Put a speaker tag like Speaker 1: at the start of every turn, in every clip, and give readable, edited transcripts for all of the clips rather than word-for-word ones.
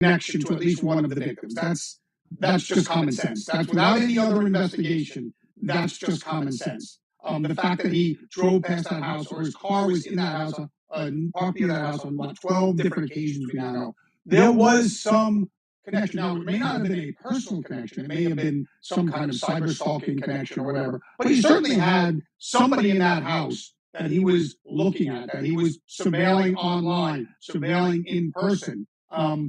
Speaker 1: connection to at least one of the victims. That's just common sense. That's without any other investigation. That's just common sense. The fact that he drove past that house or his car was in that house, parked near that house on 12 different occasions, we now know. There was some connection. Now, it may not have been a personal connection. It may have been some kind of cyber stalking connection or whatever. But he certainly had somebody in that house that he was looking at, that he was surveilling online, surveilling in person.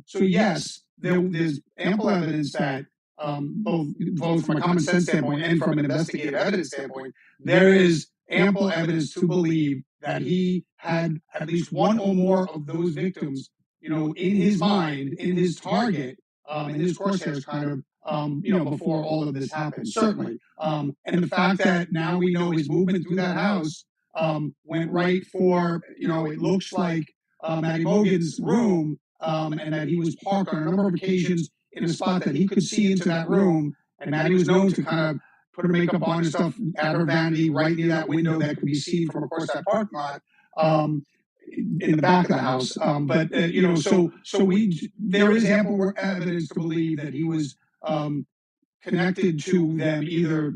Speaker 1: So yes, there's ample evidence that both from a common sense standpoint and from an investigative evidence standpoint, there is ample evidence to believe that he had at least one or more of those victims, in his mind, in his target, in his crosshairs, kind of, before all of this happened. Certainly, and the fact that now we know his movement through that house went right for, it looks like Maggie Mogen's room, and that he was parked on a number of occasions in a spot that he could see into that room, and Maddie was known to kind of put her makeup on and stuff at her vanity right near that window that could be seen from across that parking lot in the back of the house. There is ample evidence to believe that he was connected to them either,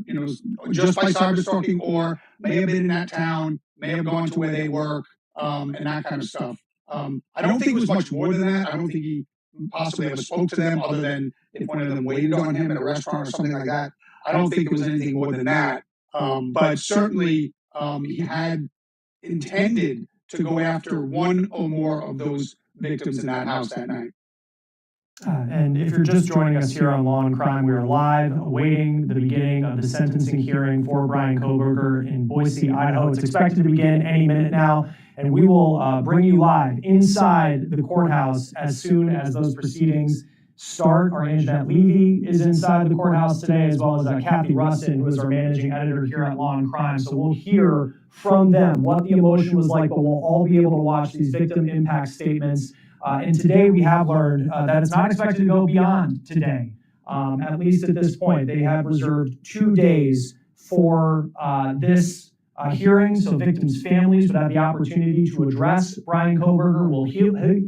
Speaker 1: just by cyber stalking, or may have been in that town, may have gone to where they work, and that kind of stuff. I don't think it was much more than that. I don't think he possibly ever spoke to them other than if one of them waited on him at a restaurant or something like that. I don't think it was anything more than that. But certainly he had intended to go after one or more of those victims in that house that night.
Speaker 2: And if you're just joining us here on Law and Crime, we are live awaiting the beginning of the sentencing hearing for Bryan Kohberger in Boise, Idaho. It's expected to begin any minute now, and we will bring you live inside the courthouse as soon as those proceedings start. Our Anjanette Levy is inside the courthouse today, as well as Kathy Rustin, who is our managing editor here at Law and Crime. So we'll hear from them what the emotion was like, but we'll all be able to watch these victim impact statements. And today we have learned that it's not expected to go beyond today, at least at this point. They have reserved 2 days for this hearing, so victims' families would have the opportunity to address Bryan Kohberger.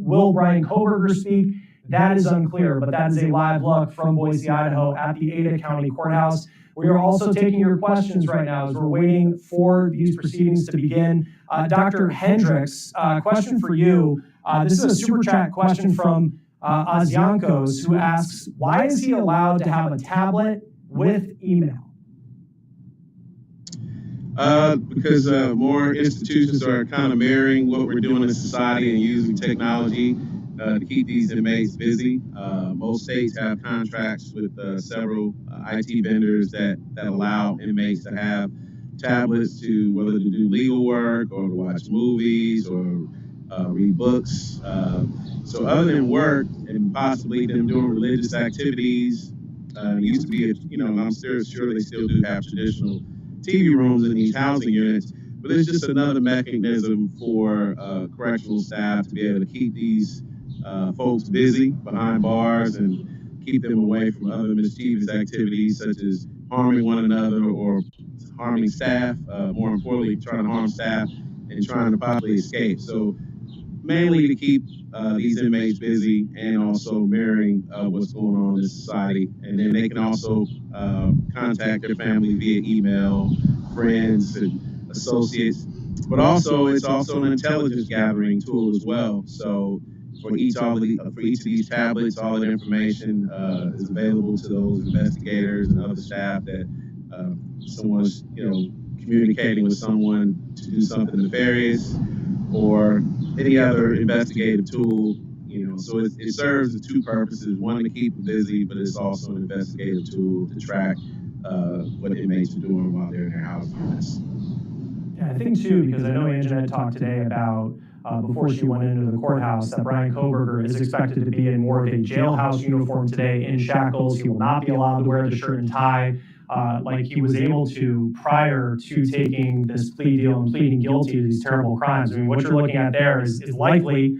Speaker 2: Will Bryan Kohberger speak? That is unclear, but that is a live look from Boise, Idaho at the Ada County Courthouse. We are also taking your questions right now as we're waiting for these proceedings to begin. Dr. Hendricks, question for you. This is a super chat question from Asiankos, who asks, why is he allowed to have a tablet with email?
Speaker 3: Because more institutions are kind of mirroring what we're doing in society and using technology to keep these inmates busy. Most states have contracts with several IT vendors that allow inmates to have tablets to whether to do legal work or to watch movies or read books. So other than work and possibly them doing religious activities, it used to be, I'm sure they still do have traditional TV rooms in these housing units, but it's just another mechanism for correctional staff to be able to keep these folks busy behind bars and keep them away from other mischievous activities such as harming one another or harming staff, more importantly, trying to harm staff and trying to possibly escape. So mainly to keep these inmates busy and also mirroring what's going on in society. And then they can also contact their family via email, friends and associates. But also, it's also an intelligence gathering tool as well. So for each of these tablets, all of the information is available to those investigators and other staff that someone's communicating with someone to do something nefarious or any other investigative tool. So it serves the two purposes: one, to keep them busy, but it's also an investigative tool to track what inmates are doing while they're in their housing units.
Speaker 2: Yeah, I think too, because I know Anjanette talked today about before she went into the courthouse that Bryan Kohberger is expected to be in more of a jailhouse uniform today in shackles. He will not be allowed to wear the shirt and tie like he was able to prior to taking this plea deal and pleading guilty to these terrible crimes. I mean, what you're looking at there is likely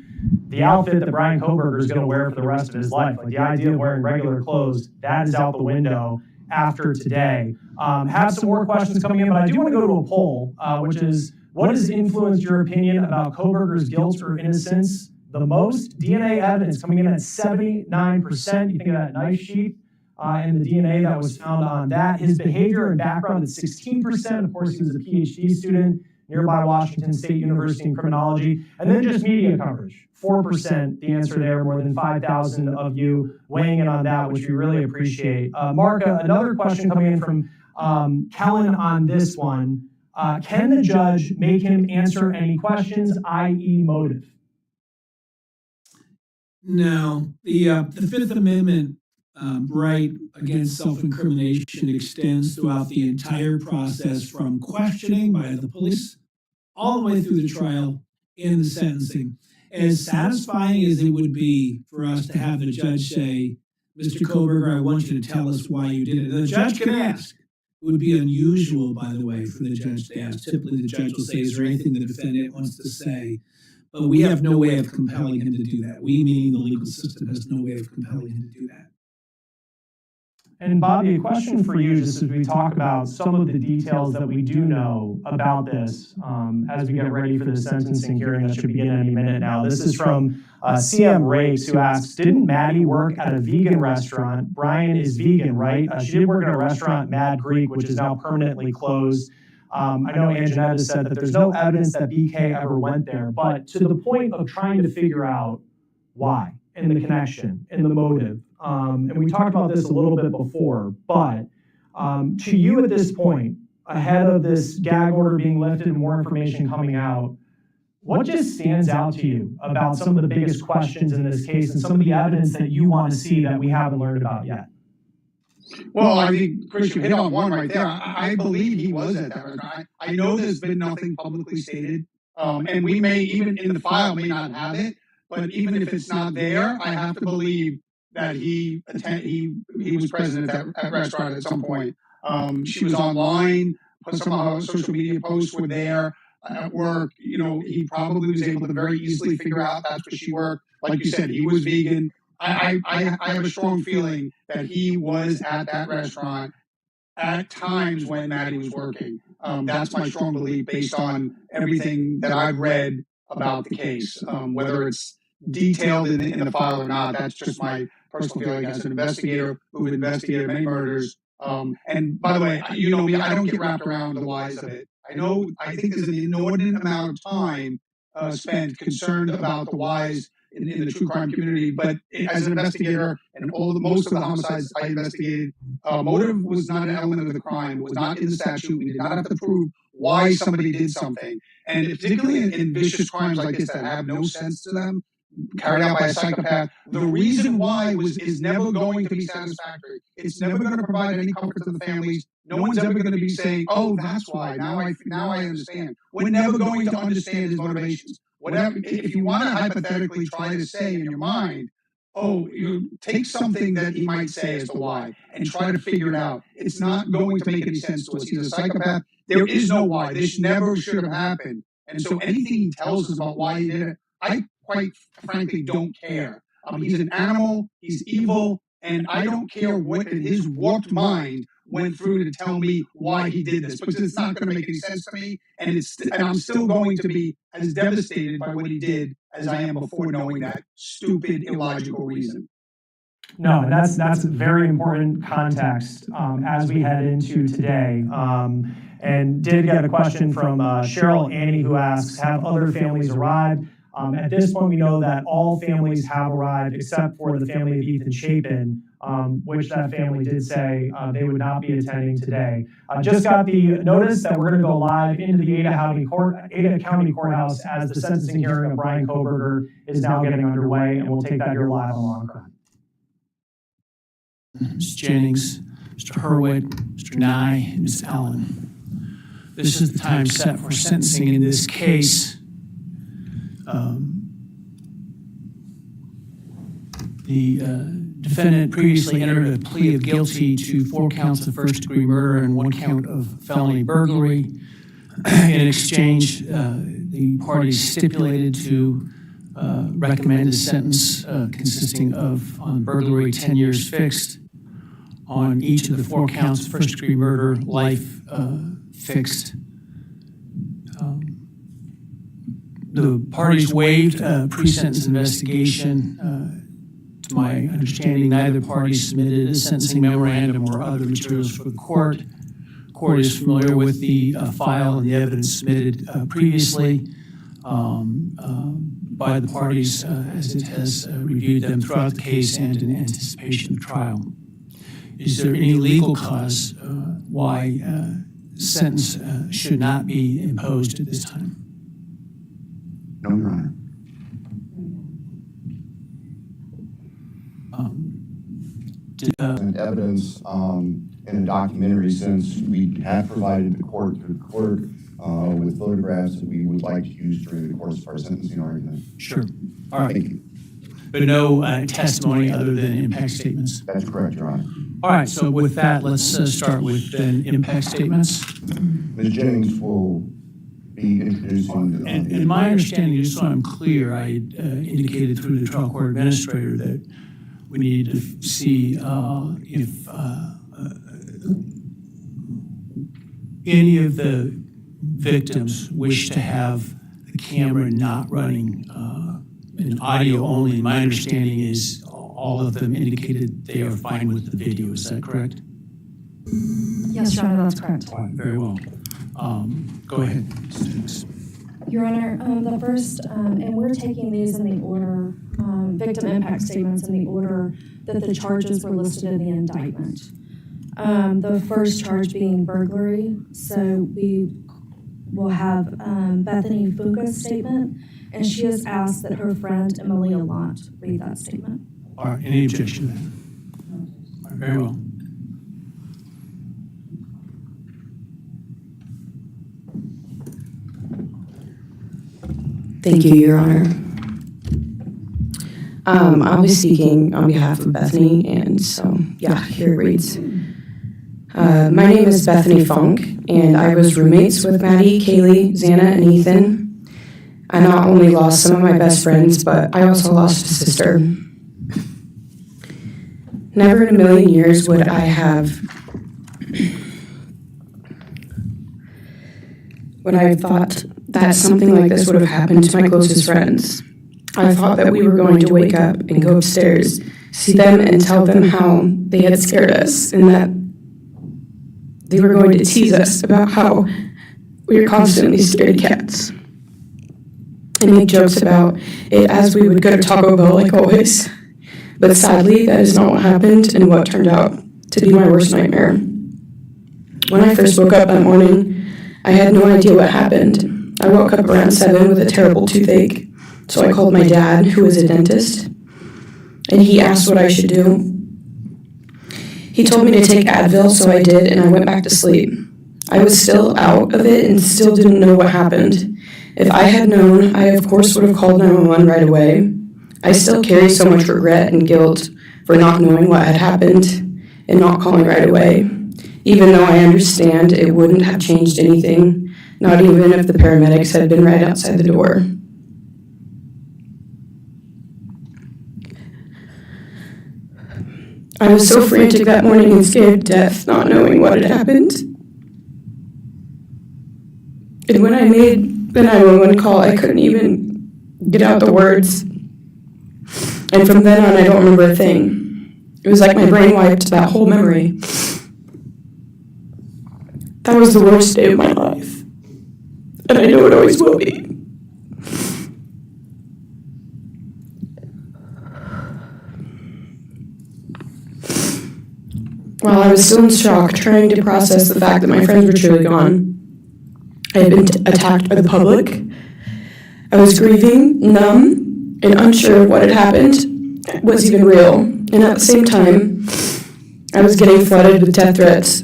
Speaker 2: the outfit that Bryan Kohberger is going to wear for the rest of his life. Like the idea of wearing regular clothes, that is out the window after today. Have some more questions coming in, but I do want to go to a poll, which is, what has influenced your opinion about Kohberger's guilt or innocence the most DNA evidence coming in at 79%. You think of that knife sheath and the DNA that was found on that. His behavior and background at 16%. Of course, he was a PhD student, nearby Washington State University in criminology. And then just media coverage, 4%, the answer there, more than 5,000 of you weighing in on that, which we really appreciate. Mark, another question coming in from Kellen on this one. Can the judge make him answer any questions, i.e. motive?
Speaker 4: No, the Fifth Amendment right against self-incrimination extends throughout the entire process from questioning by the police all the way through the trial and the sentencing. As satisfying as it would be for us to have the judge say, Mr. Kohberger, I want you to tell us why you did it. The judge can ask. It would be unusual, by the way, for the judge to ask. Typically, the judge will say, is there anything the defendant wants to say? But we have no way of compelling him to do that. We, meaning the legal system, has no way of compelling him to do that.
Speaker 2: And Bobby, a question for you, just as we talk about some of the details that we do know about this as we get ready for the sentencing hearing that should begin any minute now. This is from CM Rakes, who asks, didn't Maddie work at a vegan restaurant? Bryan is vegan, right? She did work at a restaurant, Mad Greek, which is now permanently closed. I know Anjanette has said that there's no evidence that BK ever went there, but to the point of trying to figure out why and the connection and the motive. And we talked about this a little bit before, but to you at this point, ahead of this gag order being lifted and more information coming out, what just stands out to you about some of the biggest questions in this case and some of the evidence that you want to see that we haven't learned about yet?
Speaker 1: Well, I think, Chris, you hit on one right there. I believe he was at that restaurant. I know there's been nothing publicly stated, and we may, even in the file, may not have it, but even if it's not there, I have to believe that he was present at that restaurant at some point. She was online, some of her social media posts were there at work. You know, he probably was able to very easily figure out that's where she worked. Like you said, he was vegan. I have a strong feeling that he was at that restaurant at times when Maddie was working. That's my strong belief based on everything that I've read about the case, whether it's detailed in the file or not. That's just my personal feeling as an investigator who investigated many murders. And by the way, you know me, I don't get wrapped around the whys of it. I think there's an inordinate amount of time spent concerned about the whys in the true crime community. But as an investigator and most of the homicides I investigated, motive was not an element of the crime. It was not in the statute. We did not have to prove why somebody did something. And particularly in vicious crimes like this that have no sense to them, carried out by a psychopath, the reason why is never going to be satisfactory. It's never going to provide any comfort to the families. No one's ever going to be saying, "Oh, that's why." Now I understand. We're never going to understand his motivations. Whatever, if you want to hypothetically try to say in your mind, "Oh, you take something that he might say as to why," and try to figure it out. It's not going to make any sense to us. He's a psychopath. There is no why. This never should have happened. And so anything he tells us about why he did it, I quite frankly don't care. He's an animal, he's evil, and I don't care what in his warped mind went through to tell me why he did this, because it's not going to make any sense to me, and I'm still going to be as devastated by what he did as I am before knowing that stupid, illogical reason.
Speaker 2: No, and that's very important context as we head into today. And did get a question from Cheryl Annie, who asks, have other families arrived? At this point, we know that all families have arrived except for the family of Ethan Chapin, which that family did say they would not be attending today. Just got the notice that we're going to go live into the Ada County Courthouse as the sentencing hearing of Bryan Kohberger is now getting underway, and we'll take that here live on Long Crime.
Speaker 4: Ms. Jennings, Mr. Hurwitz, Mr. Nye, and Ms. Allen. This is the time set for sentencing in this case. The defendant previously entered a plea of guilty to 4 counts of first-degree murder and 1 count of felony burglary. In exchange, the parties stipulated to recommend a sentence consisting of, on burglary, 10 years fixed, on each of the 4 counts of first-degree murder, life fixed. The parties waived pre-sentence investigation. To my understanding, neither party submitted a sentencing memorandum or other materials for the court. The court is familiar with the file and the evidence submitted previously by the parties as it has reviewed them throughout the case and in anticipation of trial. Is there any legal cause why sentence should not be imposed at this time?
Speaker 5: No, Your Honor. Evidence in a documentary, since we have provided the court with photographs that we would like to use during the course of our sentencing argument.
Speaker 4: Sure. All right.
Speaker 5: Thank you.
Speaker 4: But no testimony other than impact statements?
Speaker 5: That's correct, Your Honor.
Speaker 4: All right, so with that, let's start with then impact statements.
Speaker 5: Ms. Jennings will be introducing.
Speaker 4: And my understanding, just so I'm clear, I indicated through the trial court administrator that we need to see if any of the victims wish to have the camera not running in audio only. My understanding is all of them indicated they are fine with the video. Is that correct?
Speaker 6: Yes, Your Honor, that's correct.
Speaker 4: All right, very well. Go ahead.
Speaker 6: Your Honor, the first, and we're taking these in the order, victim impact statements in the order that the charges were listed in the indictment. The first charge being burglary. So we will have Bethany Funka's statement, and she has asked that her friend Emily Allant read that statement.
Speaker 4: All right, any objection to that? All right, very well.
Speaker 7: Thank you, Your Honor. I'll be speaking on behalf of Bethany, and so, yeah, here it reads. My name is Bethany Funk, and I was roommates with Maddie, Kaylee, Xana, and Ethan. I not only lost some of my best friends, but I also lost a sister. Never in a million years would I have thought that something like this would have happened to my closest friends. I thought that we were going to wake up and go upstairs, see them and tell them how they had scared us and that they were going to tease us about how we were constantly scaredy cats and make jokes about it as we would go to Taco Bell like always. But sadly, that is not what happened and what turned out to be my worst nightmare. When I first woke up that morning, I had no idea what happened. I woke up around 7 with a terrible toothache, so I called my dad, who is a dentist, and he asked what I should do. He told me to take Advil, so I did, and I went back to sleep. I was still out of it and still didn't know what happened. If I had known, I of course would have called 911 right away. I still carry so much regret and guilt for not knowing what had happened and not calling right away, even though I understand it wouldn't have changed anything, not even if the paramedics had been right outside the door. I was so frantic that morning and scared to death, not knowing what had happened. And when I made the 911 call, I couldn't even get out the words. And from then on, I don't remember a thing. It was like my brain wiped that whole memory. That was the worst day of my life. And I know it always will be. While I was still in shock, trying to process the fact that my friends were truly gone, I had been attacked by the public. I was grieving, numb, and unsure of what had happened was even real. And at the same time, I was getting flooded with death threats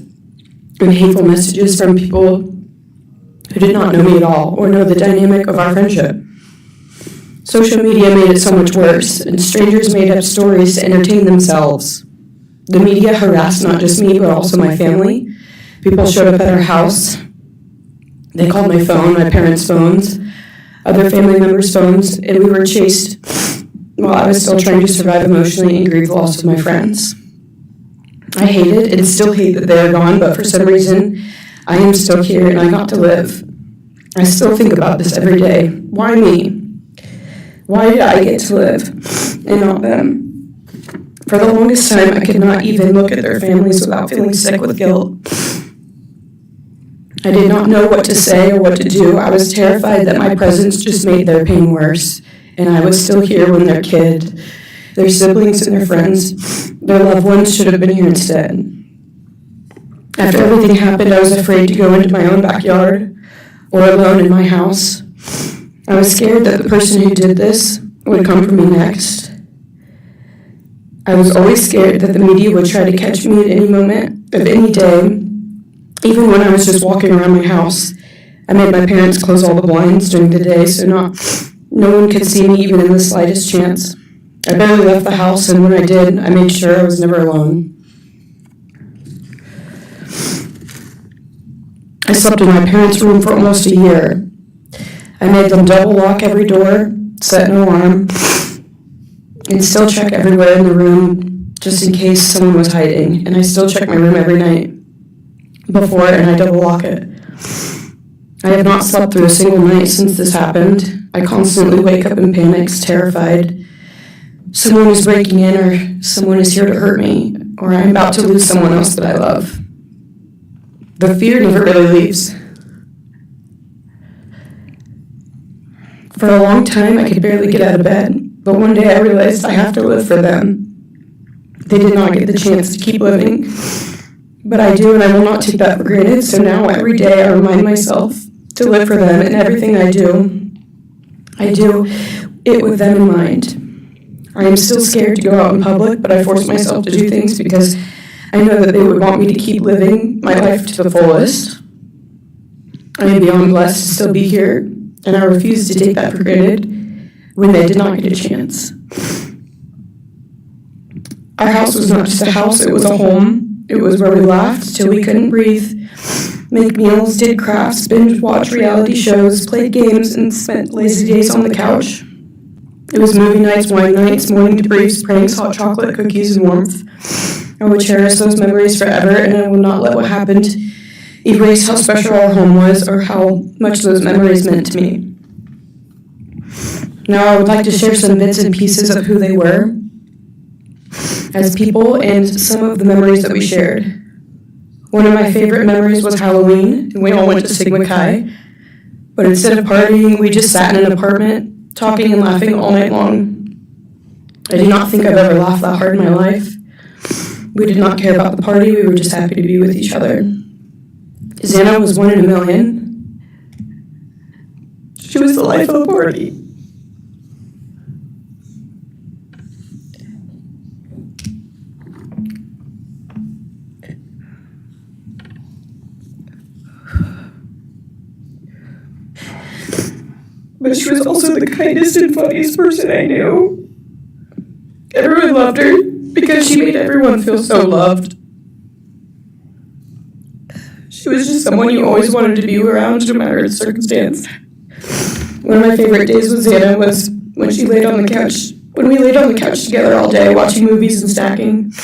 Speaker 7: and hateful messages from people who did not know me at all or know the dynamic of our friendship. Social media made it so much worse, and strangers made up stories to entertain themselves. The media harassed not just me, but also my family. People showed up at our house. They called my phone, my parents' phones, other family members' phones, and we were chased while I was still trying to survive emotionally and grieve the loss of my friends. I hated and still hate that they are gone, but for some reason, I am still here and I got to live. I still think about this every day. Why me? Why did I get to live and not them? For the longest time, I could not even look at their families without feeling sick with guilt. I did not know what to say or what to do. I was terrified that my presence just made their pain worse, and I was still here when their kid, their siblings and their friends, their loved ones should have been here instead. After everything happened, I was afraid to go into my own backyard or alone in my house. I was scared that the person who did this would come for me next. I was always scared that the media would try to catch me at any moment of any day. Even when I was just walking around my house, I made my parents close all the blinds during the day so no one could see me even in the slightest chance. I barely left the house, and when I did, I made sure I was never alone. I slept in my parents' room for almost a year. I made them double lock every door, set an alarm, and still check everywhere in the room just in case someone was hiding. And I still check my room every night before, and I double lock it. I have not slept through a single night since this happened. I constantly wake up in panics, terrified. Someone is breaking in, or someone is here to hurt me, or I'm about to lose someone else that I love. The fear never really leaves. For a long time, I could barely get out of bed, but one day I realized I have to live for them. They did not get the chance to keep living, but I do, and I will not take that for granted. So now every day I remind myself to live for them, and everything I do it with them in mind. I am still scared to go out in public, but I force myself to do things because I know that they would want me to keep living my life to the fullest. I am beyond blessed to still be here, and I refuse to take that for granted when they did not get a chance. Our house was not just a house, it was a home. It was where we laughed till we couldn't breathe, make meals, did crafts, binge watch reality shows, played games, and spent lazy days on the couch. It was movie nights, wine nights, morning debriefs, pranks, hot chocolate, cookies, and warmth. I will cherish those memories forever, and I will not let what happened erase how special our home was or how much those memories meant to me. Now I would like to share some bits and pieces of who they were as people and some of the memories that we shared. One of my favorite memories was Halloween, and we all went to Sigma Chi, but instead of partying, we just sat in an apartment, talking and laughing all night long. I do not think I've ever laughed that hard in my life. We did not care about the party, we were just happy to be with each other. Xana was 1 in a million. She was the life of the party. But she was also the kindest and funniest person I knew. Everyone loved her because she made everyone feel so loved. She was just someone you always wanted to be around, no matter the circumstance. One of my favorite days with Xana was when she laid on the couch. When we laid on the couch together all day, watching movies and snacking.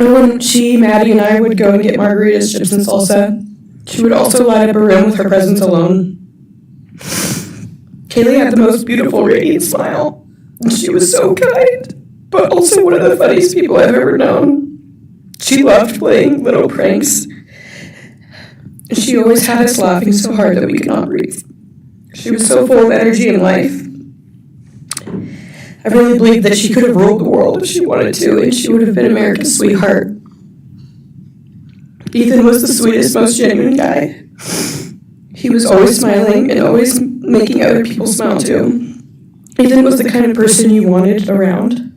Speaker 7: And when she, Maddie, and I would go and get margaritas, chips, and salsa, she would also light up a room with her presence alone. Kaylee had the most beautiful, radiant smile. She was so kind, but also one of the funniest people I've ever known. She loved playing little pranks. She always had us laughing so hard that we could not breathe. She was so full of energy and life. I really believe that she could have ruled the world if she wanted to, and she would have been America's sweetheart. Ethan was the sweetest, most genuine guy. He was always smiling and always making other people smile too. Ethan was the kind of person you wanted around.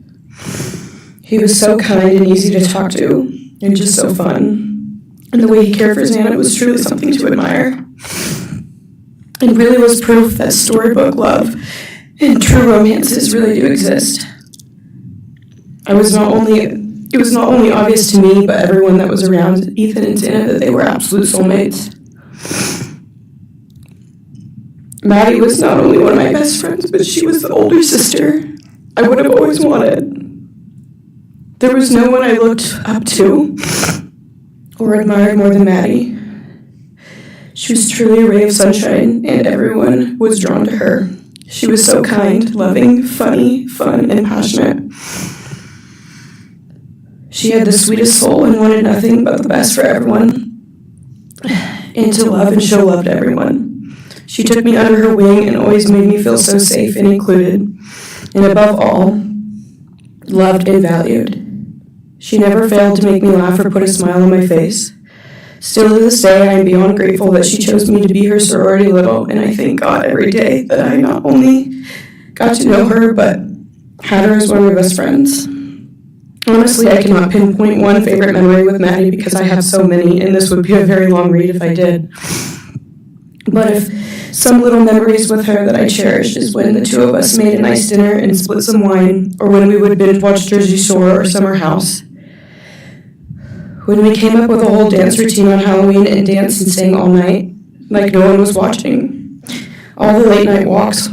Speaker 7: He was so kind and easy to talk to, and just so fun. And the way he cared for Xana was truly something to admire. It really was proof that storybook love and true romances really do exist. It was not only obvious to me, but everyone that was around Ethan and Xana that they were absolute soulmates. Maddie was not only one of my best friends, but she was the older sister I would have always wanted. There was no one I looked up to or admired more than Maddie. She was truly a ray of sunshine, and everyone was drawn to her. She was so kind, loving, funny, fun, and passionate. She had the sweetest soul and wanted nothing but the best for everyone, and to love and show love to everyone. She took me under her wing and always made me feel so safe and included, and above all, loved and valued. She never failed to make me laugh or put a smile on my face. Still to this day, I am beyond grateful that she chose me to be her sorority little, and I thank God every day that I not only got to know her, but had her as one of my best friends. Honestly, I cannot pinpoint one favorite memory with Maddie because I have so many, and this would be a very long read if I did. But if some little memories with her that I cherish is when the two of us made a nice dinner and split some wine, or when we would binge watch Jersey Shore or Summer House. When we came up with a whole dance routine on Halloween and danced and sang all night, like no one was watching. All the late night walks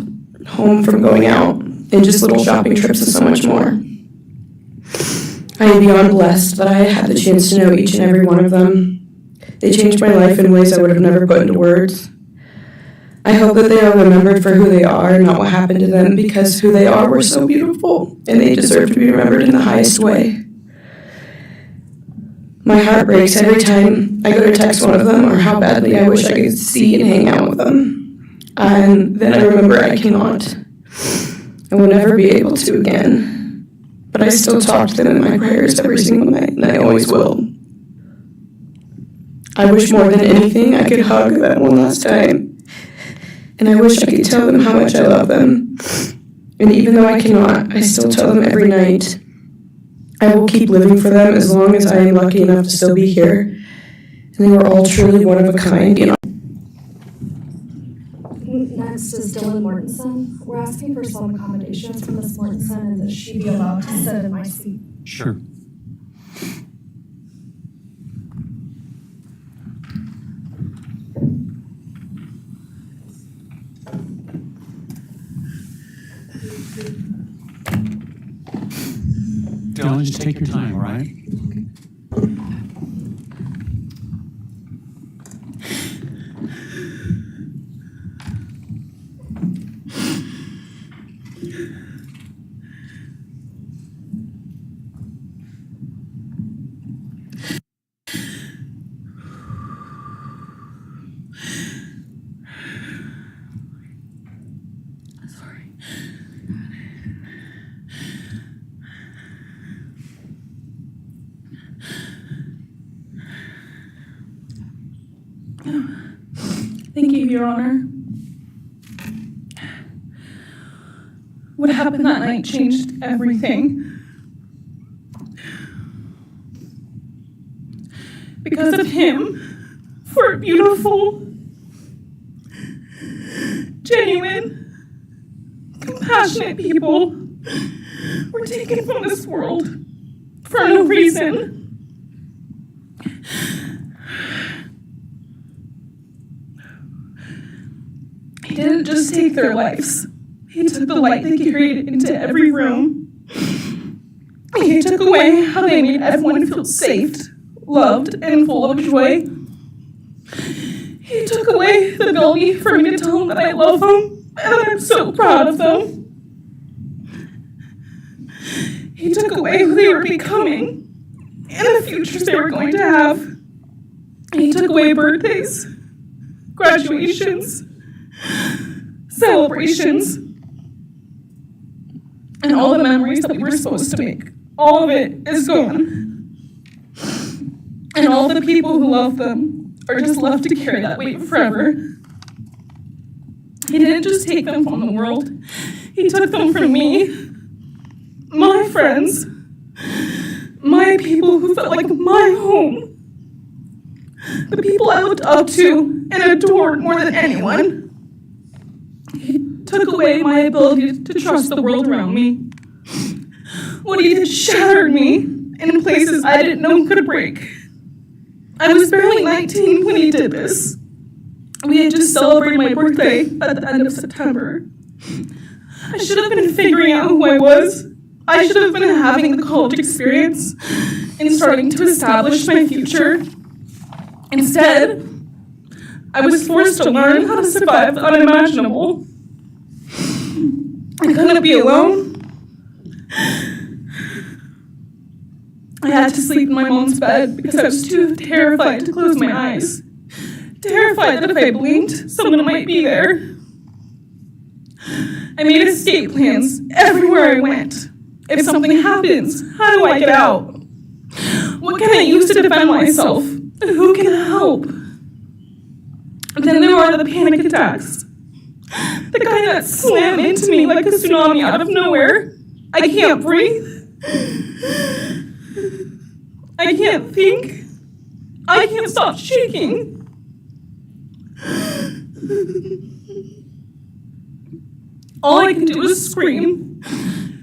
Speaker 7: home from going out, and just little shopping trips and so much more. I am beyond blessed that I had the chance to know each and every one of them. They changed my life in ways I would have never put into words. I hope that they are remembered for who they are, not what happened to them, because who they are were so beautiful, and they deserve to be remembered in the highest way. My heart breaks every time I go to text one of them or how badly I wish I could see and hang out with them. And then I remember I cannot. I will never be able to again. But I still talk to them in my prayers every single night, and I always will. I wish more than anything I could hug that one last time. And I wish I could tell them how much I love them. And even though I cannot, I still tell them every night. I will keep living for them as long as I am lucky enough to still be here. And they were all truly one of a kind, you know.
Speaker 6: Next is Dylan Mortensen. We're asking for some accommodations for Ms. Mortensen and that she be allowed to sit in my seat.
Speaker 2: Sure. Dylan, just take your time, all right?
Speaker 8: Thank you, Your Honor. What happened that night changed everything. Because of him, four beautiful, genuine, compassionate people were taken from this world for no reason. He didn't just take their lives. He took the light they carried into every room. He took away how they made everyone feel safe, loved, and full of joy. He took away the ability for me to tell them that I love them and that I'm so proud of them. He took away who they were becoming and the futures they were going to have. He took away birthdays, graduations, celebrations, and all the memories that we were supposed to make. All of it is gone. And all the people who love them are just left to carry that weight forever. He didn't just take them from the world. He took them from me, my friends, my people who felt like my home, the people I looked up to and adored more than anyone. He took away my ability to trust the world around me. What he did shattered me in places I didn't know could break. I was barely 19 when he did this. We had just celebrated my birthday at the end of September. I should have been figuring out who I was. I should have been having the college experience and starting to establish my future. Instead, I was forced to learn how to survive the unimaginable. I couldn't be alone. I had to sleep in my mom's bed because I was too terrified to close my eyes. Terrified that if I blinked, someone might be there. I made escape plans everywhere I went. If something happens, how do I get out? What can I use to defend myself? Who can help? Then there are the panic attacks. The kind that slam into me like a tsunami out of nowhere. I can't breathe. I can't think. I can't stop shaking. All I can do is scream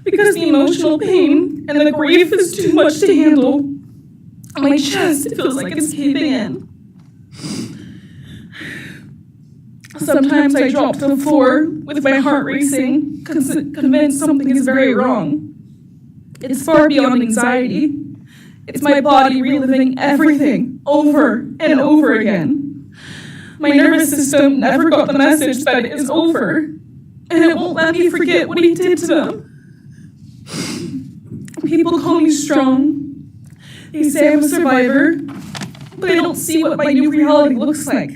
Speaker 8: because the emotional pain and the grief is too much to handle. My chest feels like it's caving in. Sometimes I drop to the floor with my heart racing, convinced something is very wrong. It's far beyond anxiety. It's my body reliving everything over and over again. My nervous system never got the message that it is over, and it won't let me forget what he did to them. People call me strong. They say I'm a survivor, but they don't see what my new reality looks like.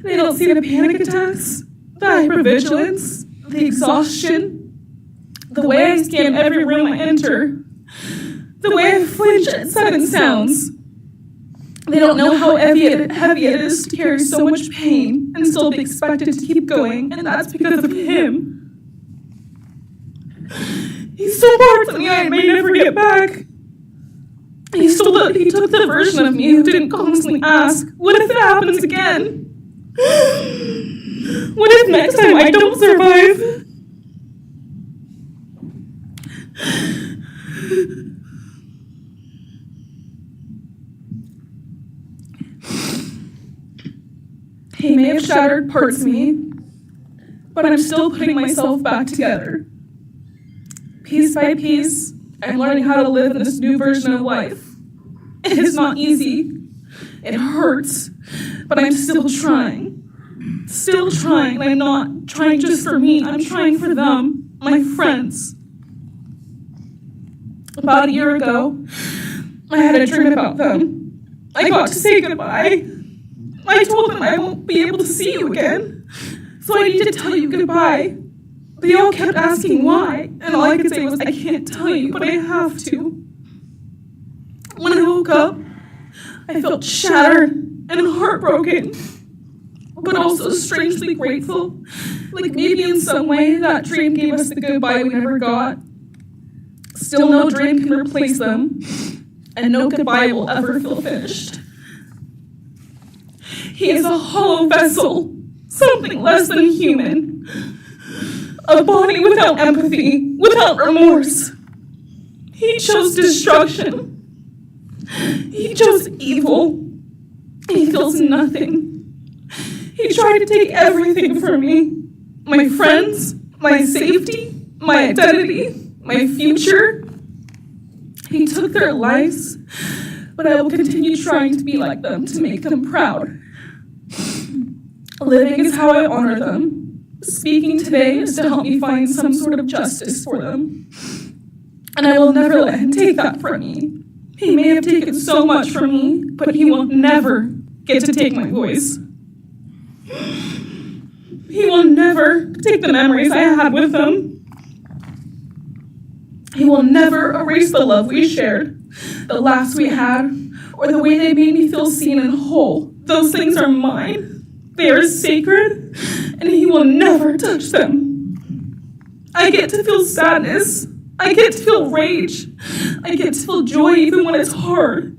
Speaker 8: They don't see the panic attacks, the hypervigilance, the exhaustion, the way I scan every room I enter, the way I flinch at sudden sounds. They don't know how heavy it is to carry so much pain and still be expected to keep going, and that's because of him. He's so far from me I may never get back. He took the version of me who didn't constantly ask, what if it happens again? What if next time I don't survive? He may have shattered parts of me, but I'm still putting myself back together. Piece by piece, I'm learning how to live in this new version of life. It is not easy. It hurts, but I'm still trying. Still trying, and I'm not trying just for me. I'm trying for them, my friends. About a year ago, I had a dream about them. I got to say goodbye. I told them I won't be able to see you again, so I need to tell you goodbye. They all kept asking why, and all I could say was, I can't tell you, but I have to. When I woke up, I felt shattered and heartbroken, but also strangely grateful. Like maybe in some way that dream gave us the goodbye we never got. Still no dream can replace them, and no goodbye will ever feel finished. He is a hollow vessel, something less than human. A body without empathy, without remorse. He chose destruction. He chose evil. He feels nothing. He tried to take everything from me. My friends, my safety, my identity, my future. He took their lives, but I will continue trying to be like them, to make them proud. Living is how I honor them. Speaking today is to help me find some sort of justice for them. And I will never let him take that from me. He may have taken so much from me, but he will never get to take my voice. He will never take the memories I had with them. He will never erase the love we shared, the laughs we had, or the way they made me feel seen and whole. Those things are mine. They are sacred, and he will never touch them. I get to feel sadness. I get to feel rage. I get to feel joy even when it's hard.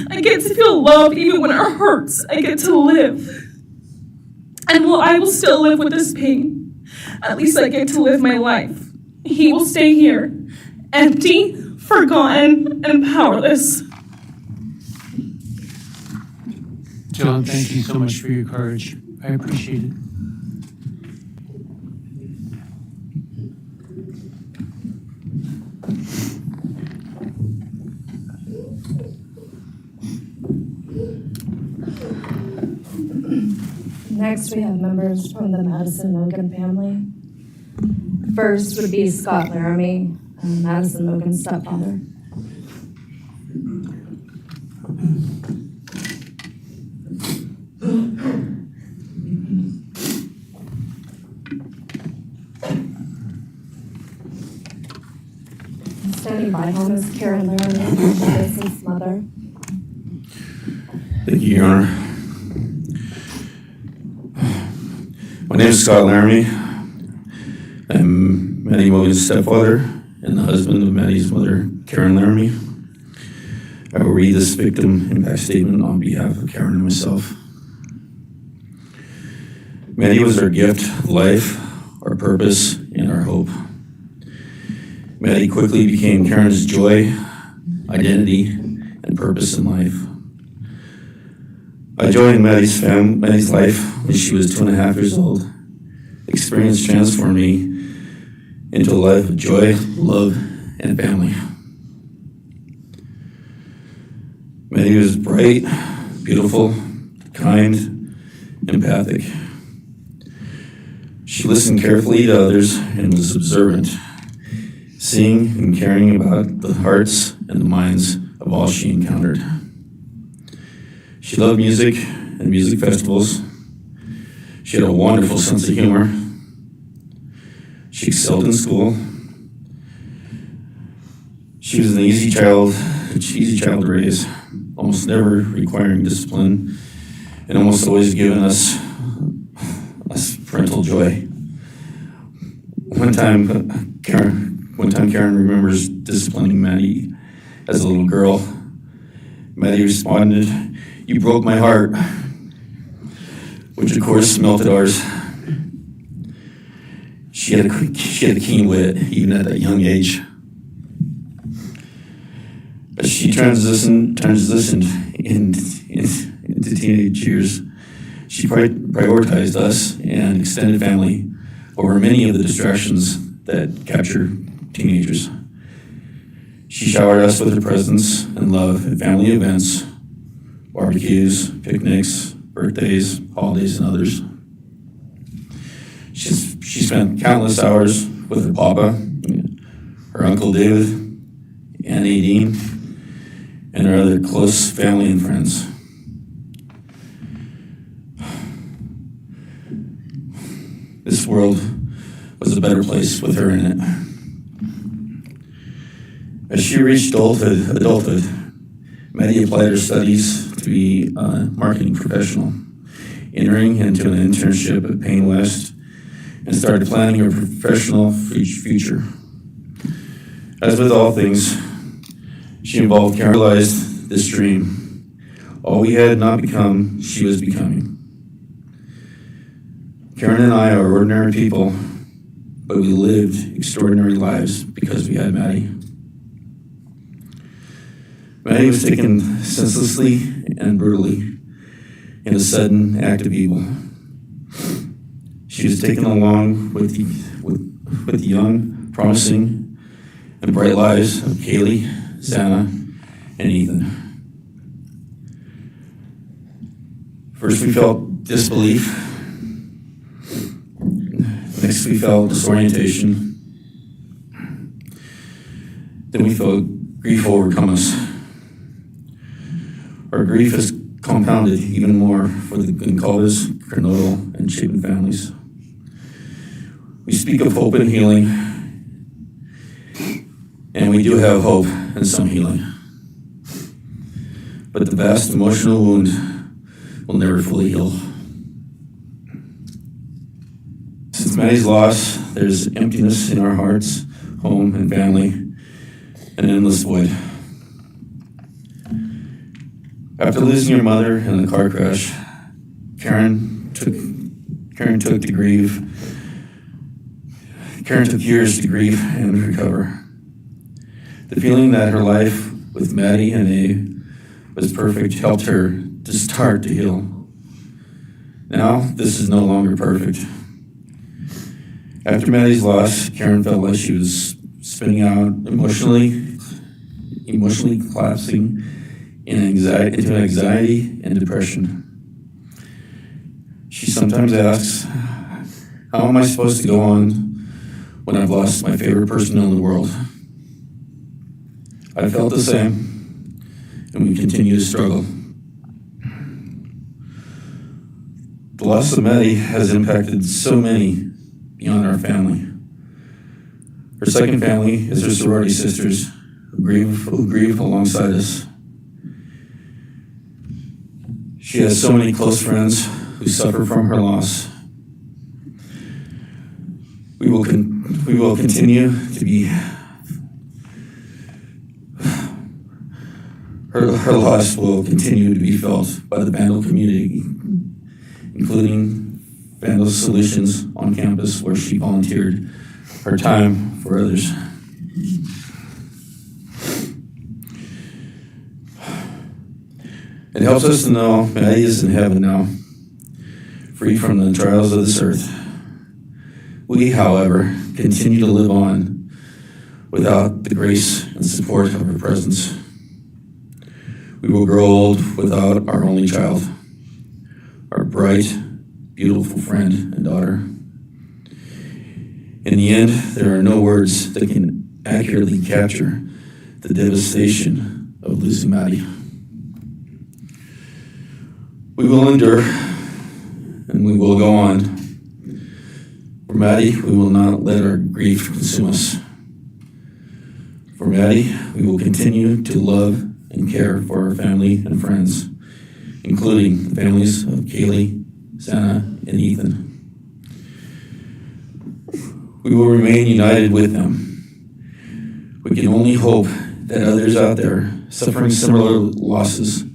Speaker 8: I get to feel love even when it hurts. I get to live. And while I will still live with this pain, at least I get to live my life. He will stay here, empty, forgotten, and powerless.
Speaker 2: John, thank you so much for your courage. I appreciate it.
Speaker 6: Next, we have members from the Madison Mogen family. First would be Scott Laramie, Madison Mogen's stepfather. Standing by him is Karen Laramie, Madison's mother.
Speaker 9: Thank you, Your Honor. My name is Scott Laramie. I'm Maddie Mogen's stepfather and the husband of Maddie's mother, Karen Laramie. I will read this victim impact statement on behalf of Karen and myself. Maddie was our gift, life, our purpose, and our hope. Maddie quickly became Karen's joy, identity, and purpose in life. I joined Maddie's life when she was 2.5 years old. Experience transformed me into a life of joy, love, and family. Maddie was bright, beautiful, kind, empathic. She listened carefully to others and was observant, seeing and caring about the hearts and the minds of all she encountered. She loved music and music festivals. She had a wonderful sense of humor. She excelled in school. She was an easy child to raise, almost never requiring discipline, and almost always giving us parental joy. One time Karen remembers disciplining Maddie as a little girl. Maddie responded, "You broke my heart," which of course melted ours. She had a keen wit, even at that young age. As she transitioned into teenage years, she prioritized us and extended family over many of the distractions that capture teenagers. She showered us with her presence and love at family events, barbecues, picnics, birthdays, holidays, and others. She spent countless hours with her papa, her Uncle David, Aunt Nadine, and her other close family and friends. This world was a better place with her in it. As she reached adulthood, Maddie applied her studies to be a marketing professional, entering into an internship at Payne West, and started planning her professional future. As with all things, she involved Karen realized this dream. All we had not become, she was becoming. Karen and I are ordinary people, but we lived extraordinary lives because we had Maddie. Maddie was taken senselessly and brutally in a sudden act of evil. She was taken along with the young, promising, and bright lives of Kaylee, Xana, and Ethan. First we felt disbelief. Next we felt disorientation. Then we felt grief overcome us. Our grief is compounded even more for the Goncalves, Kernodle, and Chapin families. We speak of hope and healing, and we do have hope and some healing. But the vast emotional wound will never fully heal. Since Maddie's loss, there's emptiness in our hearts, home, and family, an endless void. After losing her mother in a car crash, Karen took years to grieve and recover. The feeling that her life with Maddie and A was perfect helped her to start to heal. Now, this is no longer perfect. After Maddie's loss, Karen felt like she was spinning out emotionally collapsing into anxiety and depression. She sometimes asks, how am I supposed to go on when I've lost my favorite person in the world? I felt the same, and we continue to struggle. The loss of Maddie has impacted so many beyond our family. Her second family is her sorority sisters who grieve alongside us. She has so many close friends who suffer from her loss. We will continue to be. Her loss will continue to be felt by the Vandal community, including Vandal Solutions on campus, where she volunteered her time for others. It helps us to know Maddie is in heaven now, free from the trials of this earth. We, however, continue to live on without the grace and support of her presence. We will grow old without our only child, our bright, beautiful friend and daughter. In the end, there are no words that can accurately capture the devastation of losing Maddie. We will endure, and we will go on. For Maddie, we will not let our grief consume us. For Maddie, we will continue to love and care for our family and friends, including the families of Kaylee, Xana, and Ethan. We will remain united with them. We can only hope that others out there suffering similar losses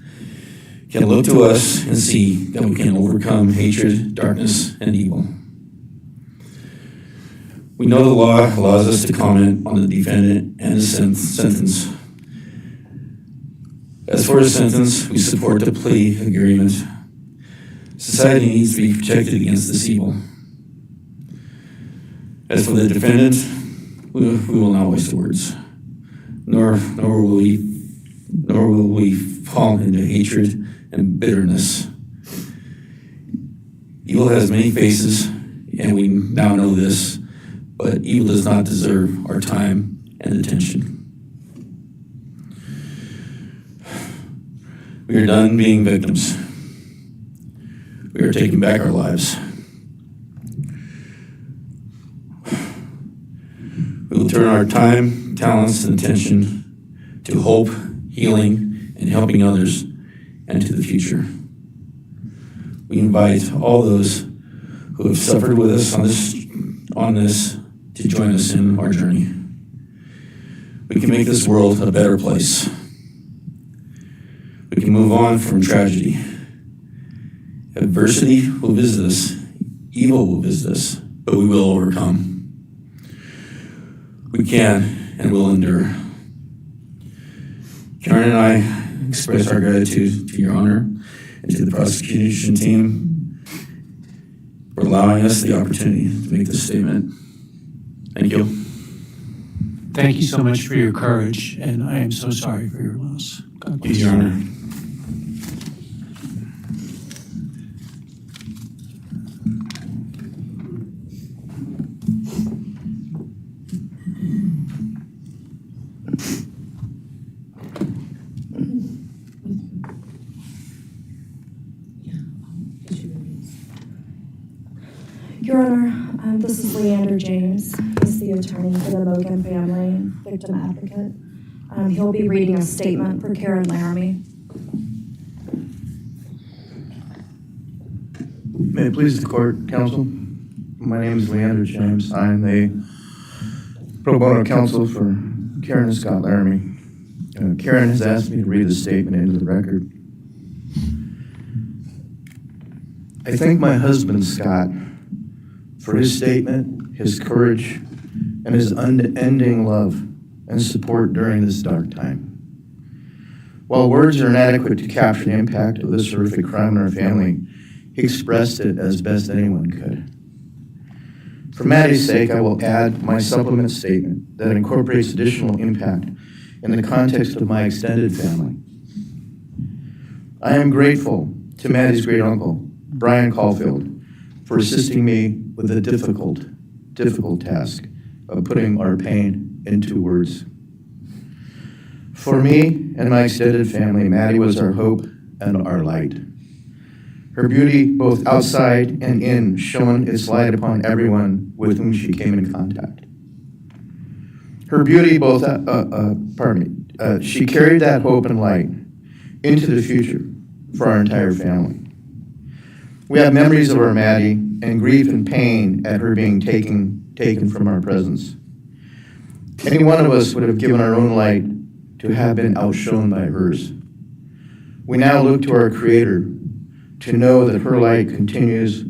Speaker 9: can look to us and see that we can overcome hatred, darkness, and evil. We know the law allows us to comment on the defendant and his sentence. As for his sentence, we support the plea agreement. Society needs to be protected against this evil. As for the defendant, we will not waste words, nor will we fall into hatred and bitterness. Evil has many faces, and we now know this, but evil does not deserve our time and attention. We are done being victims. We are taking back our lives. We will turn our time, talents, and attention to hope, healing, and helping others and to the future. We invite all those who have suffered with us on this to join us in our journey. We can make this world a better place. We can move on from tragedy. Adversity will visit us, evil will visit us, but we will overcome. We can and will endure. Karen and I express our gratitude to Your Honor and to the prosecution team for allowing us the opportunity to make this statement. Thank you.
Speaker 4: Thank you so much for your courage, and I am so sorry for your loss. God bless
Speaker 9: Thank you, Your Honor.
Speaker 6: Your Honor, this is Leander James. He's the attorney for the Mogen family, victim advocate. He'll be reading a statement for Karen Laramie.
Speaker 5: May it please the court, counsel. My name is Leander James. I'm a pro bono counsel for Karen and Scott Laramie. Karen has asked me to read the statement into the record. I thank my husband, Scott, for his statement, his courage, and his unending love and support during this dark time. While words are inadequate to capture the impact of this horrific crime in our family, he expressed it as best anyone could. For Maddie's sake, I will add my supplement statement that incorporates additional impact in the context of my extended family. I am grateful to Maddie's great uncle, Bryan Kohberger, for assisting me with the difficult task of putting our pain into words. For me and my extended family, Maddie was our hope and our light. Her beauty, both outside and in, shone its light upon everyone with whom she came in contact. Her beauty, she carried that hope and light into the future for our entire family. We have memories of our Maddie and grief and pain at her being taken from our presence. Any one of us would have given our own light to have been outshone by hers. We now look to our Creator to know that her light continues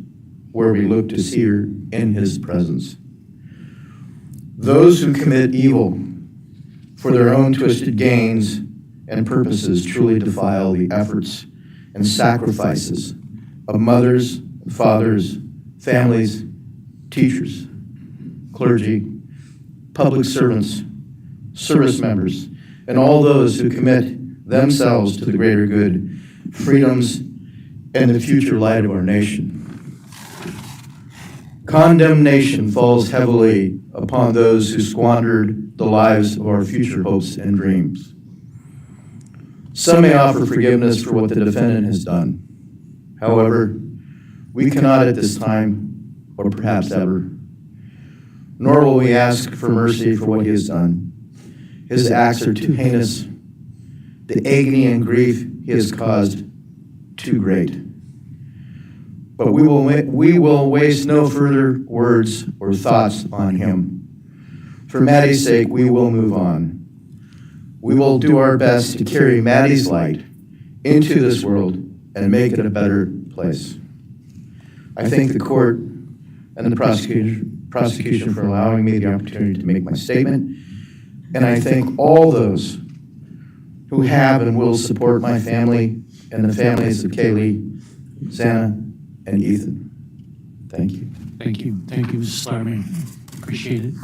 Speaker 5: where we look to see her in His presence. Those who commit evil for their own twisted gains and purposes truly defile the efforts and sacrifices of mothers, fathers, families, teachers, clergy, public servants, service members, and all those who commit themselves to the greater good, freedoms, and the future light of our nation. Condemnation falls heavily upon those who squandered the lives of our future hopes and dreams. Some may offer forgiveness for what the defendant has done. However, we cannot at this time, or perhaps ever, nor will we ask for mercy for what he has done. His acts are too heinous, the agony and grief he has caused too great. But we will waste no further words or thoughts on him. For Maddie's sake, we will move on. We will do our best to carry Maddie's light into this world and make it a better place. I thank the court and the prosecution for allowing me the opportunity to make my statement, and I thank all those who have and will support my family and the families of Kaylee, Xana, and Ethan. Thank you.
Speaker 2: Thank you. Thank you, Mrs. Slarman. Appreciate it.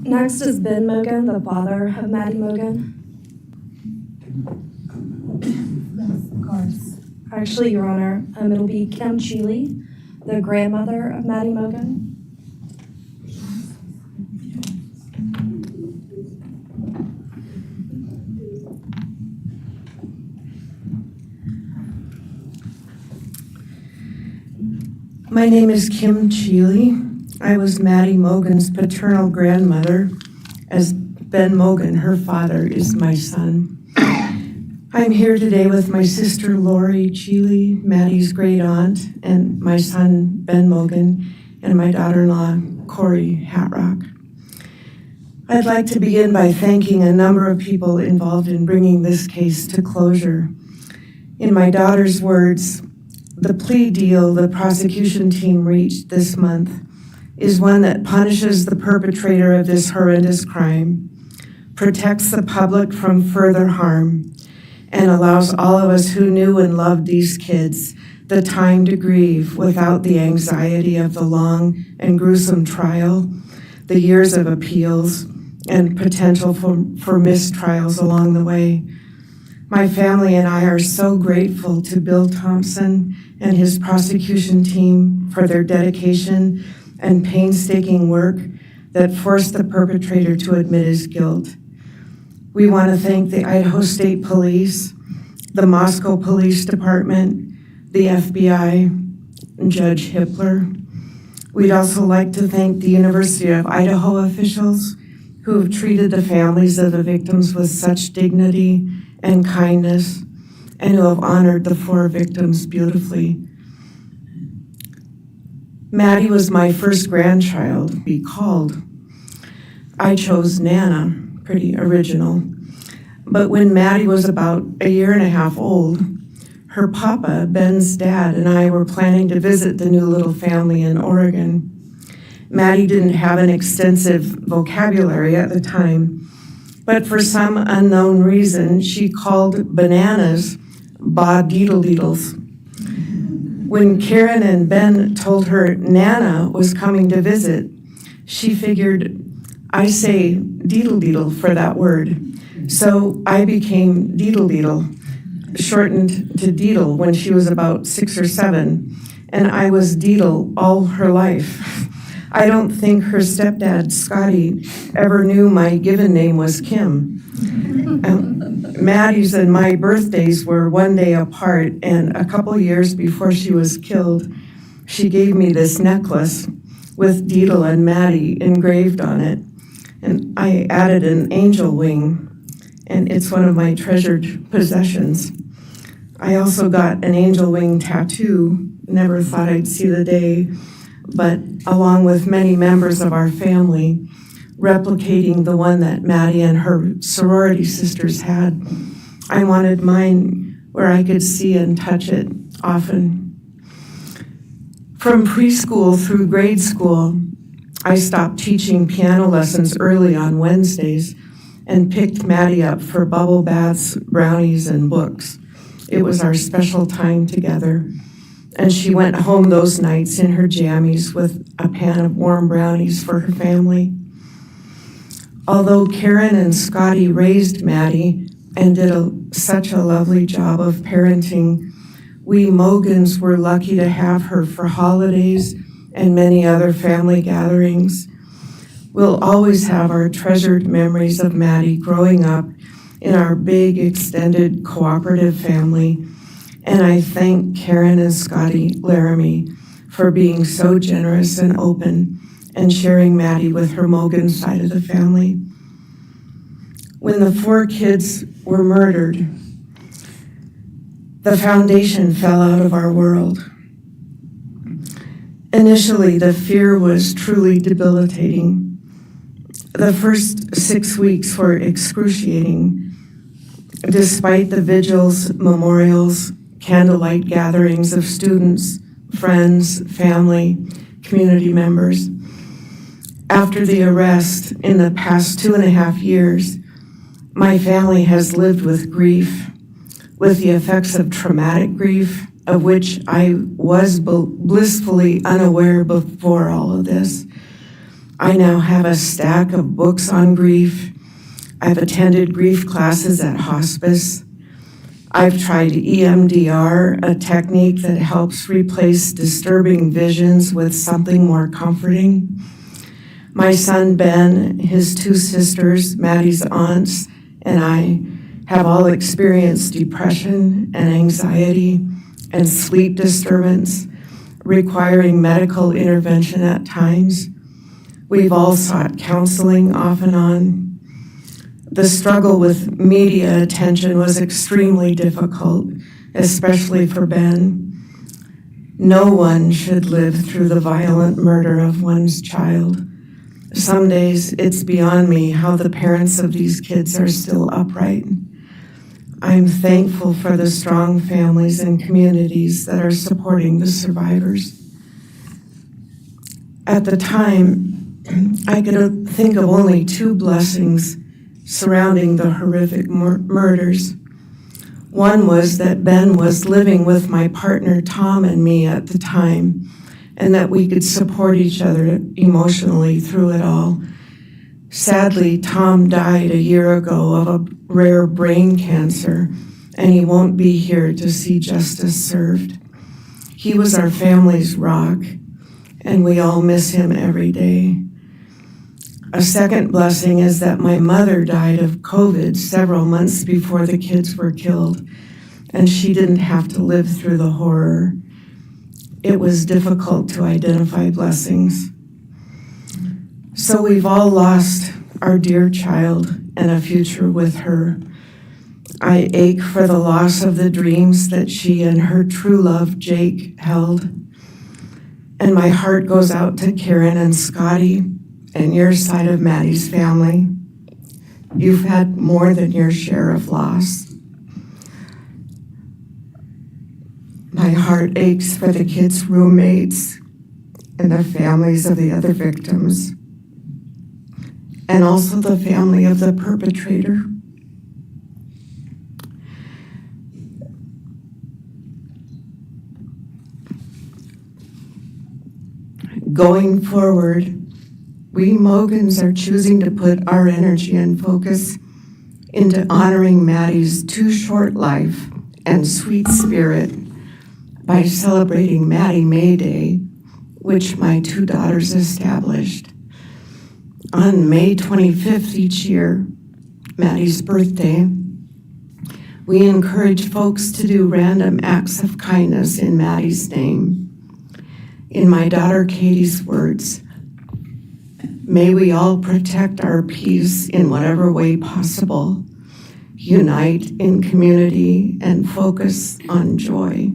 Speaker 6: Next is Ben Mogen, the father of Maddie Mogen.
Speaker 10: Yes, of course.
Speaker 6: Actually, Your Honor, it'll be Kim Cheeley, the grandmother of Maddie Mogen.
Speaker 10: My name is Kim Cheeley. I was Maddie Mogen's paternal grandmother, as Ben Mogen, her father, is my son. I'm here today with my sister Lori Cheeley, Maddie's great aunt, and my son Ben Mogen, and my daughter-in-law Corey Hatrock. I'd like to begin by thanking a number of people involved in bringing this case to closure. In my daughter's words, the plea deal the prosecution team reached this month is one that punishes the perpetrator of this horrendous crime, protects the public from further harm, and allows all of us who knew and loved these kids the time to grieve without the anxiety of the long and gruesome trial, the years of appeals, and potential for mistrials along the way. My family and I are so grateful to Bill Thompson and his prosecution team for their dedication and painstaking work that forced the perpetrator to admit his guilt. We want to thank the Idaho State Police, the Moscow Police Department, the FBI, and Judge Hippler. We'd also like to thank the University of Idaho officials who have treated the families of the victims with such dignity and kindness, and who have honored the 4 victims beautifully. Maddie was my first grandchild to be called. I chose Nana, pretty original. But when Maddie was about 1.5 years old, her papa, Ben's dad, and I were planning to visit the new little family in Oregon. Maddie didn't have an extensive vocabulary at the time, but for some unknown reason, she called bananas ba-deedle-deedles. When Karen and Ben told her Nana was coming to visit, she figured I say deedle deedle for that word. So I became Deedle Deedle, shortened to Deedle when she was about 6 or 7, and I was Deedle all her life. I don't think her stepdad, Scotty, ever knew my given name was Kim. Maddie's and my birthdays were one day apart, and a couple years before she was killed, she gave me this necklace with Deedle and Maddie engraved on it, and I added an angel wing, and it's one of my treasured possessions. I also got an angel wing tattoo, never thought I'd see the day, but along with many members of our family, replicating the one that Maddie and her sorority sisters had, I wanted mine where I could see and touch it often. From preschool through grade school, I stopped teaching piano lessons early on Wednesdays and picked Maddie up for bubble baths, brownies, and books. It was our special time together, and she went home those nights in her jammies with a pan of warm brownies for her family. Although Karen and Scotty raised Maddie and did such a lovely job of parenting, we Mogens were lucky to have her for holidays and many other family gatherings. We'll always have our treasured memories of Maddie growing up in our big, extended, cooperative family, and I thank Karen and Scotty Laramie for being so generous and open and sharing Maddie with her Mogen side of the family. When the 4 kids were murdered, the foundation fell out of our world. Initially, the fear was truly debilitating. The first 6 weeks were excruciating. Despite the vigils, memorials, candlelight gatherings of students, friends, family, community members. After the arrest, in the past 2.5 years, my family has lived with grief, with the effects of traumatic grief, of which I was blissfully unaware before all of this. I now have a stack of books on grief. I've attended grief classes at hospice. I've tried EMDR, a technique that helps replace disturbing visions with something more comforting. My son Ben, his 2 sisters, Maddie's aunts, and I have all experienced depression and anxiety and sleep disturbance, requiring medical intervention at times. We've all sought counseling off and on. The struggle with media attention was extremely difficult, especially for Ben. No one should live through the violent murder of one's child. Some days it's beyond me how the parents of these kids are still upright. I'm thankful for the strong families and communities that are supporting the survivors. At the time, I could think of only 2 blessings surrounding the horrific murders. One was that Ben was living with my partner Tom and me at the time, and that we could support each other emotionally through it all. Sadly, Tom died a year ago of a rare brain cancer, and he won't be here to see justice served. He was our family's rock, and we all miss him every day. A second blessing is that my mother died of COVID several months before the kids were killed, and she didn't have to live through the horror. It was difficult to identify blessings. So we've all lost our dear child and a future with her. I ache for the loss of the dreams that she and her true love, Jake, held. And my heart goes out to Karen and Scotty and your side of Maddie's family. You've had more than your share of loss. My heart aches for the kids' roommates and the families of the other victims, and also the family of the perpetrator. Going forward, we Mogens are choosing to put our energy and focus into honoring Maddie's too short life and sweet spirit by celebrating Maddie May Day, which my two daughters established. On May 25th each year, Maddie's birthday, we encourage folks to do random acts of kindness in Maddie's name. In my daughter Katie's words, may we all protect our peace in whatever way possible, unite in community, and focus on joy.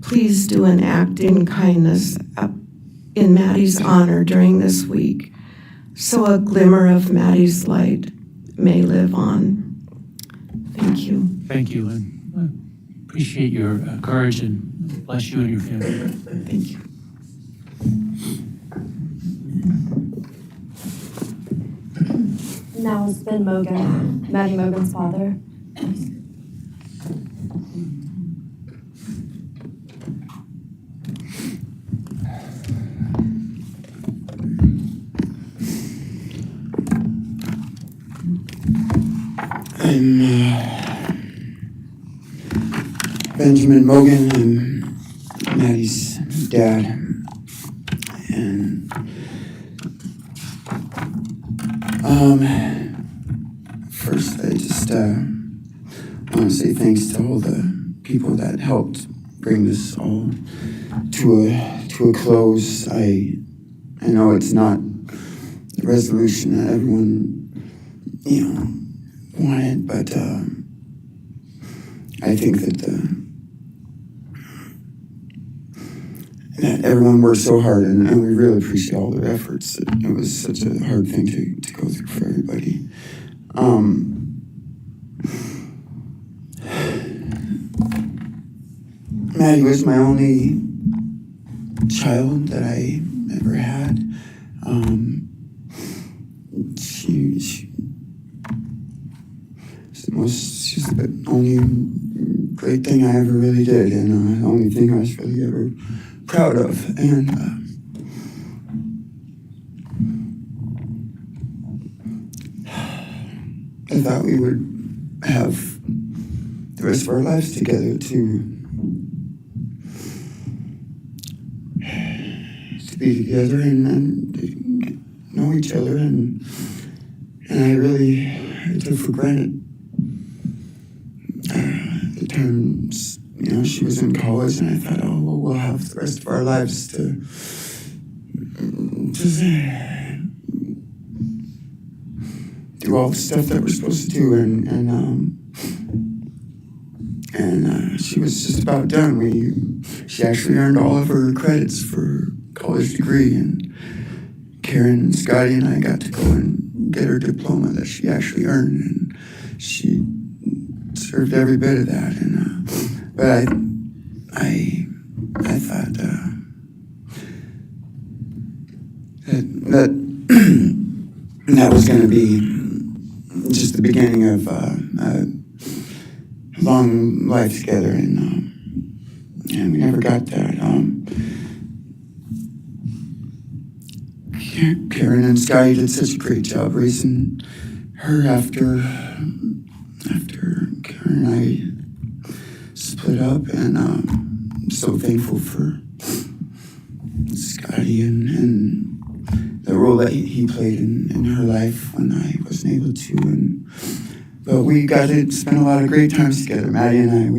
Speaker 10: Please do an act in kindness in Maddie's honor during this week, so a glimmer of Maddie's light may live on. Thank you.
Speaker 2: Thank you, and appreciate your courage, and bless you and your family.
Speaker 10: Thank you.
Speaker 6: Now it's Ben Mogen, Maddie Mogen's father.
Speaker 11: I'm Benjamin Mogen. I'm Maddie's dad. And first I just want to say thanks to all the people that helped bring this all to a close. I know it's not the resolution that everyone, wanted, but I think that that everyone worked so hard, and we really appreciate all their efforts. It was such a hard thing to go through for everybody. Maddie was my only child that I ever had. She's the only great thing I ever really did, and the only thing I was really ever proud of. And I thought we would have the rest of our lives together to be together and to know each other, and I took for granted the times, she was in college, and I thought, oh, well, we'll have the rest of our lives to just do all the stuff that we're supposed to do, and she was just about done. She actually earned all of her credits for her college degree, and Karen and Scotty and I got to go and get her diploma that she actually earned, and she served every bit of that. And but I thought that was going to be just the beginning of a long life together, and we never got that. Karen and Scotty did such a great job raising her after Karen and I split up, and I'm so thankful for Scotty and the role that he played in her life when I wasn't able to. But we got to spend a lot of great times together, Maddie and I.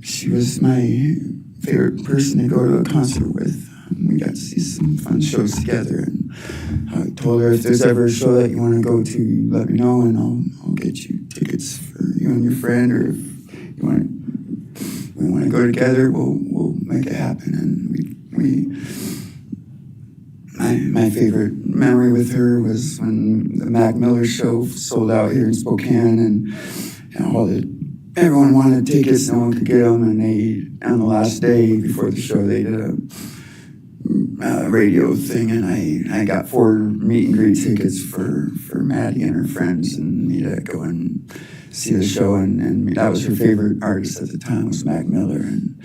Speaker 11: She was my favorite person to go to a concert with. We got to see some fun shows together, and I told her, if there's ever a show that you want to go to, let me know, and I'll get you tickets for you and your friend, or if we want to go together, we'll make it happen. And my favorite memory with her was when the Mac Miller show sold out here in Spokane, and everyone wanted tickets, no one could get them, and on the last day before the show, they did a radio thing, and I got 4 meet and greet tickets for Maddie and her friends and me to go and see the show, and that was her favorite artist at the time, was Mac Miller, and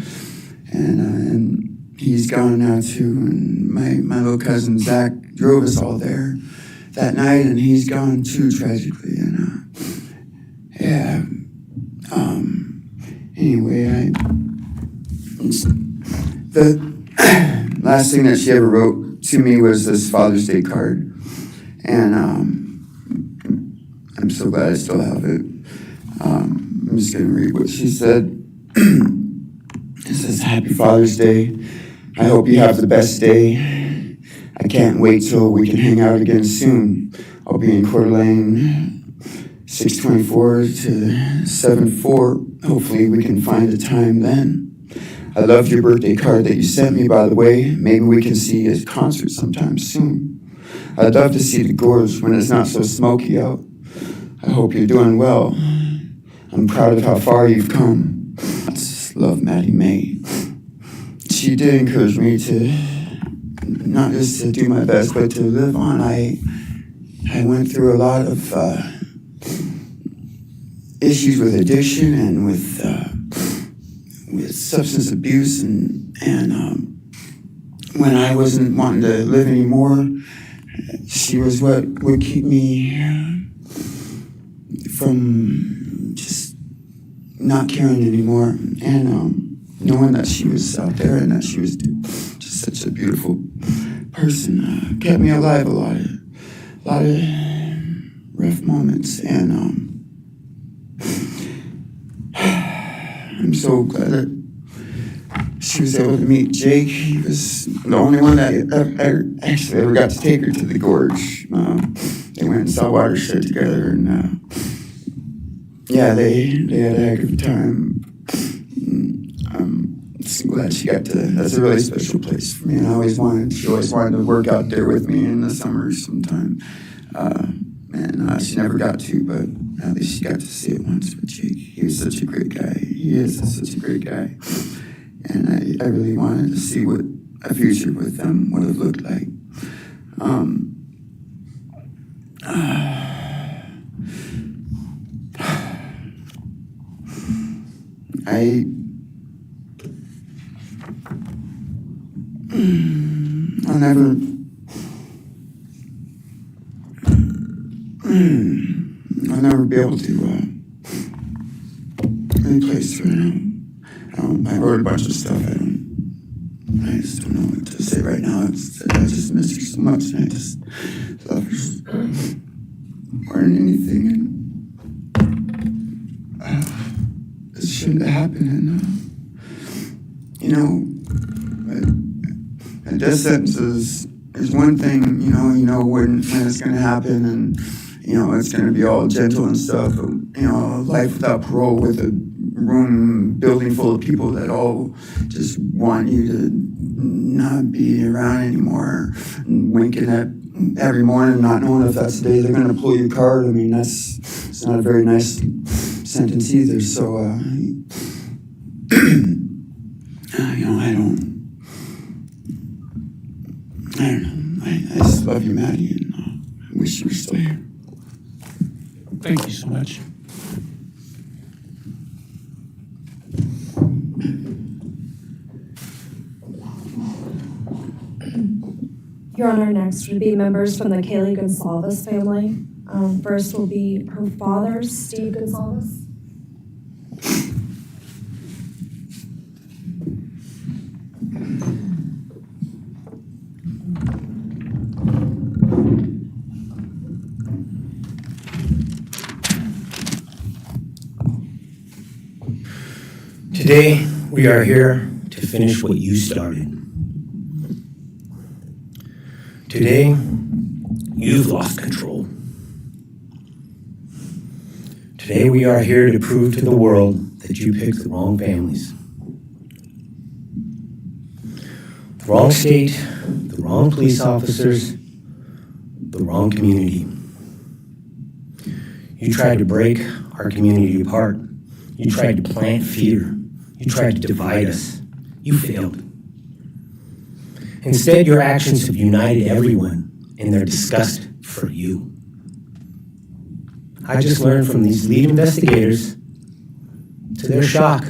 Speaker 11: he's gone now too, and my little cousin Zach drove us all there that night, and he's gone too, tragically. And anyway, the last thing that she ever wrote to me was this Father's Day card, and I'm so glad I still have it. I'm just gonna read what she said. It says, "Happy Father's Day. I hope you have the best day. I can't wait till we can hang out again soon. I'll be in Coeur d'Alene, 624 to 74. Hopefully we can find a time then. I loved your birthday card that you sent me, by the way. Maybe we can see a concert sometime soon. I'd love to see the gorge when it's not so smoky out. I hope you're doing well. I'm proud of how far you've come. Love, Maddie Mae." She did encourage me to not just to do my best, but to live on. I went through a lot of issues with addiction and with substance abuse, and when I wasn't wanting to live anymore, she was what would keep me from just not caring anymore, and knowing that she was out there and that she was just such a beautiful person kept me alive a lot of rough moments, and I'm so glad that she was able to meet Jake. He was the only one that actually ever got to take her to the gorge. They went and saw Watershed together, and yeah, they had a heck of a time. I'm so glad she got to. That's a really special place for me, and she always wanted to work out there with me in the summer sometime. And she never got to, but at least she got to see it once with Jake. He was such a great guy. He is such a great guy. And I really wanted to see what a future with them would have looked like. I'll never be able to replace her. I wrote a bunch of stuff. I just don't know what to say right now. I just miss her so much, and I just love her more than anything. And it shouldn't have happened. And death sentences, there's one thing, you know when it's going to happen, and it's going to be all gentle and stuff. But, life without parole, with a building full of people that all just want you to not be around anymore, and winking at every morning, not knowing if that's the day they're going to pull your card. I mean, it's not a very nice sentence either. So, I don't know. I just love you, Maddie, and I wish you were still here.
Speaker 4: Thank you so much.
Speaker 6: Your Honor, next would be members from the Kaylee Goncalves family. First will be her father, Steve Goncalves.
Speaker 12: Today, we are here to finish what you started. Today, you've lost control. Today, we are here to prove to the world that you picked the wrong families. The wrong state, the wrong police officers, the wrong community. You tried to break our community apart. You tried to plant fear. You tried to divide us. You failed. Instead, your actions have united everyone in their disgust for you. I just learned from these lead investigators, to their shock,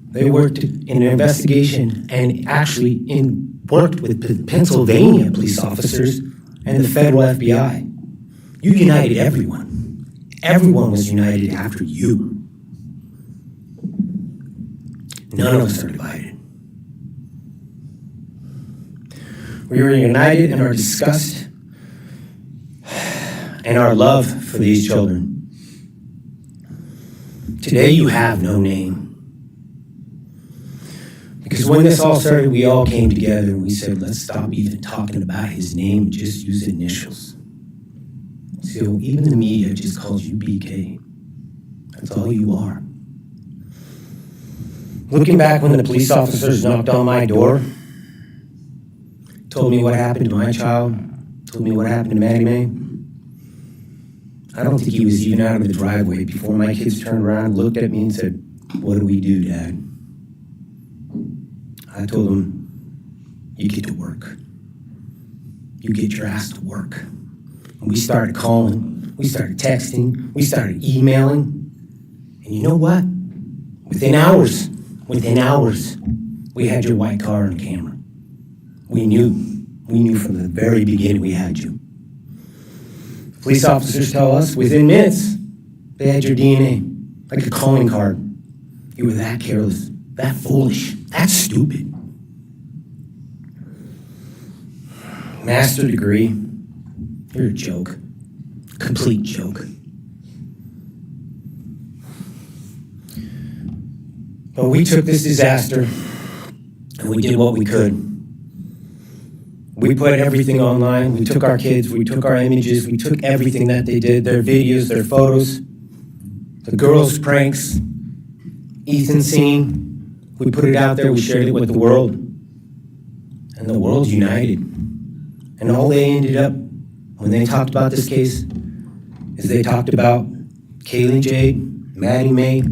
Speaker 12: They worked in an investigation and actually worked with Pennsylvania police officers and the federal FBI. You united everyone. Everyone was united after you. None of us are divided. We were united in our disgust and our love for these children. Today you have no name. Because when this all started, we all came together and we said, let's stop even talking about his name and just use initials. So even the media just calls you BK. That's all you are. Looking back when the police officers knocked on my door, told me what happened to my child, told me what happened to Maddie Mae, I don't think he was even out of the driveway before my kids turned around, looked at me and said, what do we do, Dad? I told him, you get to work. You get your ass to work. And we started calling, we started texting, we started emailing. And you know what? Within hours, we had your white car on camera. We knew from the very beginning we had you. Police officers tell us within minutes, they had your DNA, like a calling card. You were that careless, that foolish, that stupid. Master degree, you're a joke, complete joke. But we took this disaster and we did what we could. We put everything online. We took our kids, we took our images, we took everything that they did, their videos, their photos, the girls' pranks, Ethan's scene. We put it out there, we shared it with the world. And the world united. And all they ended up, when they talked about this case, is they talked about Kaylee Jade, Maddie Mae,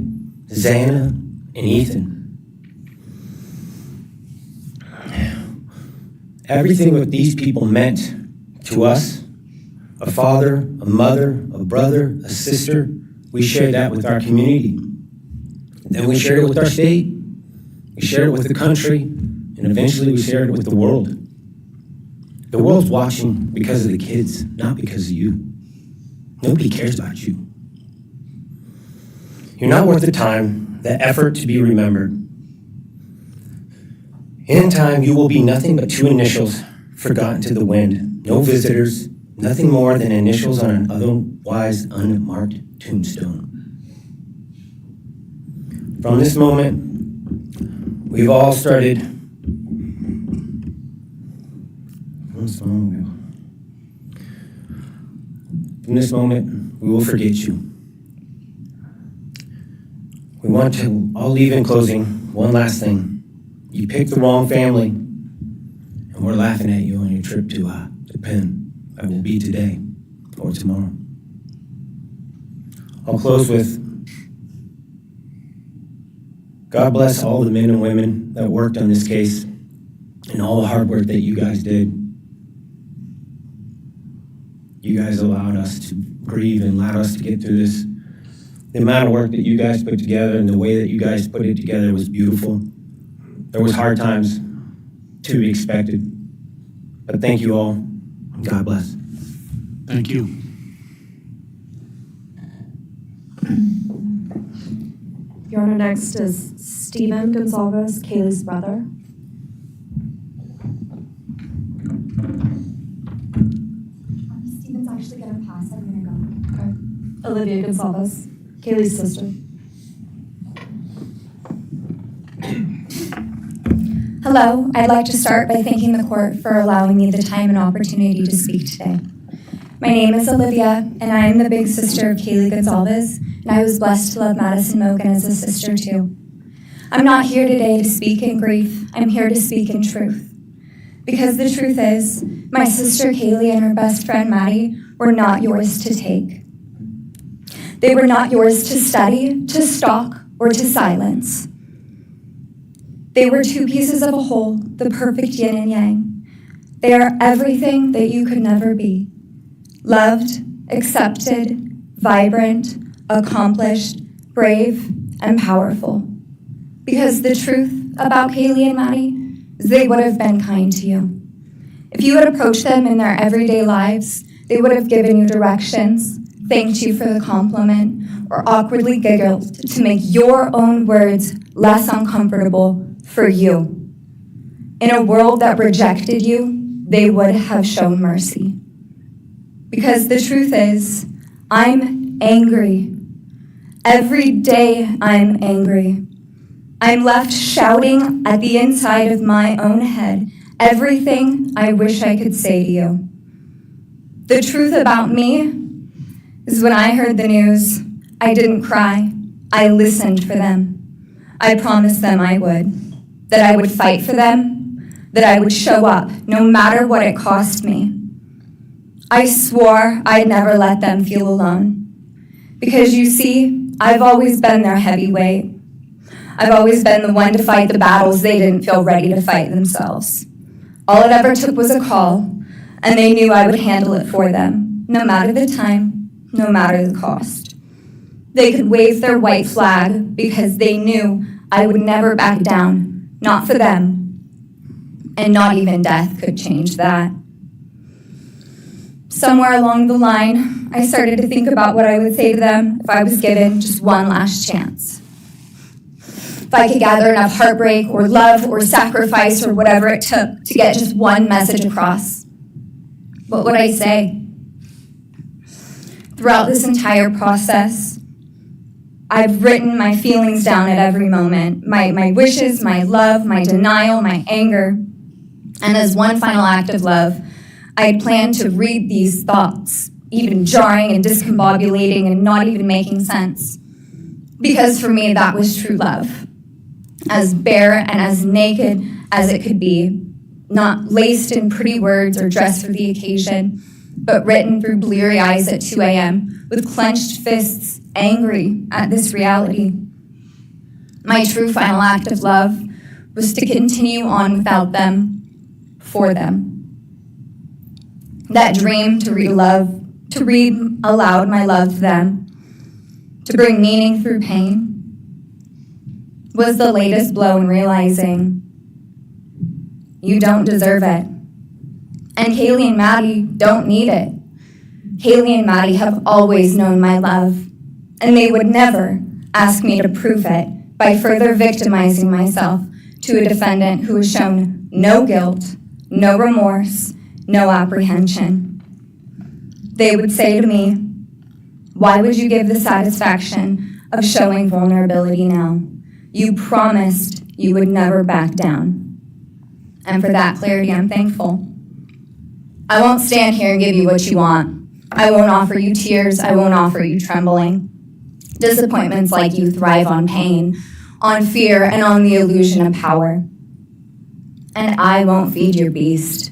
Speaker 12: Xana, and Ethan. Everything that these people meant to us, a father, a mother, a brother, a sister, we shared that with our community. Then we shared it with our state. We shared it with the country. And eventually we shared it with the world. The world's watching because of the kids, not because of you. Nobody cares about you. You're not worth the time, the effort to be remembered. In time, you will be nothing but two initials forgotten to the wind. No visitors, nothing more than initials on an otherwise unmarked tombstone. From this moment, we've all started. From this moment, we will forget you. We want to all leave in closing. One last thing. You picked the wrong family, and we're laughing at you on your trip to Penn. That will be today or tomorrow. I'll close with, God bless all the men and women that worked on this case and all the hard work that you guys did. You guys allowed us to grieve and allowed us to get through this. The amount of work that you guys put together and the way that you guys put it together was beautiful. There was hard times to be expected. But thank you all. God bless.
Speaker 1: Thank you.
Speaker 6: Your Honor, next is Stephen Goncalves, Kaylee's brother.
Speaker 13: Stephen's actually going to pass. I'm going to go.
Speaker 6: Okay. Olivia Goncalves, Kaylee's sister.
Speaker 13: Hello, I'd like to start by thanking the court for allowing me the time and opportunity to speak today. My name is Olivia, and I am the big sister of Kaylee Goncalves, and I was blessed to love Madison Mogen as a sister too. I'm not here today to speak in grief, I'm here to speak in truth. Because the truth is, my sister Kaylee and her best friend Maddie were not yours to take. They were not yours to study, to stalk, or to silence. They were two pieces of a whole, the perfect yin and yang. They are everything that you could never be. Loved, accepted, vibrant, accomplished, brave, and powerful. Because the truth about Kaylee and Maddie is they would have been kind to you. If you had approached them in their everyday lives, they would have given you directions, thanked you for the compliment, or awkwardly giggled to make your own words less uncomfortable for you. In a world that rejected you, they would have shown mercy. Because the truth is, I'm angry. Every day I'm angry. I'm left shouting at the inside of my own head everything I wish I could say to you. The truth about me is when I heard the news, I didn't cry. I listened for them. I promised them I would, that I would fight for them, that I would show up no matter what it cost me. I swore I'd never let them feel alone. Because you see, I've always been their heavyweight. I've always been the one to fight the battles they didn't feel ready to fight themselves. All it ever took was a call, and they knew I would handle it for them, no matter the time, no matter the cost. They could wave their white flag because they knew I would never back down, not for them, and not even death could change that. Somewhere along the line, I started to think about what I would say to them if I was given just one last chance. If I could gather enough heartbreak or love or sacrifice or whatever it took to get just one message across, what would I say? Throughout this entire process, I've written my feelings down at every moment, my wishes, my love, my denial, my anger. And as one final act of love, I planned to read these thoughts, even jarring and discombobulating and not even making sense. Because for me, that was true love. As bare and as naked as it could be, not laced in pretty words or dressed for the occasion, but written through bleary eyes at 2 a.m. with clenched fists, angry at this reality. My true final act of love was to continue on without them, for them. That dream to read aloud my love to them, to bring meaning through pain, was the latest blow in realizing you don't deserve it. And Kaylee and Maddie don't need it. Kaylee and Maddie have always known my love, and they would never ask me to prove it by further victimizing myself to a defendant who has shown no guilt, no remorse, no apprehension. They would say to me, why would you give the satisfaction of showing vulnerability now? You promised you would never back down. And for that clarity, I'm thankful. I won't stand here and give you what you want. I won't offer you tears. I won't offer you trembling. Disappointments like you thrive on pain, on fear, and on the illusion of power. And I won't feed your beast.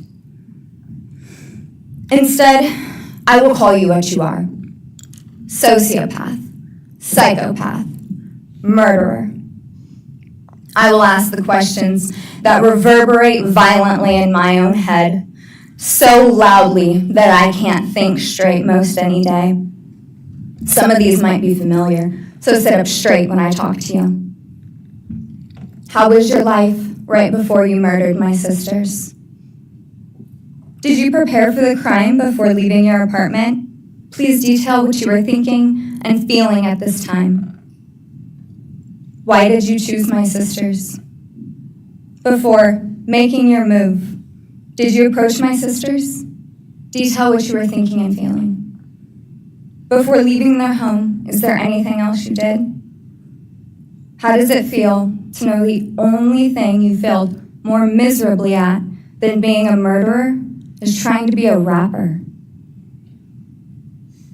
Speaker 13: Instead, I will call you what you are. Sociopath, psychopath, murderer. I will ask the questions that reverberate violently in my own head, so loudly that I can't think straight most any day. Some of these might be familiar, so sit up straight when I talk to you. How was your life right before you murdered my sisters? Did you prepare for the crime before leaving your apartment? Please detail what you were thinking and feeling at this time. Why did you choose my sisters? Before making your move, did you approach my sisters? Detail what you were thinking and feeling. Before leaving their home, is there anything else you did? How does it feel to know the only thing you failed more miserably at than being a murderer is trying to be a rapper?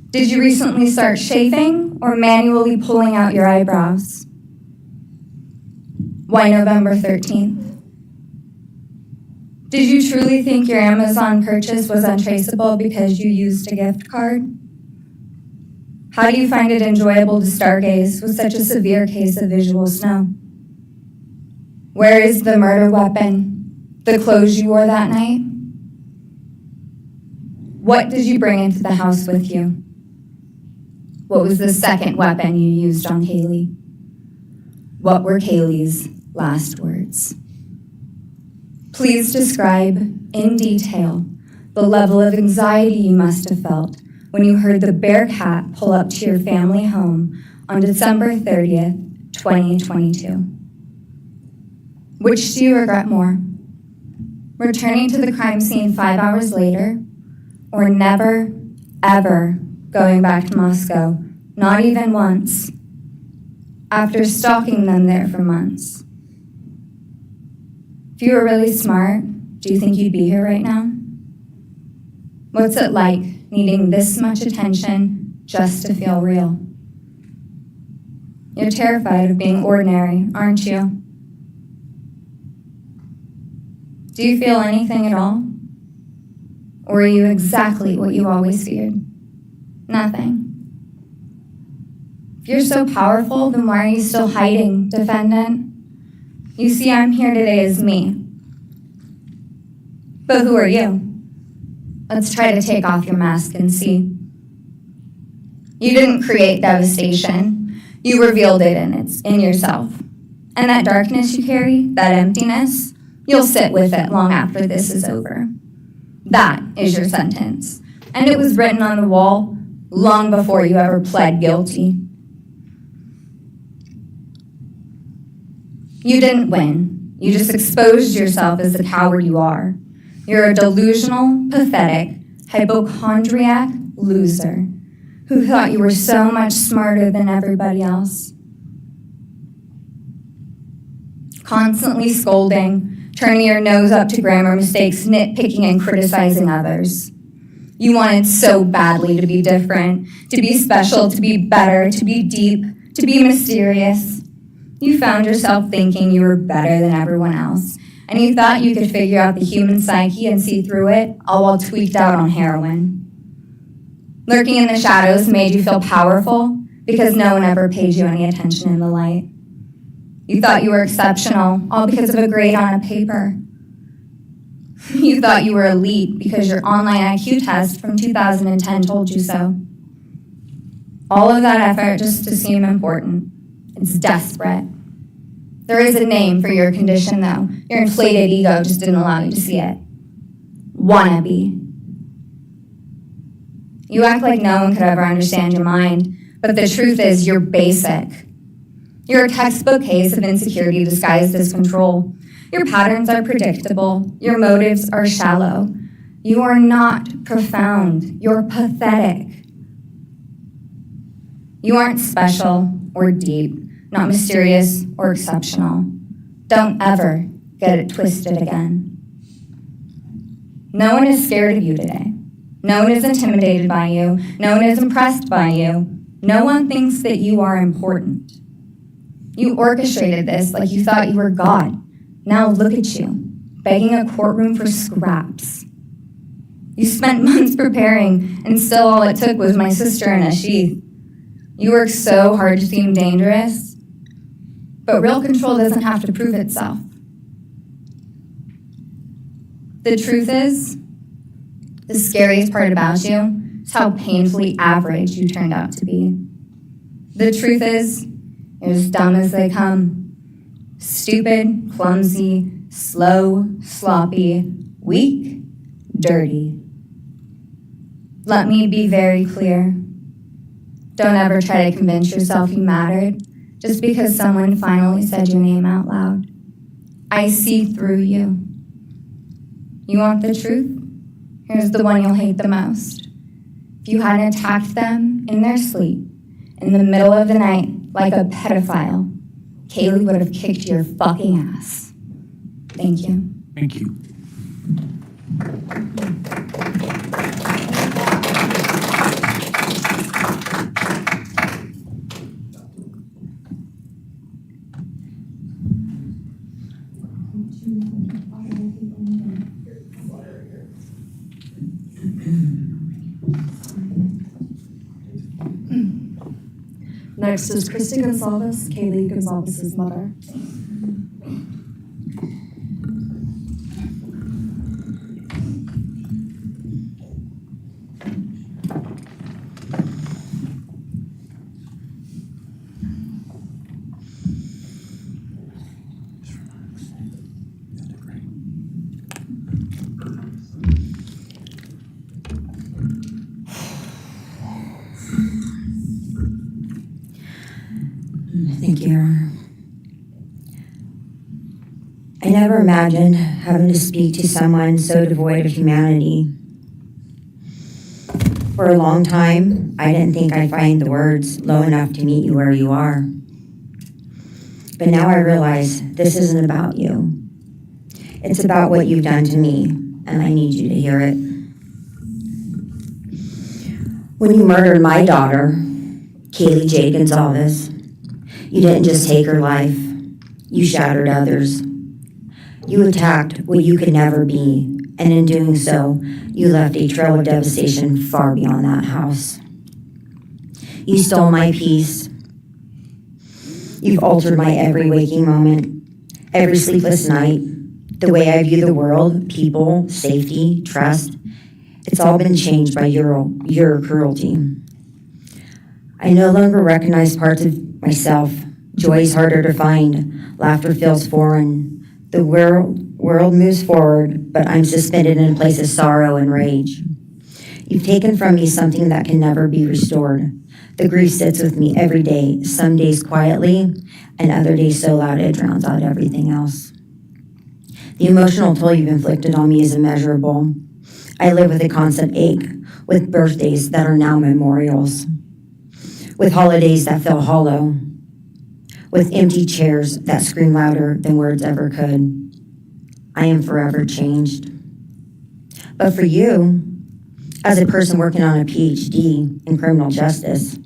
Speaker 13: Did you recently start shaving or manually pulling out your eyebrows? Why November 13th? Did you truly think your Amazon purchase was untraceable because you used a gift card? How do you find it enjoyable to stargaze with such a severe case of visual snow? Where is the murder weapon? The clothes you wore that night? What did you bring into the house with you? What was the second weapon you used on Kaylee? What were Kaylee's last words? Please describe in detail the level of anxiety you must have felt when you heard the Bearcat pull up to your family home on December 30th, 2022. Which do you regret more? Returning to the crime scene 5 hours later, or never, ever going back to Moscow, not even once, after stalking them there for months? If you were really smart, do you think you'd be here right now? What's it like needing this much attention just to feel real? You're terrified of being ordinary, aren't you? Do you feel anything at all? Or are you exactly what you always feared? Nothing. If you're so powerful, then why are you still hiding, defendant? You see, I'm here today as me. But who are you? Let's try to take off your mask and see. You didn't create devastation. You revealed it in yourself. And that darkness you carry, that emptiness, you'll sit with it long after this is over. That is your sentence. And it was written on the wall long before you ever pled guilty. You didn't win. You just exposed yourself as the coward you are. You're a delusional, pathetic, hypochondriac loser who thought you were so much smarter than everybody else. Constantly scolding, turning your nose up to grammar mistakes, nitpicking and criticizing others. You wanted so badly to be different, to be special, to be better, to be deep, to be mysterious. You found yourself thinking you were better than everyone else, and you thought you could figure out the human psyche and see through it, all while tweaked out on heroin. Lurking in the shadows made you feel powerful because no one ever paid you any attention in the light. You thought you were exceptional, all because of a grade on a paper. You thought you were elite because your online IQ test from 2010 told you so. All of that effort just to seem important. It's desperate. There is a name for your condition, though. Your inflated ego just didn't allow you to see it. Wannabe. You act like no one could ever understand your mind, but the truth is you're basic. You're a textbook case of insecurity disguised as control. Your patterns are predictable. Your motives are shallow. You are not profound. You're pathetic. You aren't special or deep, not mysterious or exceptional. Don't ever get it twisted again. No one is scared of you today. No one is intimidated by you. No one is impressed by you. No one thinks that you are important. You orchestrated this like you thought you were God. Now look at you, begging a courtroom for scraps. You spent months preparing, and still all it took was my sister in a sheath. You worked so hard to seem dangerous, but real control doesn't have to prove itself. The truth is, the scariest part about you is how painfully average you turned out to be. The truth is, you're as dumb as they come. Stupid, clumsy, slow, sloppy, weak, dirty. Let me be very clear. Don't ever try to convince yourself you mattered just because someone finally said your name out loud. I see through you. You want the truth? Here's the one you'll hate the most. If you hadn't attacked them in their sleep, in the middle of the night, like a pedophile, Kaylee would have kicked your fucking ass. Thank you.
Speaker 2: Thank you.
Speaker 6: Next is Christy Goncalves, Kaylee Goncalves' mother.
Speaker 14: Thank you, Your Honor. I never imagined having to speak to someone so devoid of humanity. For a long time, I didn't think I'd find the words low enough to meet you where you are. But now I realize this isn't about you. It's about what you've done to me, and I need you to hear it. When you murdered my daughter, Kaylee J. Goncalves, you didn't just take her life, you shattered others. You attacked what you could never be, and in doing so, you left a trail of devastation far beyond that house. You stole my peace. You've altered my every waking moment, every sleepless night, the way I view the world, people, safety, trust. It's all been changed by your cruelty. I no longer recognize parts of myself. Joy is harder to find. Laughter feels foreign. The world moves forward, but I'm suspended in a place of sorrow and rage. You've taken from me something that can never be restored. The grief sits with me every day, some days quietly, and other days so loud it drowns out everything else. The emotional toll you've inflicted on me is immeasurable. I live with a constant ache, with birthdays that are now memorials, with holidays that feel hollow, with empty chairs that scream louder than words ever could. I am forever changed. But for you, as a person working on a PhD in criminal justice,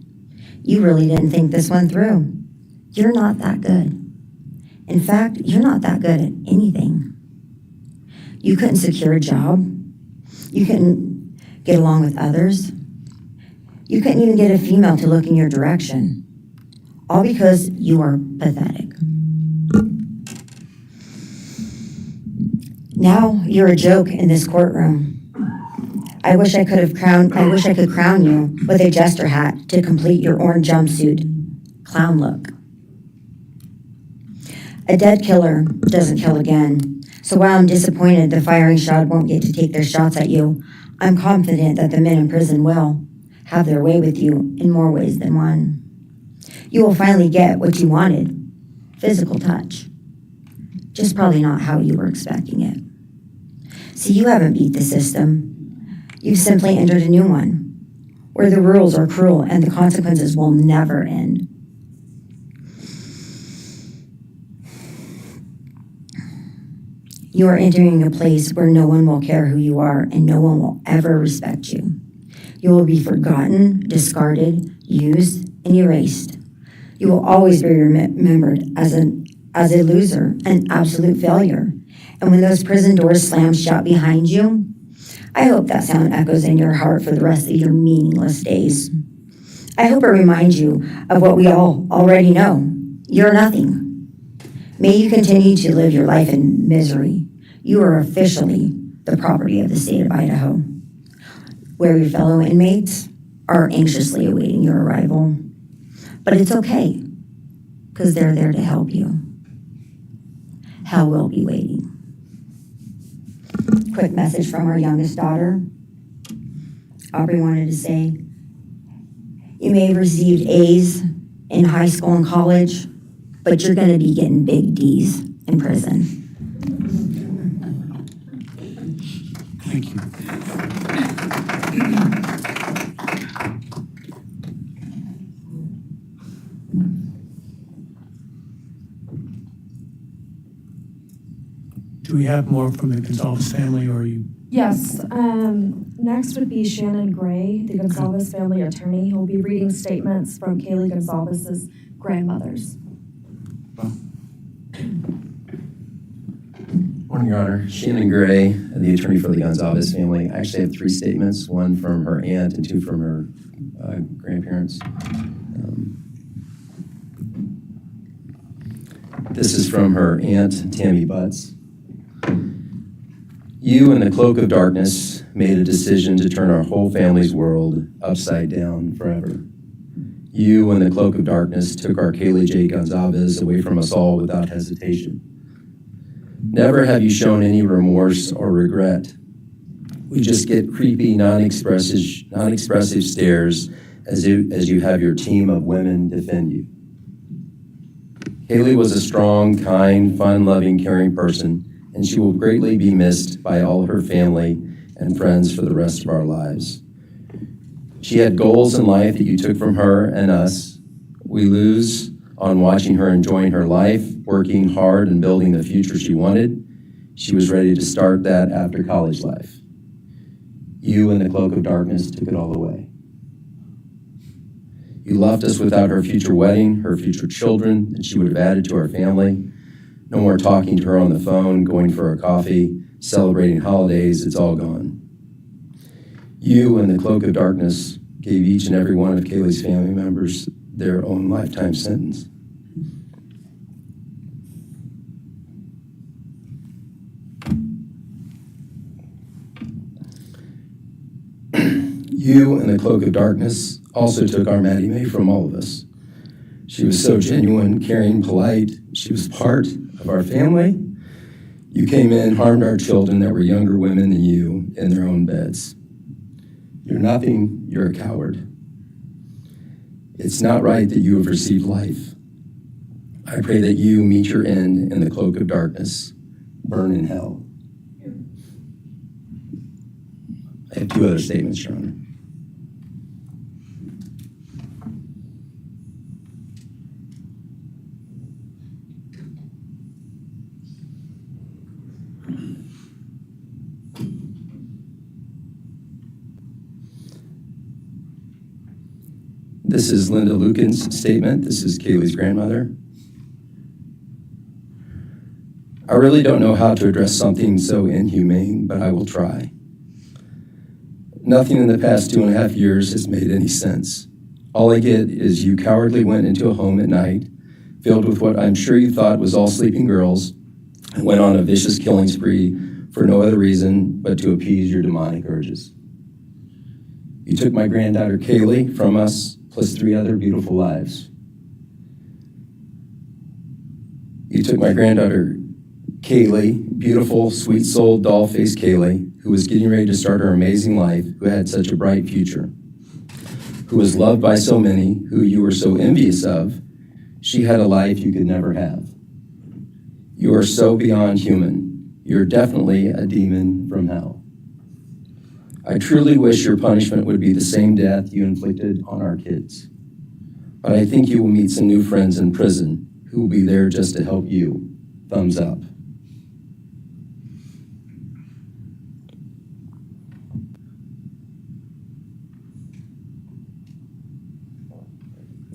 Speaker 14: you really didn't think this one through. You're not that good. In fact, you're not that good at anything. You couldn't secure a job. You couldn't get along with others. You couldn't even get a female to look in your direction. All because you are pathetic. Now you're a joke in this courtroom. I wish I could crown you with a jester hat to complete your orange jumpsuit clown look. A dead killer doesn't kill again. So while I'm disappointed the firing squad won't get to take their shots at you, I'm confident that the men in prison will have their way with you in more ways than one. You will finally get what you wanted, physical touch. Just probably not how you were expecting it. See, you haven't beat the system. You've simply entered a new one, where the rules are cruel and the consequences will never end. You are entering a place where no one will care who you are and no one will ever respect you. You will be forgotten, discarded, used, and erased. You will always be remembered as a loser, an absolute failure. And when those prison doors slam shut behind you, I hope that sound echoes in your heart for the rest of your meaningless days. I hope it reminds you of what we all already know. You're nothing. May you continue to live your life in misery. You are officially the property of the state of Idaho, where your fellow inmates are anxiously awaiting your arrival. But it's okay, because they're there to help you. Hell will be waiting. Quick message from our youngest daughter. Aubrey wanted to say, you may have received A's in high school and college, but you're going to be getting big D's in prison.
Speaker 1: Thank you.
Speaker 2: Do we have more from the Goncalves family, or are you?
Speaker 6: Yes. Next would be Shannon Gray, the Goncalves family attorney. He'll be reading statements from Kaylee Goncalves' grandmothers.
Speaker 15: Morning, Your Honor. Shannon Gray, the attorney for the Goncalves family. I actually have 3 statements, one from her aunt and 2 from her grandparents. This is from her aunt, Tammy Butts. You, in the cloak of darkness, made a decision to turn our whole family's world upside down forever. You, in the cloak of darkness, took our Kaylee J. Goncalves away from us all without hesitation. Never have you shown any remorse or regret. We just get creepy, non-expressive stares as you have your team of women defend you. Kaylee was a strong, kind, fun-loving, caring person, and she will greatly be missed by all her family and friends for the rest of our lives. She had goals in life that you took from her and us. We lose on watching her enjoying her life, working hard and building the future she wanted. She was ready to start that after college life. You in the cloak of darkness took it all away. You left us without her future wedding, her future children that she would have added to our family. No more talking to her on the phone, going for a coffee, celebrating holidays, it's all gone. You in the cloak of darkness gave each and every one of Kaylee's family members their own lifetime sentence. You in the cloak of darkness also took our Maddie Mae from all of us. She was so genuine, caring, polite. She was part of our family. You came in, harmed our children that were younger women than you in their own beds. You're nothing, you're a coward. It's not right that you have received life. I pray that you meet your end in the cloak of darkness, burn in hell. I have two other statements, Your Honor. This is Linda Lucan's statement. This is Kaylee's grandmother. I really don't know how to address something so inhumane, but I will try. Nothing in the past 2.5 years has made any sense. All I get is you cowardly went into a home at night, filled with what I'm sure you thought was all sleeping girls, and went on a vicious killing spree for no other reason but to appease your demonic urges. You took my granddaughter Kaylee from us, plus 3 other beautiful lives. You took my granddaughter Kaylee, beautiful, sweet-souled, doll-faced Kaylee, who was getting ready to start her amazing life, who had such a bright future, who was loved by so many, who you were so envious of. She had a life you could never have. You are so beyond human. You're definitely a demon from hell. I truly wish your punishment would be the same death you inflicted on our kids. But I think you will meet some new friends in prison who will be there just to help you. Thumbs up.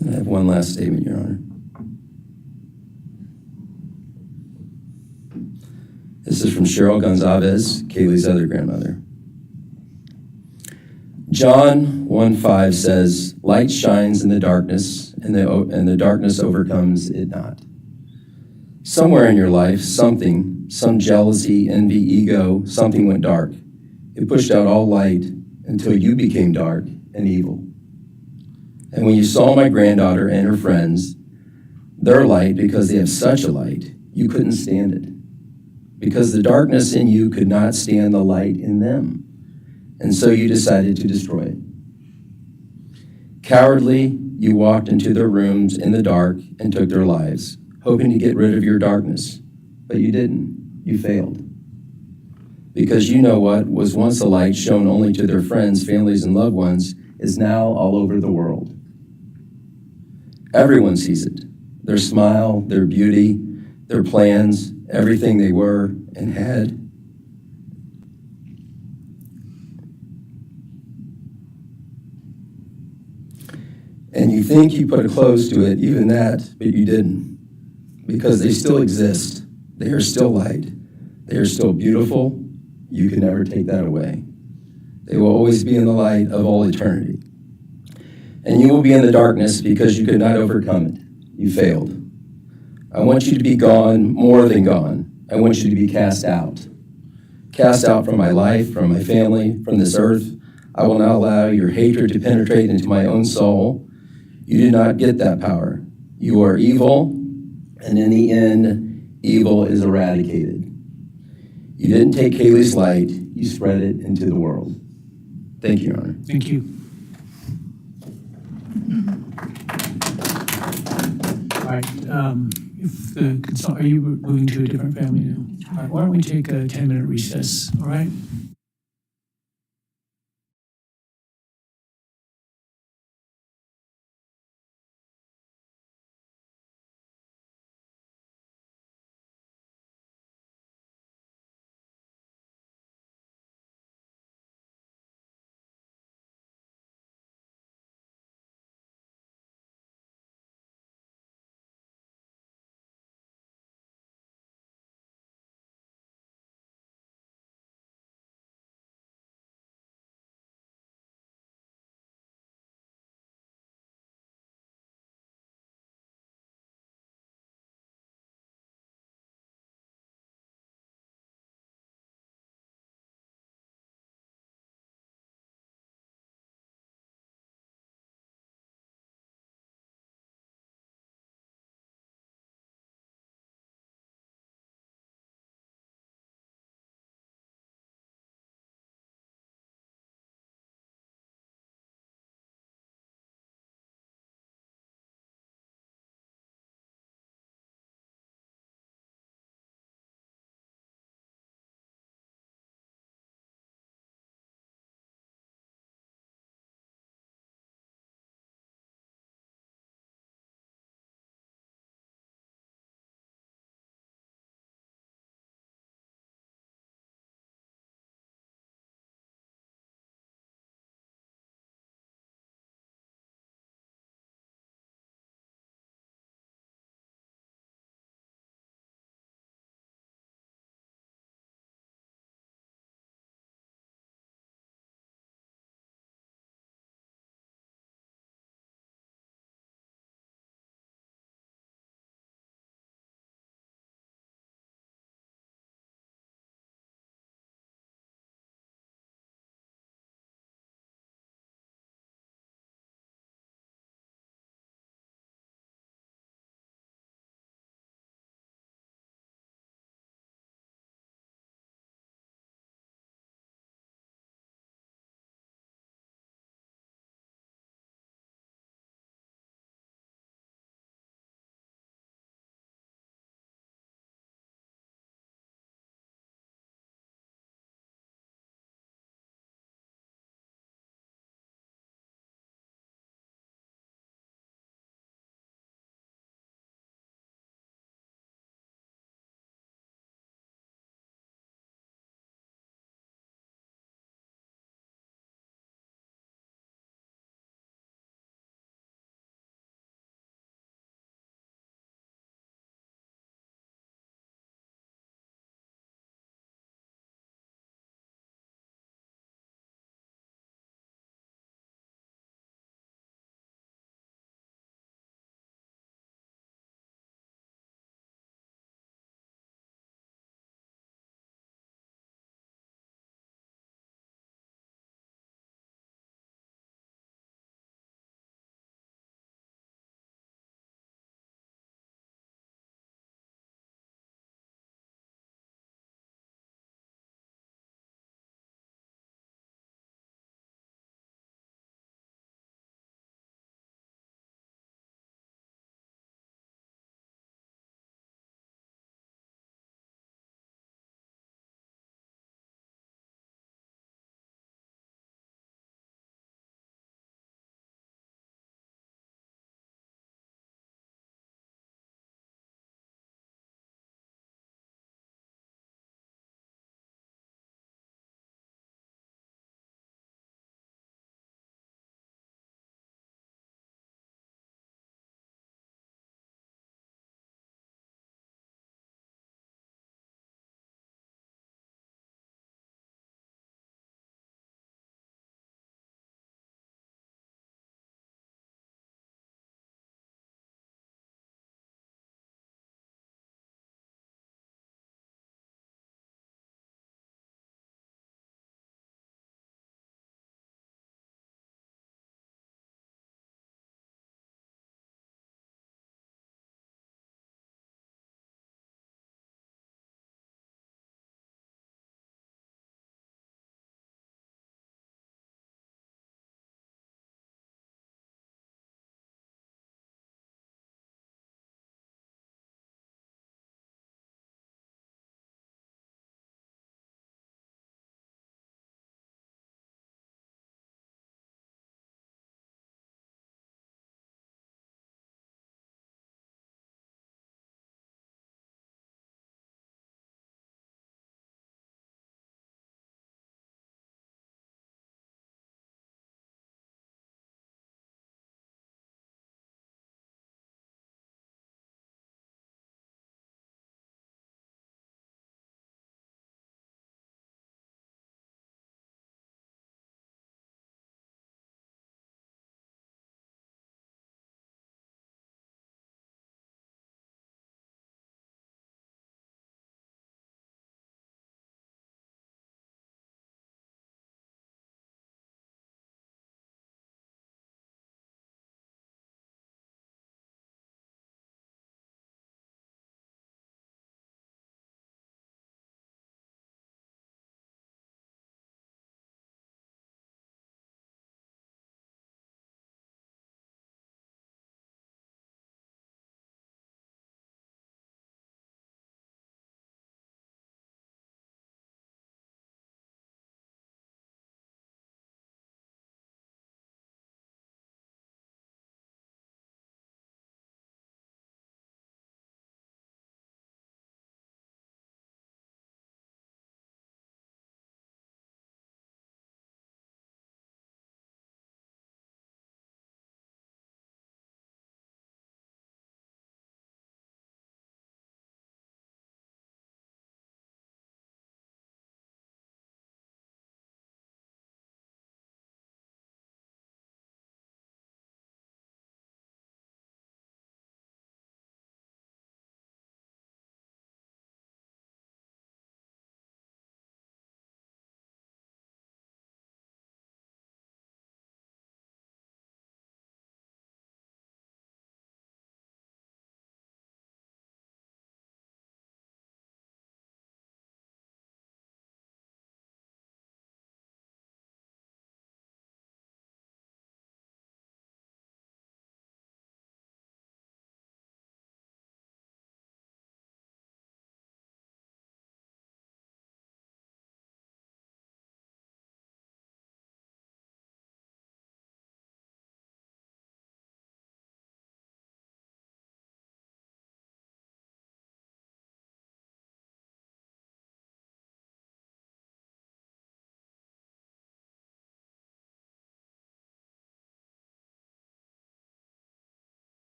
Speaker 15: And I have one last statement, Your Honor. This is from Cheryl Goncalves, Kaylee's other grandmother. John 1:5 says, light shines in the darkness, and the darkness overcomes it not. Somewhere in your life, some jealousy, envy, ego, something went dark. It pushed out all light until you became dark and evil. And when you saw my granddaughter and her friends, their light, because they have such a light, you couldn't stand it. Because the darkness in you could not stand the light in them. And so you decided to destroy it. Cowardly, you walked into their rooms in the dark and took their lives, hoping to get rid of your darkness. But you didn't. You failed. Because you know what was once a light shown only to their friends, families, and loved ones is now all over the world. Everyone sees it. Their smile, their beauty, their plans, everything they were and had. And you think you put a close to it, even that, but you didn't. Because they still exist. They are still light. They are still beautiful. You can never take that away. They will always be in the light of all eternity. And you will be in the darkness because you could not overcome it. You failed. I want you to be gone, more than gone. I want you to be cast out. Cast out from my life, from my family, from this earth. I will not allow your hatred to penetrate into my own soul. You did not get that power. You are evil, and in the end, evil is eradicated. You didn't take Kaylee's light, you spread it into the world. Thank you, Your Honor.
Speaker 2: Thank you. All right.
Speaker 4: Are you moving to a different family now? All right, why don't we take a 10-minute recess, all right?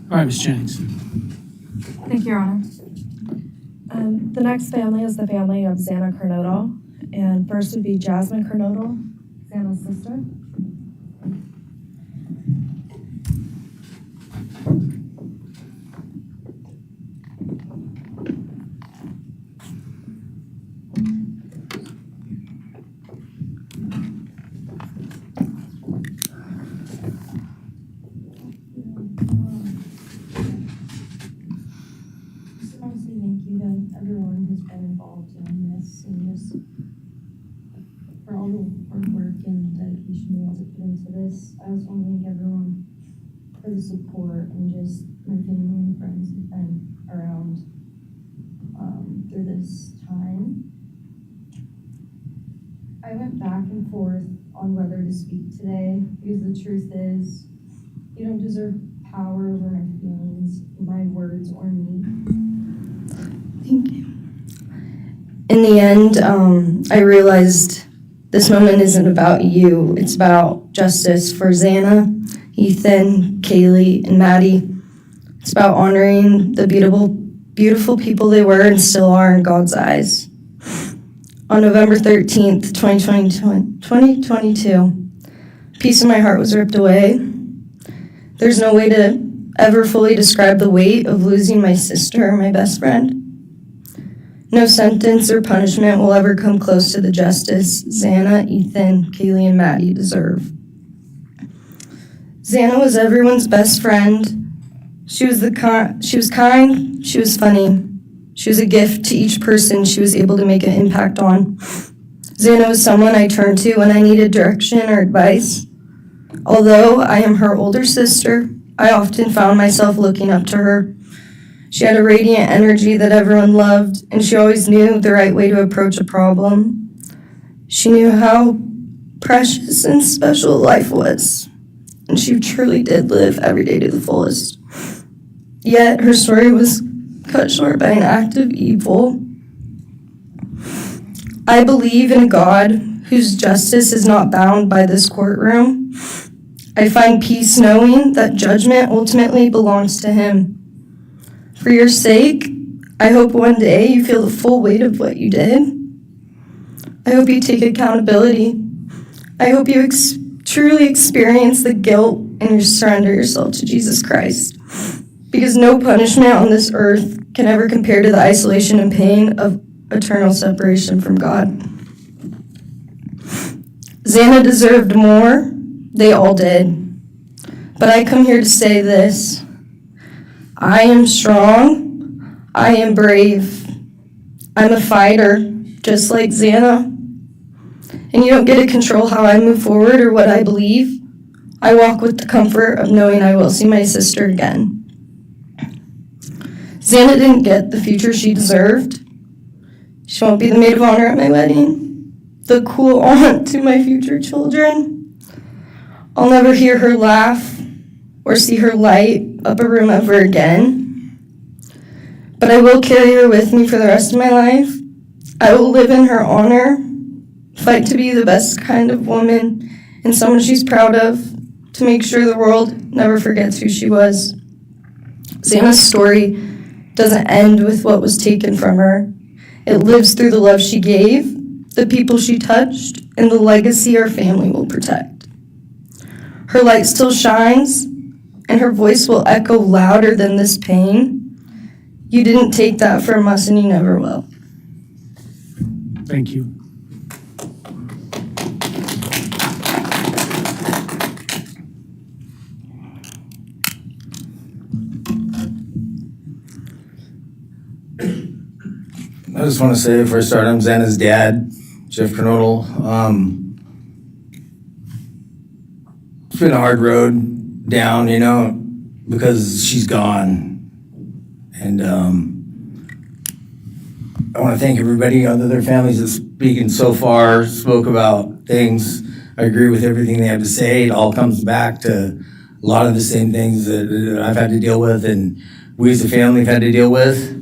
Speaker 4: All right, Ms. Jennings.
Speaker 6: Thank you, Your Honor. The next family is the family of Xana Kernodle. And first would be Jasmine Kernodle, Xana's sister.
Speaker 16: Thank you to everyone who's been involved in this and just for all the hard work and dedication you guys have put into this. I also want to thank everyone for the support and just my family and friends who've been around through this time. I went back and forth on whether to speak today because the truth is you don't deserve power over my feelings, my words, or me.
Speaker 7: Thank you. In the end, I realized this moment isn't about you. It's about justice for Xana, Ethan, Kaylee, and Maddie. It's about honoring the beautiful people they were and still are in God's eyes. On November 13th, 2022, a piece of my heart was ripped away. There's no way to ever fully describe the weight of losing my sister, my best friend. No sentence or punishment will ever come close to the justice Xana, Ethan, Kaylee, and Maddie deserve. Xana was everyone's best friend. She was kind, she was funny. She was a gift to each person she was able to make an impact on. Xana was someone I turned to when I needed direction or advice. Although I am her older sister, I often found myself looking up to her. She had a radiant energy that everyone loved, and she always knew the right way to approach a problem. She knew how precious and special life was, and she truly did live every day to the fullest. Yet her story was cut short by an act of evil. I believe in a God whose justice is not bound by this courtroom. I find peace knowing that judgment ultimately belongs to Him. For your sake, I hope one day you feel the full weight of what you did. I hope you take accountability. I hope you truly experience the guilt and you surrender yourself to Jesus Christ. Because no punishment on this earth can ever compare to the isolation and pain of eternal separation from God. Xana deserved more. They all did. But I come here to say this. I am strong. I am brave. I'm a fighter, just like Xana. And you don't get to control how I move forward or what I believe. I walk with the comfort of knowing I will see my sister again. Xana didn't get the future she deserved. She won't be the maid of honor at my wedding, the cool aunt to my future children. I'll never hear her laugh or see her light up a room ever again. But I will carry her with me for the rest of my life. I will live in her honor, fight to be the best kind of woman and someone she's proud of, to make sure the world never forgets who she was. Xana's story doesn't end with what was taken from her. It lives through the love she gave, the people she touched, and the legacy our family will protect. Her light still shines, and her voice will echo louder than this pain. You didn't take that from us, and you never will.
Speaker 2: Thank you.
Speaker 12: I just want to say, for a start, I'm Xana's dad, Jeff Kernodle. It's been a hard road down, because she's gone. And I want to thank everybody, other families that's speaking so far, spoke about things. I agree with everything they have to say. It all comes back to a lot of the same things that I've had to deal with and we as a family have had to deal with.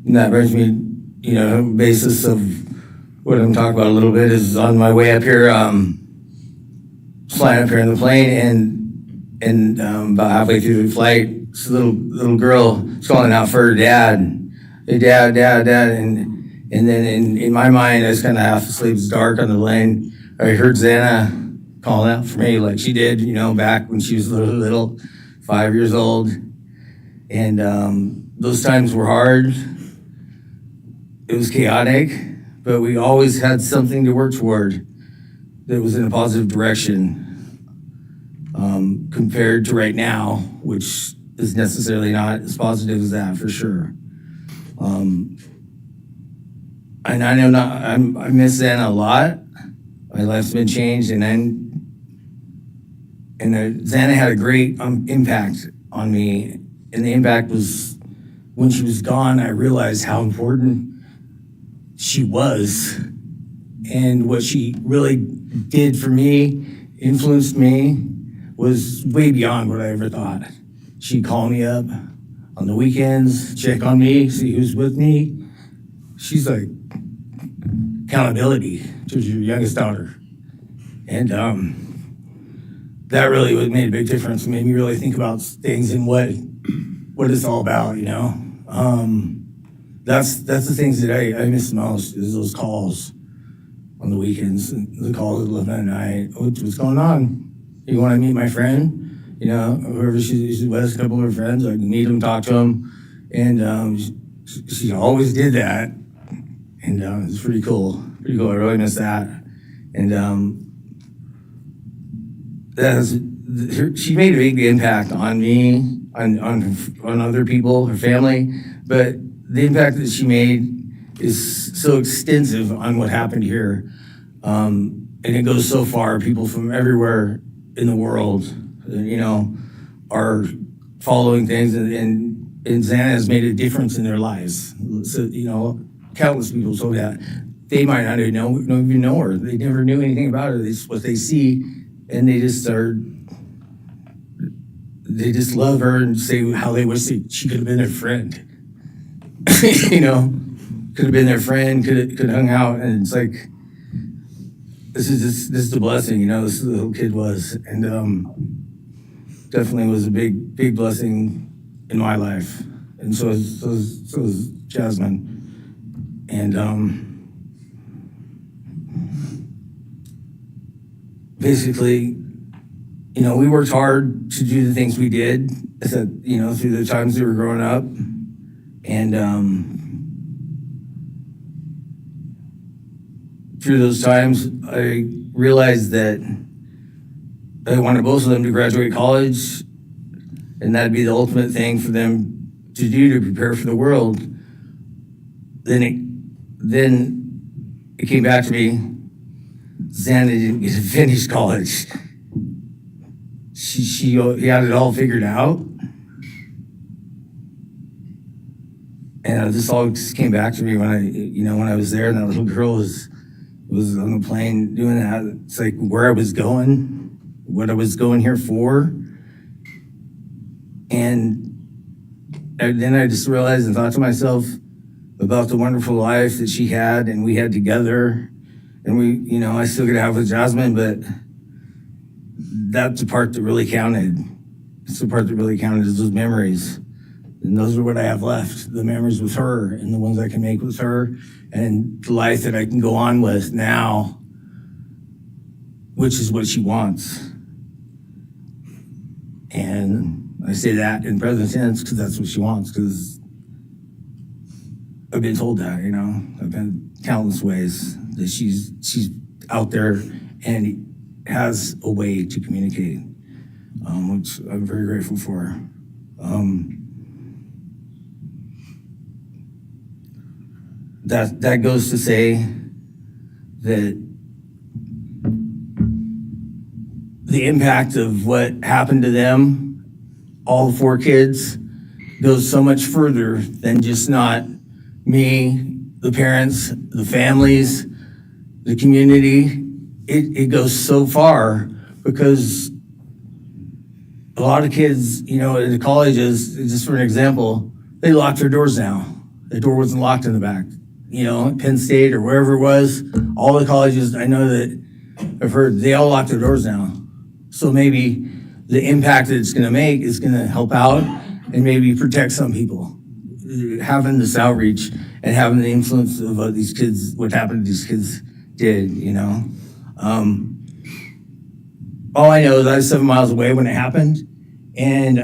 Speaker 12: And that brings me, basis of what I'm talking about a little bit is on my way up here, flying up here in the plane, and about halfway through the flight, this little girl is calling out for her dad. Hey, dad, and then in my mind, I was kind of half asleep. It's dark on the plane. I heard Xana calling out for me like she did, back when she was little, 5 years old. And those times were hard. It was chaotic, but we always had something to work toward that was in a positive direction, compared to right now, which is necessarily not as positive as that for sure. And I know I miss Xana a lot. My life's been changed, and Xana had a great impact on me. And the impact was when she was gone, I realized how important she was, and what she really did for me, influenced me, was way beyond what I ever thought. She'd call me up on the weekends, check on me, see who's with me. She's like accountability to your youngest daughter. And that really made a big difference. It made me really think about things and what it's all about, That's the things that I miss the most, is those calls on the weekends, and the calls at 11 at night. What's going on? You want to meet my friend? Whoever she was, a couple of her friends, I can meet them, talk to them. And she always did that. And it's pretty cool. Pretty cool. I really miss that. And she made a big impact on me, on other people, her family. But the impact that she made is so extensive on what happened here. And it goes so far. People from everywhere in the world, are following things, and Xana has made a difference in their lives. So, countless people told that. They might not even know her. They never knew anything about her. It's what they see, and they just love her and say how they wish she could have been their friend. Could have been their friend, could have hung out, and it's like, this is a blessing, this is the little kid was, and definitely was a big blessing in my life, and so is Jasmine, and basically, we worked hard to do the things we did, through the times we were growing up, and through those times, I realized that I wanted both of them to graduate college, and that'd be the ultimate thing for them to do to prepare for the world. Then it came back to me, Xana didn't get to finish college. She had it all figured out. And this all just came back to me when I was there, and that little girl was on the plane doing that. It's like where I was going, what I was going here for. And then I just realized and thought to myself about the wonderful life that she had and we had together. And I still get to have with Jasmine, but that's the part that really counted. It's the part that really counted, is those memories. And those are what I have left, the memories with her and the ones I can make with her, and the life that I can go on with now, which is what she wants. And I say that in present tense because that's what she wants, because I've been told that, I've been countless ways that she's out there and has a way to communicate, which I'm very grateful for. That goes to say that the impact of what happened to them, all 4 kids, goes so much further than just not me, the parents, the families, the community. It goes so far because a lot of kids, in the colleges, just for an example, they lock their doors now. The door wasn't locked in the back. Penn State or wherever it was, all the colleges, I know that I've heard they all lock their doors now. So maybe the impact that it's going to make is going to help out and maybe protect some people. Having this outreach and having the influence of what these kids, what happened to these kids did, all I know is I was 7 miles away when it happened, and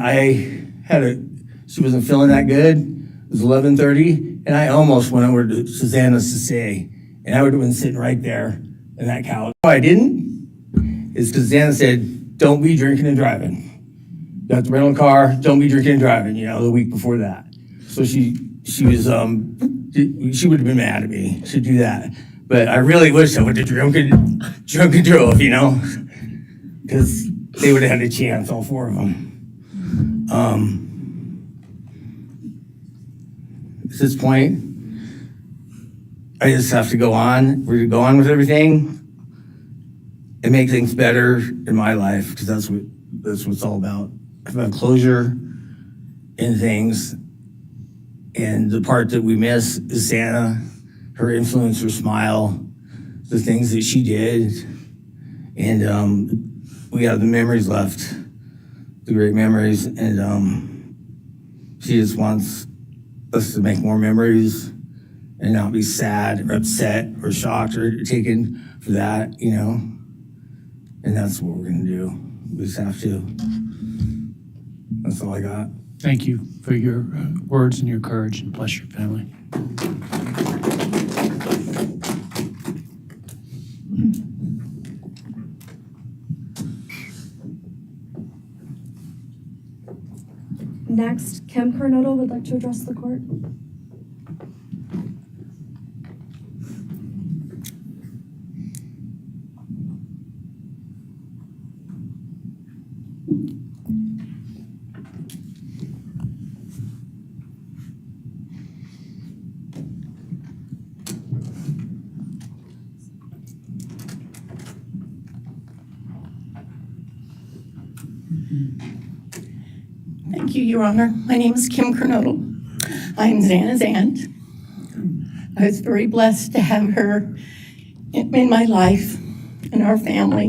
Speaker 12: she wasn't feeling that good. It was 11:30, and I almost went over to Xana's to say, and I would have been sitting right there in that couch. Why I didn't is because Xana said, don't be drinking and driving. Got the rental car, don't be drinking and driving, the week before that. So she was, she would have been mad at me to do that. But I really wish I would have drunk and drove, because they would have had a chance, all four of them. At this point, I just have to go on. We're gonna go on with everything and make things better in my life, because that's what it's all about. If I have closure in things, and the part that we miss is Xana, her influence, her smile, the things that she did, and we have the memories left, the great memories, and she just wants us to make more memories and not be sad or upset or shocked or taken for that, and that's what we're gonna do. We just have to. That's all I got.
Speaker 2: Thank you for your words and your courage, and bless your family.
Speaker 6: Next, Kim Kernodle would like to address the court.
Speaker 8: Thank you, Your Honor. My name is Kim Kernodle. I'm Xana's aunt. I was very blessed to have her in my life, in our family.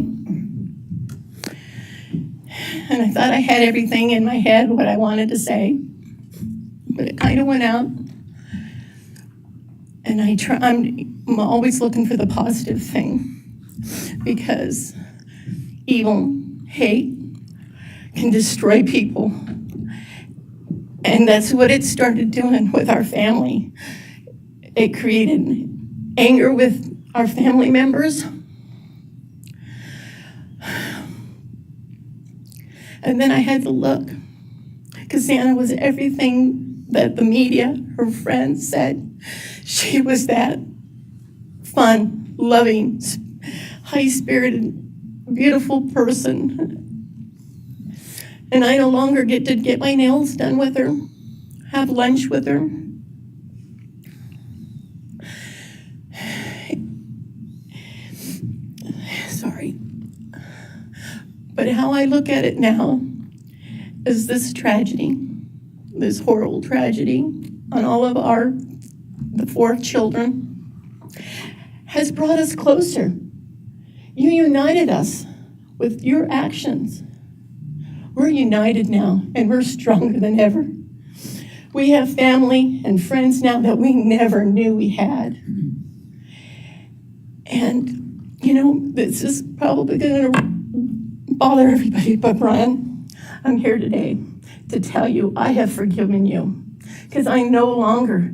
Speaker 8: And I thought I had everything in my head, what I wanted to say, but it kind of went out. And I'm always looking for the positive thing, because evil, hate, can destroy people. And that's what it started doing with our family. It created anger with our family members. And then I had to look, because Xana was everything that the media, her friends said. She was that fun, loving, high-spirited, beautiful person. And I no longer get to get my nails done with her, have lunch with her. Sorry. But how I look at it now is this tragedy, this horrible tragedy on all of the 4 children, has brought us closer. You united us with your actions. We're united now, and we're stronger than ever. We have family and friends now that we never knew we had. And, this is probably going to bother everybody, but Bryan, I'm here today to tell you I have forgiven you, because I no longer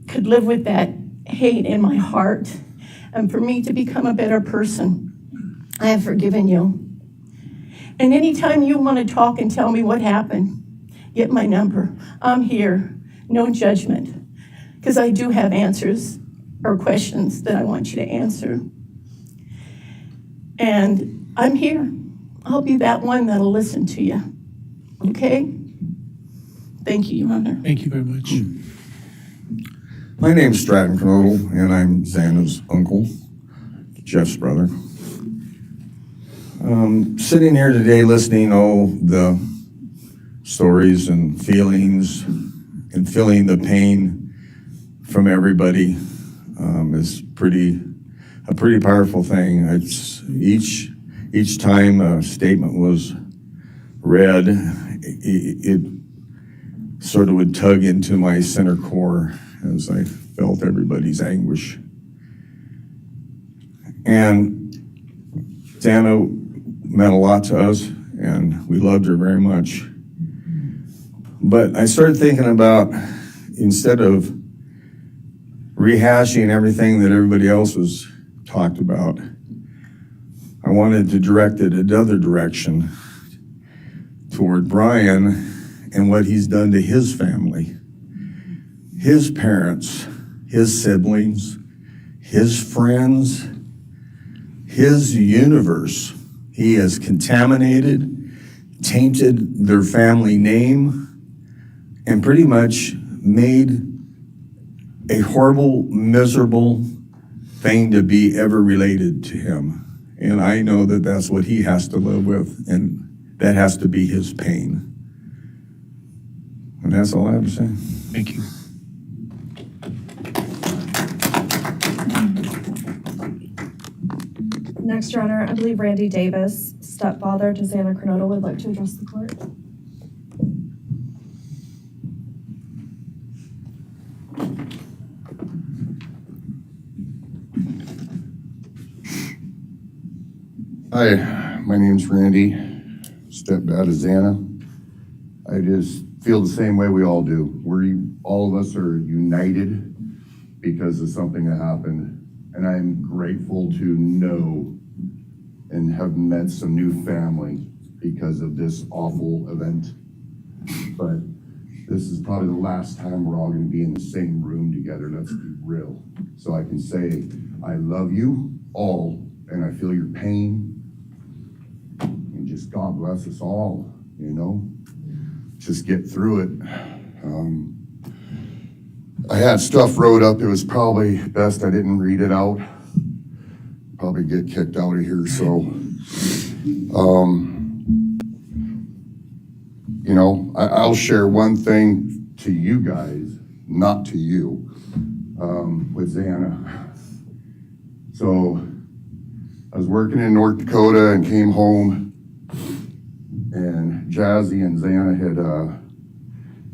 Speaker 8: could live with that hate in my heart. And for me to become a better person, I have forgiven you. And anytime you want to talk and tell me what happened, get my number. I'm here, no judgment, because I do have answers or questions that I want you to answer. And I'm here. I'll be that one that'll listen to you. Okay? Thank you, Your Honor.
Speaker 2: Thank you very much.
Speaker 17: My name's Stratton Kernodle, and I'm Xana's uncle, Jeff's brother. Sitting here today listening to the stories and feelings and feeling the pain from everybody is a pretty powerful thing. It's each time a statement was read, it sort of would tug into my center core as I felt everybody's anguish. And Xana meant a lot to us, and we loved her very much. But I started thinking about, instead of rehashing everything that everybody else was talked about, I wanted to direct it another direction toward Bryan and what he's done to his family, his parents, his siblings, his friends, his universe. He has contaminated, tainted their family name, and pretty much made a horrible, miserable thing to be ever related to him. And I know that that's what he has to live with, and that has to be his pain. And that's all I have to say.
Speaker 2: Thank you.
Speaker 6: Next, Your Honor, I believe Randy Davis, stepfather to Xana Kernodle, would like to address the court.
Speaker 17: Hi, my name's Randy, stepdad of Xana. I just feel the same way we all do. All of us are united because of something that happened, and I'm grateful to know and have met some new family because of this awful event. But this is probably the last time we're all going to be in the same room together. Let's be real. So I can say, I love you all, and I feel your pain. And just God bless us all, you know? Just get through it. I had stuff wrote up. It was probably best I didn't read it out. Probably get kicked out of here, so. You know, I'll share one thing to you guys, not to you, with Xana. So I was working in North Dakota and came home, and Jazzy and Xana had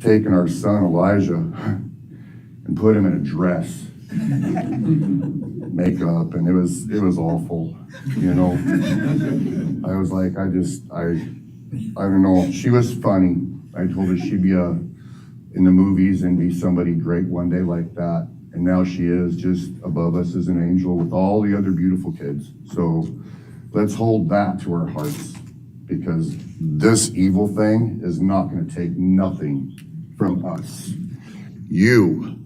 Speaker 17: taken our son Elijah and put him in a dress, makeup, and it was awful, you know. I was like, I don't know. She was funny. I told her she'd be in the movies and be somebody great one day like that. And now she is just above us as an angel with all the other beautiful kids. So let's hold that to our hearts, because this evil thing is not going to take nothing from us. You,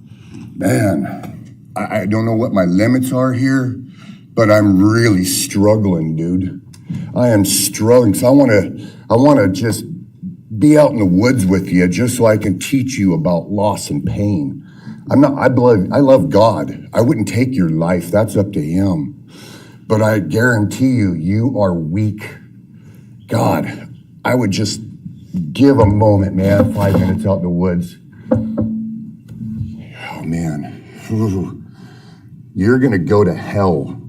Speaker 17: man, I don't know what my limits are here, but I'm really struggling, dude. I am struggling. So I want to just be out in the woods with you just so I can teach you about loss and pain. I love God. I wouldn't take your life. That's up to him. But I guarantee you, you are weak. God, I would just give a moment, man, 5 minutes out in the woods. Oh, man. Ooh. You're going to go to hell.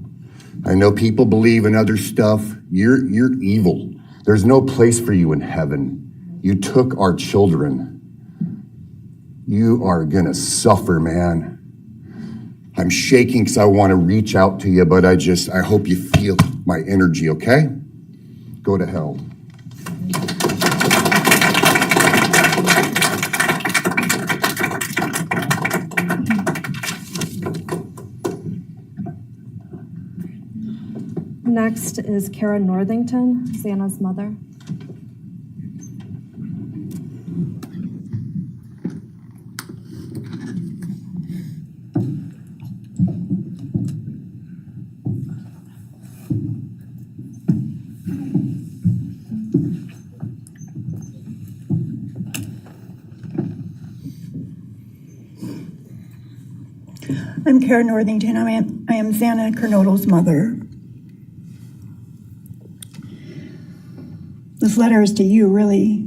Speaker 17: I know people believe in other stuff. You're evil. There's no place for you in heaven. You took our children. You are gonna suffer, man. I'm shaking because I want to reach out to you, but I hope you feel my energy, okay? Go to hell.
Speaker 6: Next is Kara Northington, Xana's mother.
Speaker 18: I'm Kara Northington. I am Xana Kernodle's mother. This letter is to you, really.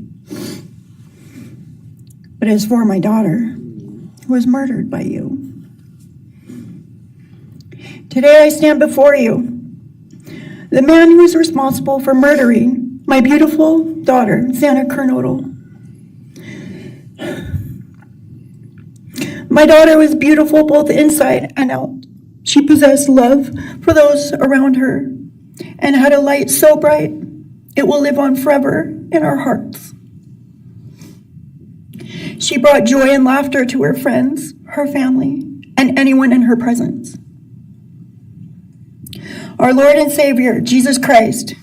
Speaker 18: But it's for my daughter, who was murdered by you. Today I stand before you, the man who is responsible for murdering my beautiful daughter, Xana Kernodle. My daughter was beautiful both inside and out. She possessed love for those around her and had a light so bright it will live on forever in our hearts. She brought joy and laughter to her friends, her family, and anyone in her presence. Our Lord and Savior, Jesus Christ,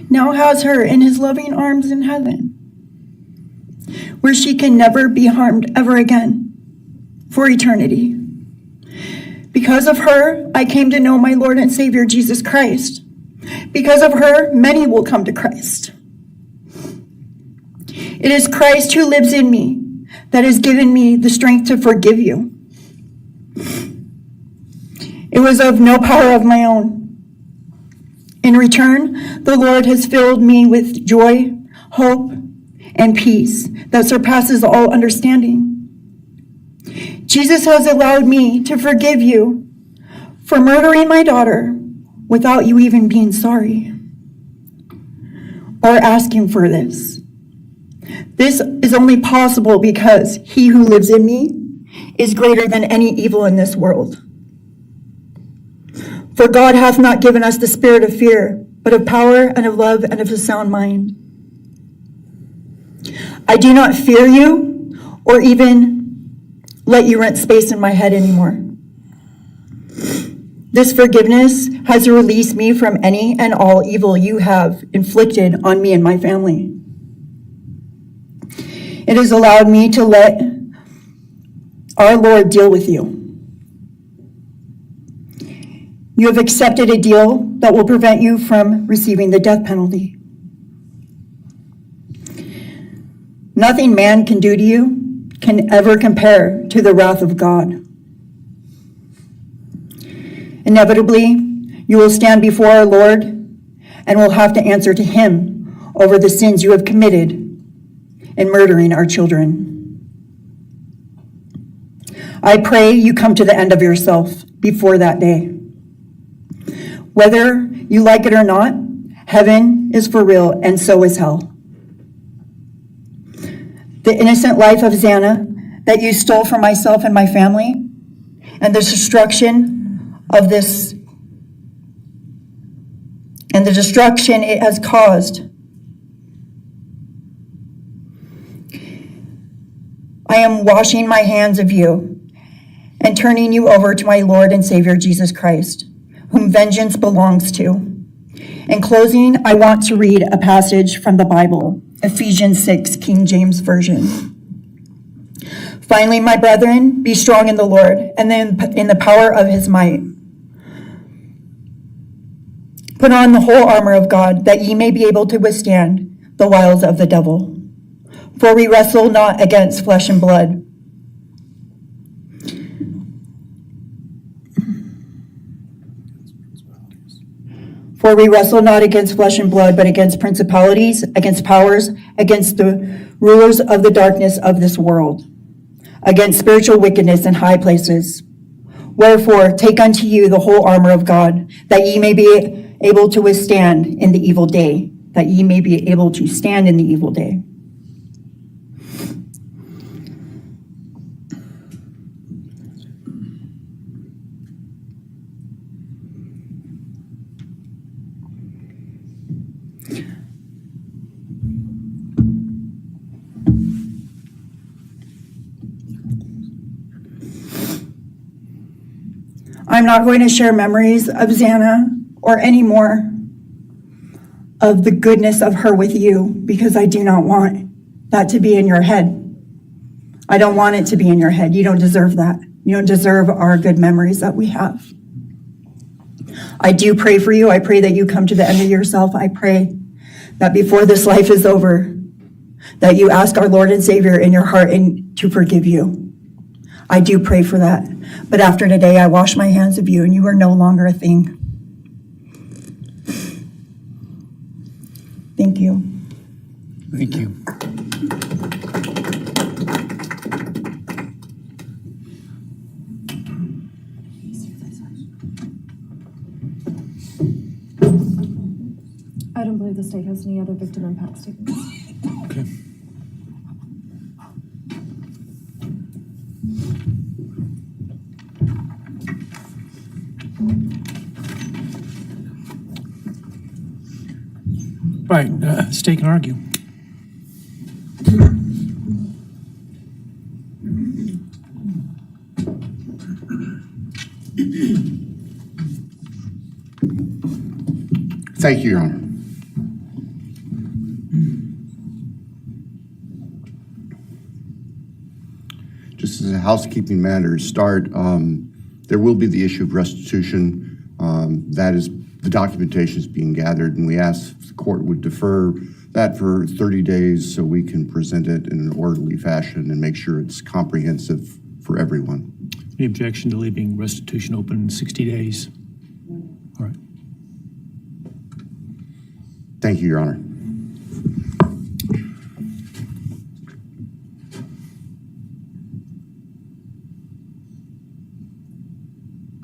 Speaker 18: now has her in his loving arms in heaven, where she can never be harmed ever again for eternity. Because of her, I came to know my Lord and Savior, Jesus Christ. Because of her, many will come to Christ. It is Christ who lives in me that has given me the strength to forgive you. It was of no power of my own. In return, the Lord has filled me with joy, hope, and peace that surpasses all understanding. Jesus has allowed me to forgive you for murdering my daughter without you even being sorry or asking for this. This is only possible because he who lives in me is greater than any evil in this world. For God hath not given us the spirit of fear, but of power and of love and of a sound mind. I do not fear you or even let you rent space in my head anymore. This forgiveness has released me from any and all evil you have inflicted on me and my family. It has allowed me to let our Lord deal with you. You have accepted a deal that will prevent you from receiving the death penalty. Nothing man can do to you can ever compare to the wrath of God. Inevitably, you will stand before our Lord and will have to answer to him over the sins you have committed in murdering our children. I pray you come to the end of yourself before that day. Whether you like it or not, heaven is for real and so is hell. The innocent life of Xana that you stole from myself and my family, and the destruction of this, and the destruction it has caused. I am washing my hands of you and turning you over to my Lord and Savior Jesus Christ, whom vengeance belongs to. In closing, I want to read a passage from the Bible, Ephesians 6, King James Version. Finally, my brethren, be strong in the Lord and then in the power of his might. Put on the whole armor of God, that ye may be able to withstand the wiles of the devil. For we wrestle not against flesh and blood, but against principalities, against powers, against the rulers of the darkness of this world, against spiritual wickedness in high places. Wherefore, take unto you the whole armor of God, that ye may be able to withstand in the evil day, that ye may be able to stand in the evil day. I'm not going to share memories of Xana or any more of the goodness of her with you, because I do not want that to be in your head. I don't want it to be in your head. You don't deserve that. You don't deserve our good memories that we have. I do pray for you. I pray that you come to the end of yourself. I pray that before this life is over, that you ask our Lord and Savior in your heart and to forgive you. I do pray for that. But after today, I wash my hands of you, and you are no longer a thing. Thank you.
Speaker 2: Thank you.
Speaker 6: the state has any other victim impact statements.
Speaker 2: Okay. Right, state can argue.
Speaker 11: Thank you, Your Honor. Just as a housekeeping matter to start, there will be the issue of restitution. That is, the documentation is being gathered, and we ask if the court would defer that for 30 days so we can present it in an orderly fashion and make sure it's comprehensive for everyone.
Speaker 2: Any objection to leaving restitution open 60 days? All right.
Speaker 11: Thank you, Your Honor.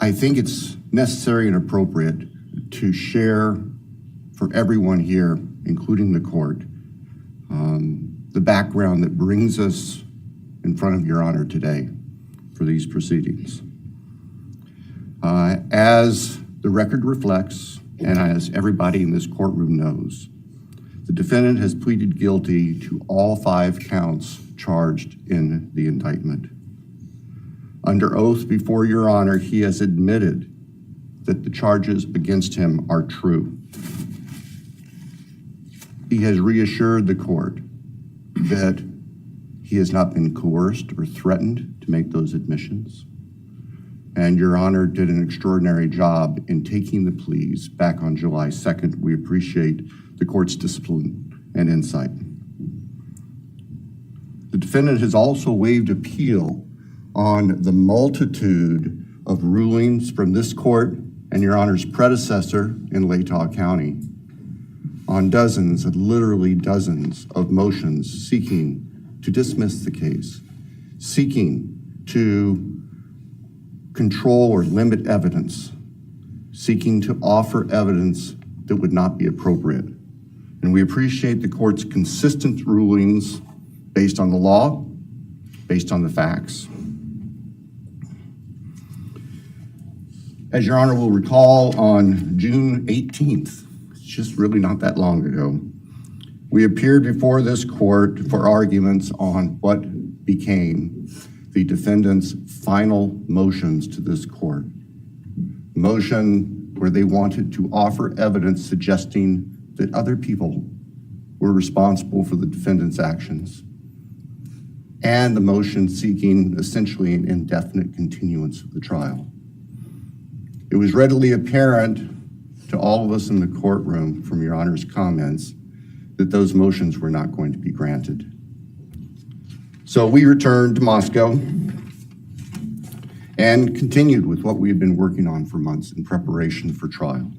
Speaker 11: I think it's necessary and appropriate to share for everyone here, including the court, the background that brings us in front of Your Honor today for these proceedings. As the record reflects, and as everybody in this courtroom knows, the defendant has pleaded guilty to all 5 counts charged in the indictment. Under oath before Your Honor, he has admitted that the charges against him are true. He has reassured the court that he has not been coerced or threatened to make those admissions. And Your Honor did an extraordinary job in taking the pleas back on July 2nd. We appreciate the court's discipline and insight. The defendant has also waived appeal on the multitude of rulings from this court and Your Honor's predecessor in Latah County on dozens, literally dozens of motions seeking to dismiss the case, seeking to control or limit evidence, seeking to offer evidence that would not be appropriate. And we appreciate the court's consistent rulings based on the law, based on the facts. As Your Honor will recall, on June 18th, it's just really not that long ago, we appeared before this court for arguments on what became the defendant's final motions to this court. Motion where they wanted to offer evidence suggesting that other people were responsible for the defendant's actions, and the motion seeking essentially an indefinite continuance of the trial. It was readily apparent to all of us in the courtroom from Your Honor's comments that those motions were not going to be granted. So we returned to Moscow and continued with what we had been working on for months in preparation for trial.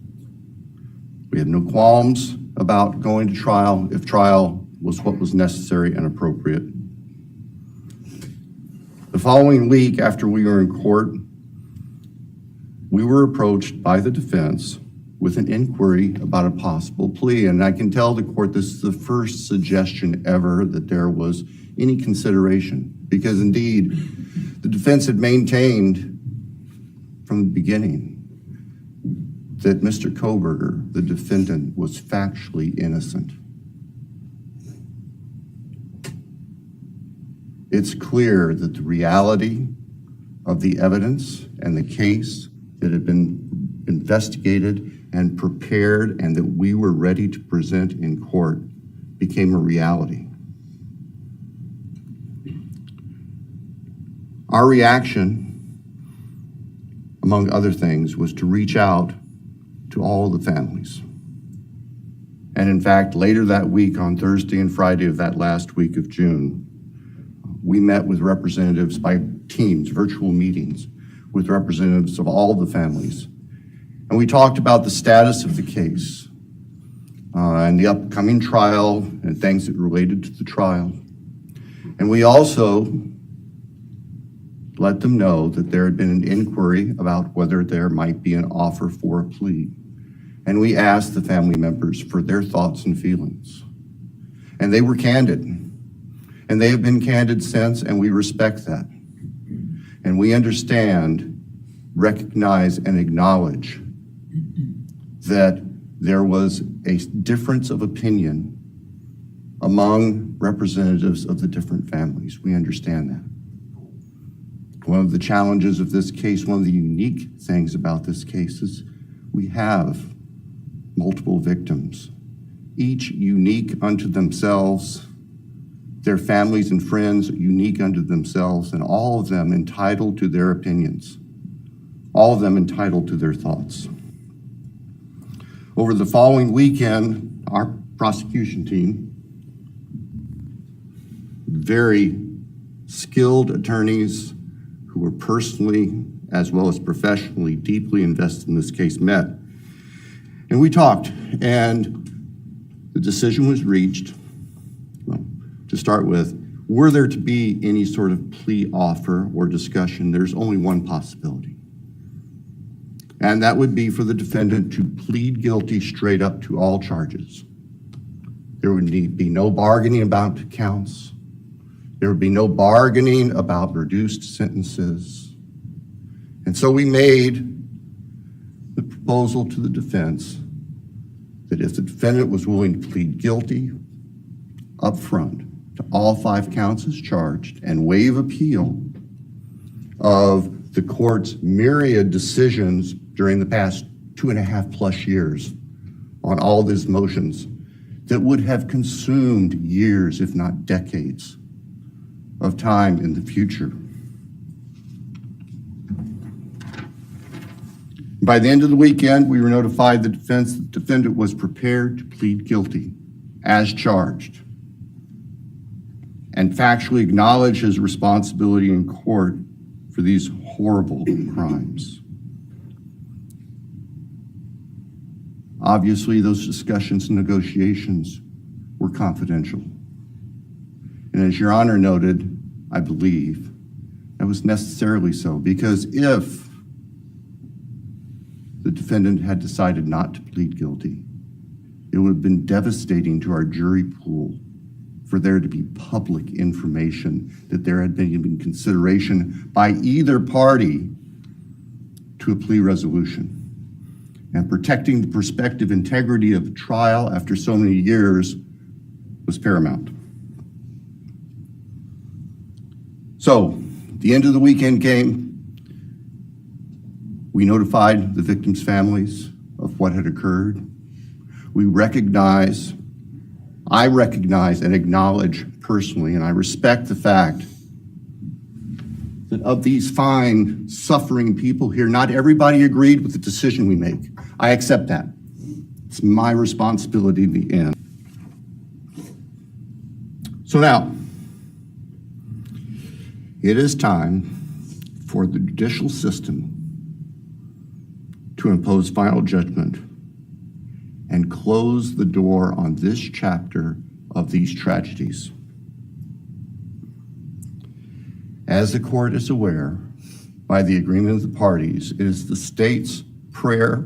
Speaker 11: We had no qualms about going to trial if trial was what was necessary and appropriate. The following week after we were in court, we were approached by the defense with an inquiry about a possible plea. And I can tell the court this is the first suggestion ever that there was any consideration, because indeed, the defense had maintained from the beginning that Mr. Kohberger, the defendant, was factually innocent. It's clear that the reality of the evidence and the case that had been investigated and prepared and that we were ready to present in court became a reality. Our reaction, among other things, was to reach out to all the families. And in fact, later that week, on Thursday and Friday of that last week of June, we met with representatives by teams, virtual meetings, with representatives of all the families. And we talked about the status of the case and the upcoming trial and things that related to the trial. And we also let them know that there had been an inquiry about whether there might be an offer for a plea.
Speaker 19: and we asked the family members for their thoughts and feelings. And they were candid, and they have been candid since, and we respect that. And we understand, recognize, and acknowledge that there was a difference of opinion among representatives of the different families. We understand that. One of the challenges of this case, one of the unique things about this case is we have multiple victims, each unique unto themselves, their families and friends unique unto themselves, and all of them entitled to their opinions, all of them entitled to their thoughts. Over the following weekend, our prosecution team, very skilled attorneys who were personally as well as professionally deeply invested in this case, met. And we talked, and the decision was reached. Well, to start with, were there to be any sort of plea offer or discussion, there's only one possibility. And that would be for the defendant to plead guilty straight up to all charges. There would be no bargaining about counts. There would be no bargaining about reduced sentences. And so we made the proposal to the defense that if the defendant was willing to plead guilty up front to all 5 counts as charged and waive appeal of the court's myriad decisions during the past 2.5+ years on all these motions that would have consumed years, if not decades, of time in the future. By the end of the weekend, we were notified the defendant was prepared to plead guilty as charged and factually acknowledge his responsibility in court for these horrible crimes. Obviously, those discussions and negotiations were confidential. And as Your Honor noted, I believe that was necessarily so, because if the defendant had decided not to plead guilty, it would have been devastating to our jury pool for there to be public information that there had been consideration by either party to a plea resolution. And protecting the prospective integrity of the trial after so many years was paramount. So, the end of the weekend came. We notified the victims' families of what had occurred. I recognize and acknowledge personally, and I respect the fact that of these fine, suffering people here, not everybody agreed with the decision we make. I accept that. It's my responsibility in the end. So now, it is time for the judicial system to impose final judgment and close the door on this chapter of these tragedies. As the court is aware, by the agreement of the parties, it is the state's prayer.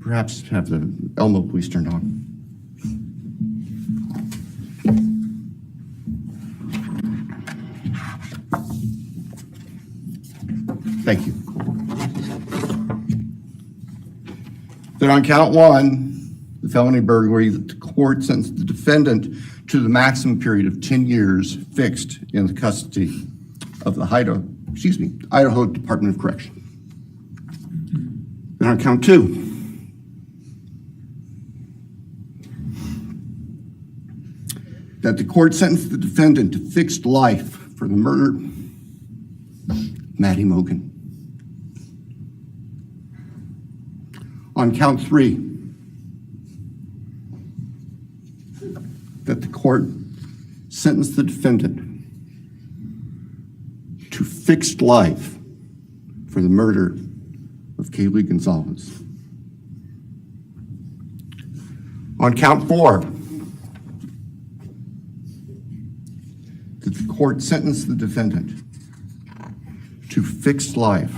Speaker 19: Perhaps have the Elmo police turned on. Thank you. That on count 1, the felony burglary, that the court sentenced the defendant to the maximum period of 10 years fixed in the custody of the Idaho Department of Correction. Then on count 2, that the court sentenced the defendant to fixed life for the murder of Madison Mogen. On count 3, that the court sentenced the defendant to fixed life for the murder of Kaylee Goncalves. On count 4, that the court sentenced the defendant to fixed life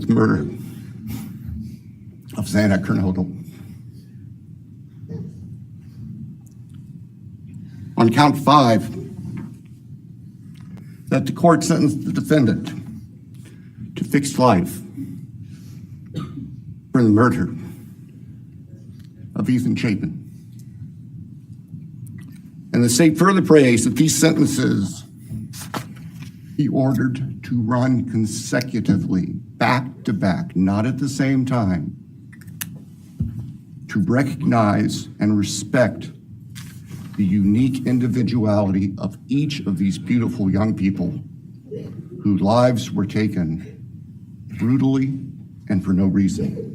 Speaker 19: the murder of Xana Kernodle. On count 5, that the court sentenced the defendant to fixed life for the murder of Ethan Chapin. And the state further prays that these sentences be ordered to run consecutively, back to back, not at the same time, to recognize and respect the unique individuality of each of these beautiful young people whose lives were taken brutally and for no reason.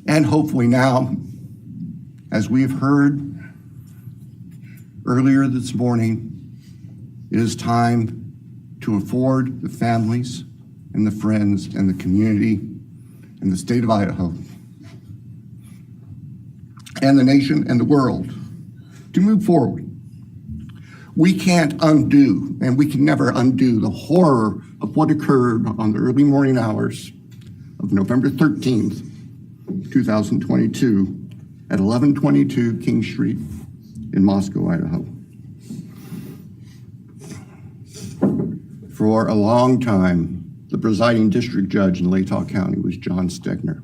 Speaker 19: And hopefully now, as we have heard earlier this morning, it is time to afford the families and the friends and the community and the state of Idaho and the nation and the world to move forward. We can't undo, and we can never undo, the horror of what occurred on the early morning hours of November 13th, 2022 at 1122 King Street in Moscow, Idaho. For a long time, the presiding district judge in Latah County was John Stegner,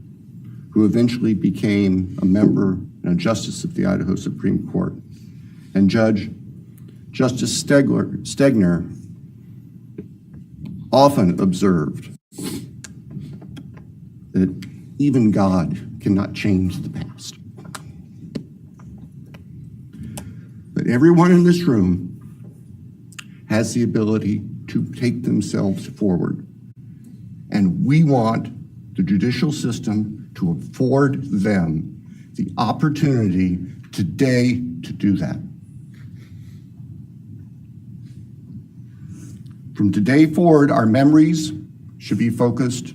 Speaker 19: who eventually became a member and a justice of the Idaho Supreme Court. And Justice Stegner often observed that even God cannot change the past. But everyone in this room has the ability to take themselves forward. And we want the judicial system to afford them the opportunity today to do that. From today forward, our memories should be focused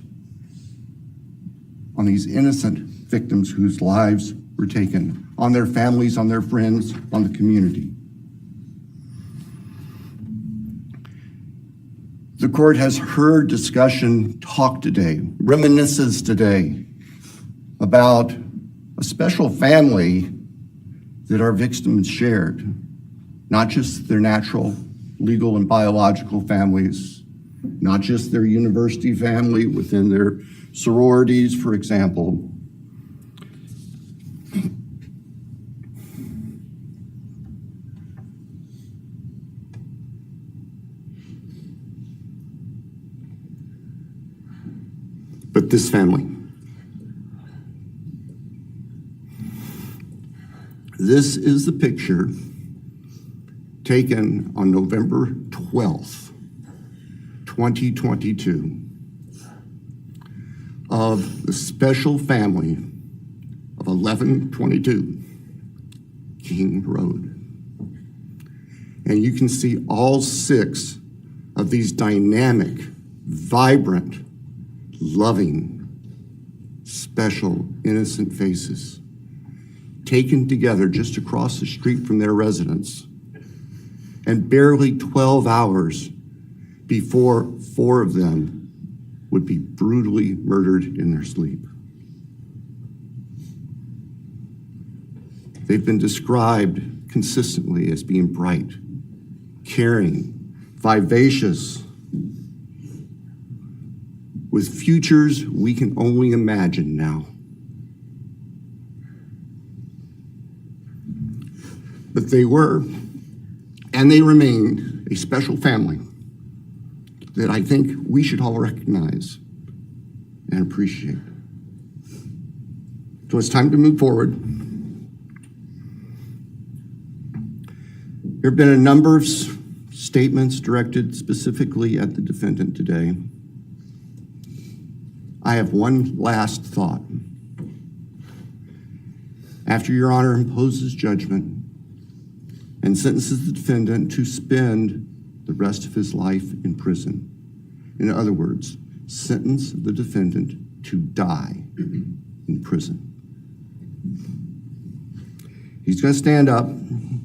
Speaker 19: on these innocent victims whose lives were taken, on their families, on their friends, on the community. The court has heard discussion, talk today, reminiscences today about a special family that our victims shared, not just their natural, legal, and biological families, not just their university family within their sororities, for example. But this family. This is the picture taken on November 12th, 2022, of the special family of 1122 King Road. And you can see all 6 of these dynamic, vibrant, loving, special, innocent faces taken together just across the street from their residence, and barely 12 hours before 4 of them would be brutally murdered in their sleep. They've been described consistently as being bright, caring, vivacious, with futures we can only imagine now. But they were, and they remain, a special family that I think we should all recognize and appreciate. So it's time to move forward. There have been a number of statements directed specifically at the defendant today. I have one last thought. After Your Honor imposes judgment and sentences the defendant to spend the rest of his life in prison, in other words, sentence the defendant to die in prison, He's going to stand up in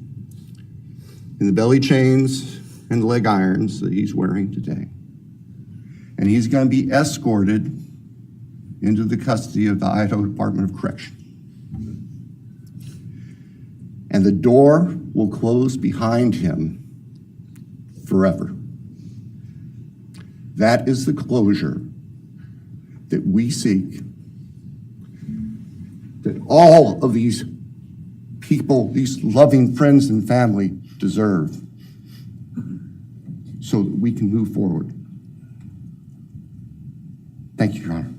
Speaker 19: the belly chains and the leg irons that he's wearing today. And he's going to be escorted into the custody of the Idaho Department of Correction. And the door will close behind him forever. That is the closure that we seek, that all of these people, these loving friends and family deserve, so that we can move forward. Thank you, Your Honor.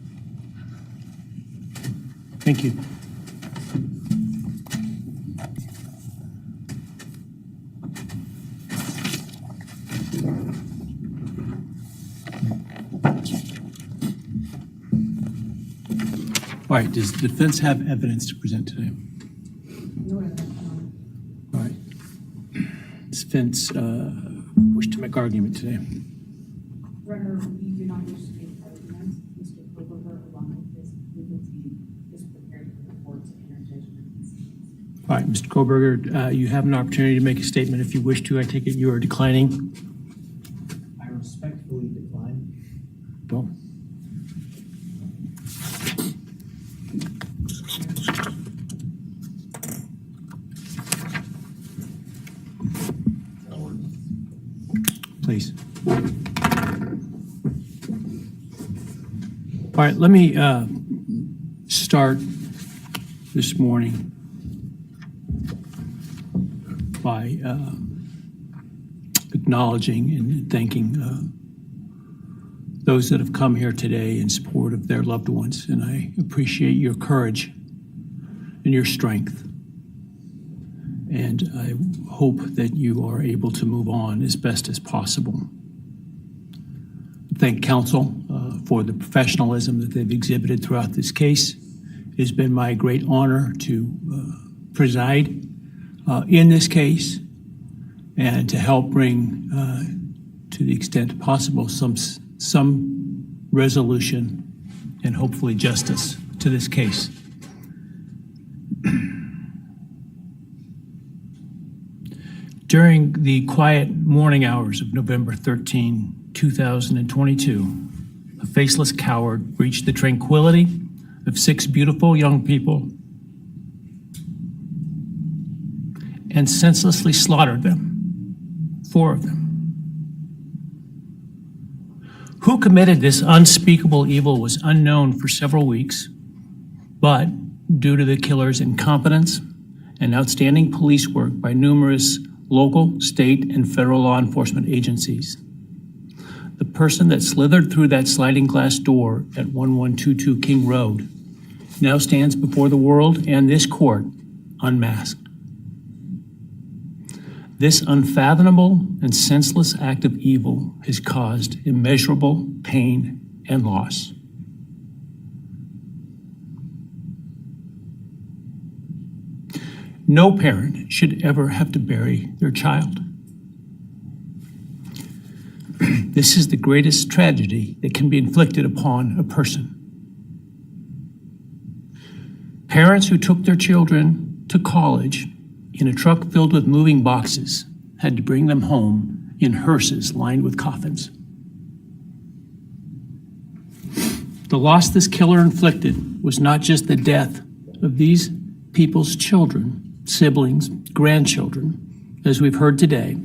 Speaker 2: Thank you. All right, does the defense have evidence to present today?
Speaker 16: No evidence.
Speaker 2: All right. Does defense wish to make argument today?
Speaker 16: Runner, we do not wish to make arguments. Mr. Kohberger, along with his legal team, is prepared for the court to enter judgment.
Speaker 2: All right, Mr. Kohberger, you have an opportunity to make a statement if you wish to. I take it you are declining.
Speaker 12: I respectfully decline.
Speaker 2: Well. Please. All right, let me start this morning by acknowledging and thanking those that have come here today in support of their loved ones, and I appreciate your courage and your strength. And I hope that you are able to move on as best as possible. Thank counsel for the professionalism that they've exhibited throughout this case. It has been my great honor to preside in this case and to help bring, to the extent possible, some resolution and hopefully justice to this case. During the quiet morning hours of November 13, 2022, a faceless coward breached the tranquility of 6 beautiful young people and senselessly slaughtered them, 4 of them. Who committed this unspeakable evil was unknown for several weeks, but due to the killer's incompetence and outstanding police work by numerous local, state, and federal law enforcement agencies, the person that slithered through that sliding glass door at 1122 King Road now stands before the world and this court unmasked. This unfathomable and senseless act of evil has caused immeasurable pain and loss. No parent should ever have to bury their child. This is the greatest tragedy that can be inflicted upon a person. Parents who took their children to college in a truck filled with moving boxes had to bring them home in hearses lined with coffins. The loss this killer inflicted was not just the death of these people's children, siblings, grandchildren, as we've heard today.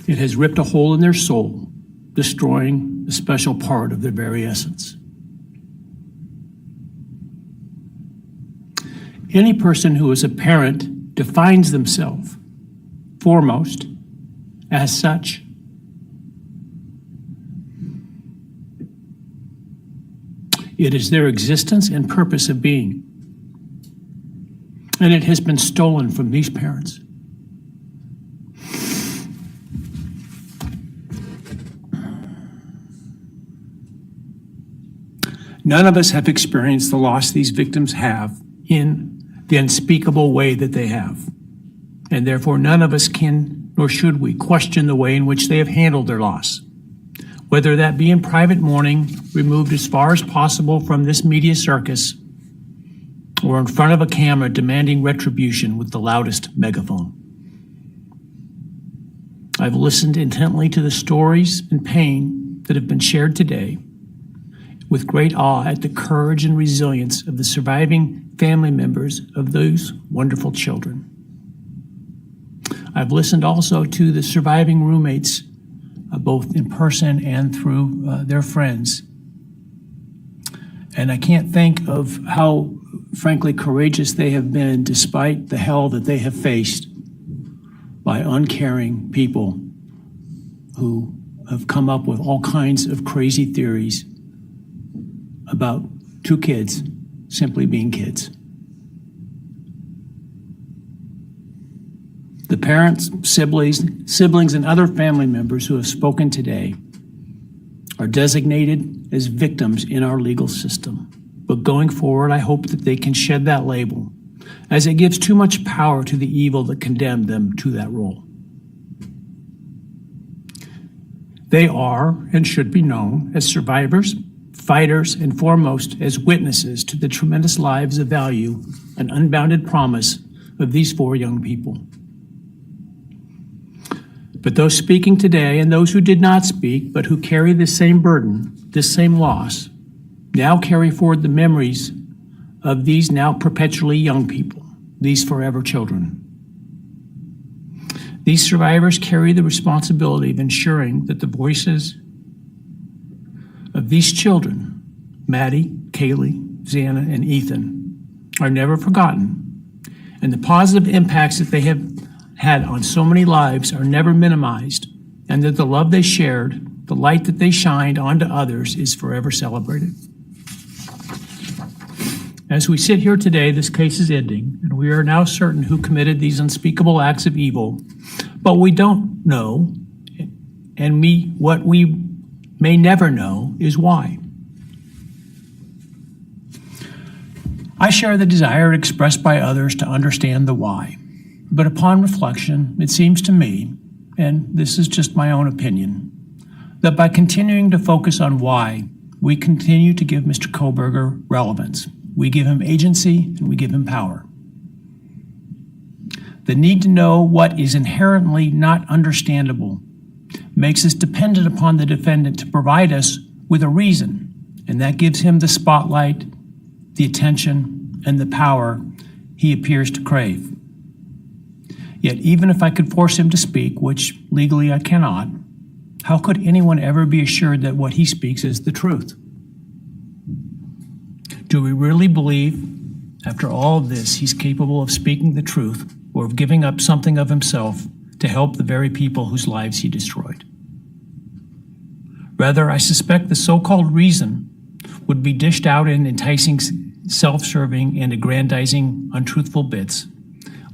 Speaker 2: It has ripped a hole in their soul, destroying a special part of their very essence. Any person who is a parent defines themselves foremost as such. It is their existence and purpose of being. And it has been stolen from these parents. None of us have experienced the loss these victims have in the unspeakable way that they have. And therefore, none of us can, nor should we, question the way in which they have handled their loss. Whether that be in private mourning, removed as far as possible from this media circus,
Speaker 20: or in front of a camera demanding retribution with the loudest megaphone. I've listened intently to the stories and pain that have been shared today, with great awe at the courage and resilience of the surviving family members of those wonderful children. I've listened also to the surviving roommates, both in person and through their friends. And I can't think of how, frankly, courageous they have been despite the hell that they have faced by uncaring people who have come up with all kinds of crazy theories about two kids simply being kids. The parents, siblings, and other family members who have spoken today are designated as victims in our legal system. But going forward, I hope that they can shed that label, as it gives too much power to the evil that condemned them to that role. They are and should be known as survivors, fighters, and foremost as witnesses to the tremendous lives of value and unbounded promise of these four young people. But those speaking today and those who did not speak, but who carry this same burden, this same loss, now carry forward the memories of these now perpetually young people, these forever children. These survivors carry the responsibility of ensuring that the voices of these children, Maddie, Kaylee, Xana, and Ethan, are never forgotten, and the positive impacts that they have had on so many lives are never minimized, and that the love they shared, the light that they shined onto others, is forever celebrated. As we sit here today, this case is ending, and we are now certain who committed these unspeakable acts of evil, but we don't know, and what we may never know is why. I share the desire expressed by others to understand the why. But upon reflection, it seems to me, and this is just my own opinion, that by continuing to focus on why, we continue to give Mr. Kohberger relevance. We give him agency and we give him power. The need to know what is inherently not understandable makes us dependent upon the defendant to provide us with a reason, and that gives him the spotlight, the attention, and the power he appears to crave. Yet even if I could force him to speak, which legally I cannot, how could anyone ever be assured that what he speaks is the truth? Do we really believe, after all of this, he's capable of speaking the truth or of giving up something of himself to help the very people whose lives he destroyed? Rather, I suspect the so-called reason would be dished out in enticing, self-serving, and aggrandizing untruthful bits,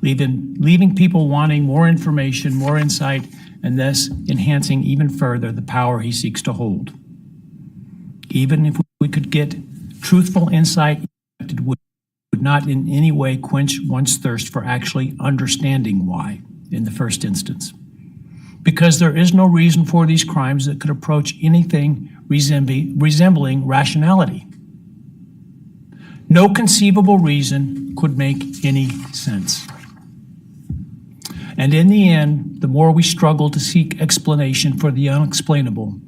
Speaker 20: leaving people wanting more information, more insight, and thus enhancing even further the power he seeks to hold. Even if we could get truthful insight, it would not in any way quench one's thirst for actually understanding why in the first instance. Because there is no reason for these crimes that could approach anything resembling rationality. No conceivable reason could make any sense. And in the end, the more we struggle to seek explanation for the unexplainable,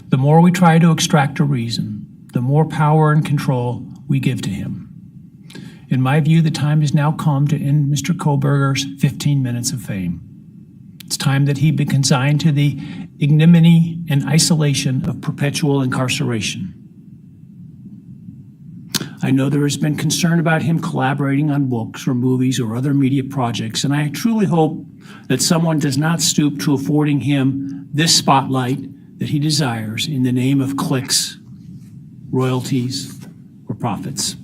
Speaker 20: the more we try to extract a reason, the more power and control we give to him. In my view, the time has now come to end Mr. Kohberger's 15 minutes of fame. It's time that he be consigned to the ignominy and isolation of perpetual incarceration. I know there has been concern about him collaborating on books or movies or other media projects, and I truly hope that someone does not stoop to affording him this spotlight that he desires in the name of clicks, royalties, or profits.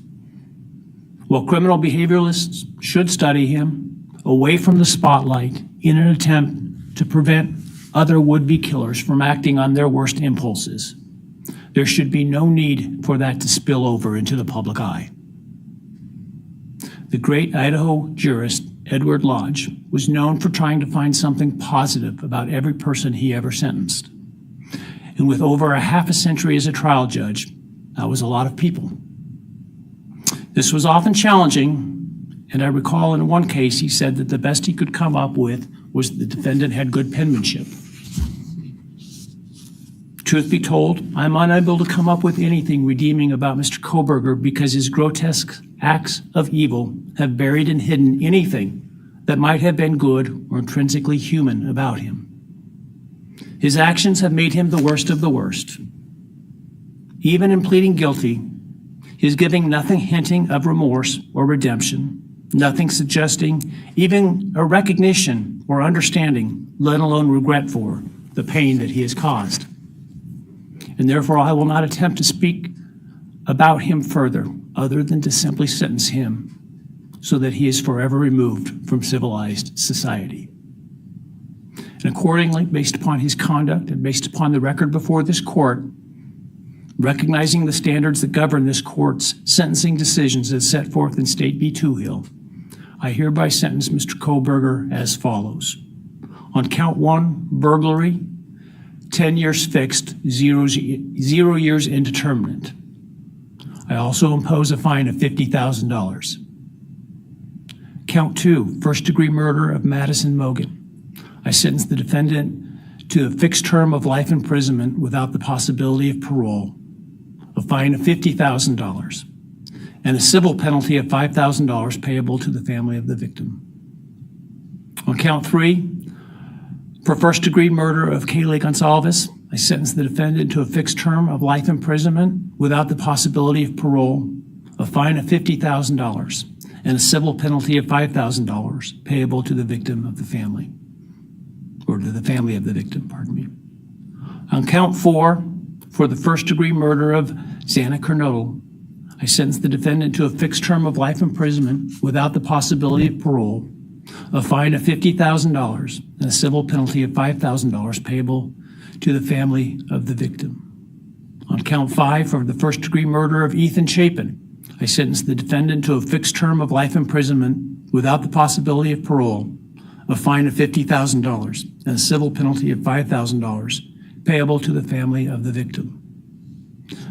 Speaker 20: While criminal behavioralists should study him away from the spotlight in an attempt to prevent other would-be killers from acting on their worst impulses, there should be no need for that to spill over into the public eye. The great Idaho jurist Edward Lodge was known for trying to find something positive about every person he ever sentenced. And with over a half a century as a trial judge, that was a lot of people. This was often challenging, and I recall in one case he said that the best he could come up with was the defendant had good penmanship. Truth be told, I'm unable to come up with anything redeeming about Mr. Kohberger because his grotesque acts of evil have buried and hidden anything that might have been good or intrinsically human about him. His actions have made him the worst of the worst. Even in pleading guilty, he is giving nothing hinting of remorse or redemption, nothing suggesting even a recognition or understanding, let alone regret for the pain that he has caused. And therefore, I will not attempt to speak about him further, other than to simply sentence him so that he is forever removed from civilized society. And accordingly, based upon his conduct and based upon the record before this court, recognizing the standards that govern this court's sentencing decisions as set forth in State v. Toohill, I hereby sentence Mr. Kohberger as follows. On count 1, burglary, 10 years fixed, 0 years indeterminate. I also impose a fine of $50,000. Count 2, first-degree murder of Madison Mogen. I sentence the defendant to a fixed term of life imprisonment without the possibility of parole, a fine of $50,000, and a civil penalty of $5,000 payable to the family of the victim. On count 3, for first-degree murder of Kaylee Goncalves, I sentence the defendant to a fixed term of life imprisonment without the possibility of parole, a fine of $50,000, and a civil penalty of $5,000 payable to the victim of the family, or to the family of the victim, pardon me. On count 4, for the first-degree murder of Xana Kernodle, I sentence the defendant to a fixed term of life imprisonment without the possibility of parole, a fine of $50,000, and a civil penalty of $5,000 payable to the family of the victim. On count 5, for the first-degree murder of Ethan Chapin, I sentence the defendant to a fixed term of life imprisonment without the possibility of parole, a fine of $50,000, and a civil penalty of $5,000 payable to the family of the victim.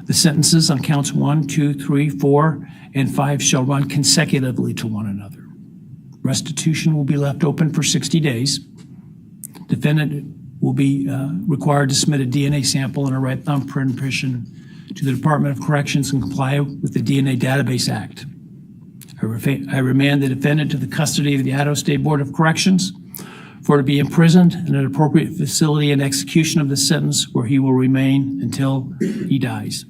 Speaker 20: The sentences on counts 1, 2, 3, 4, and 5 shall run consecutively to one another. Restitution will be left open for 60 days. Defendant will be required to submit a DNA sample and a right thumbprint impression to the Department of Corrections and comply with the DNA Database Act. I remand the defendant to the custody of the Idaho State Board of Corrections for to be imprisoned in an appropriate facility and execution of the sentence where he will remain until he dies.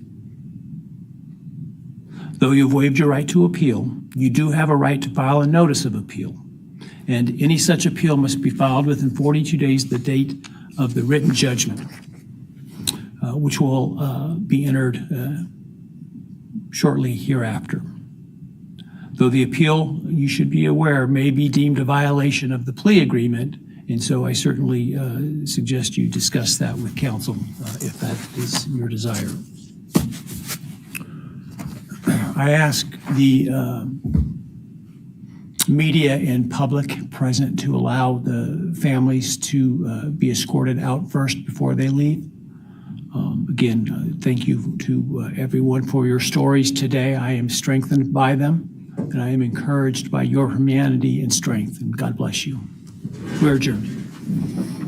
Speaker 20: Though you have waived your right to appeal, you do have a right to file a notice of appeal, and any such appeal must be filed within 42 days of the date of the written judgment, which will be entered shortly hereafter. Though the appeal, you should be aware, may be deemed a violation of the plea agreement, and so I certainly suggest you discuss that with counsel if that is your desire. I ask the media and public present to allow the families to be escorted out first before they leave. Again, thank you to everyone for your stories today. I am strengthened by them, and I am encouraged by your humanity and strength, and God bless you. We're adjourned.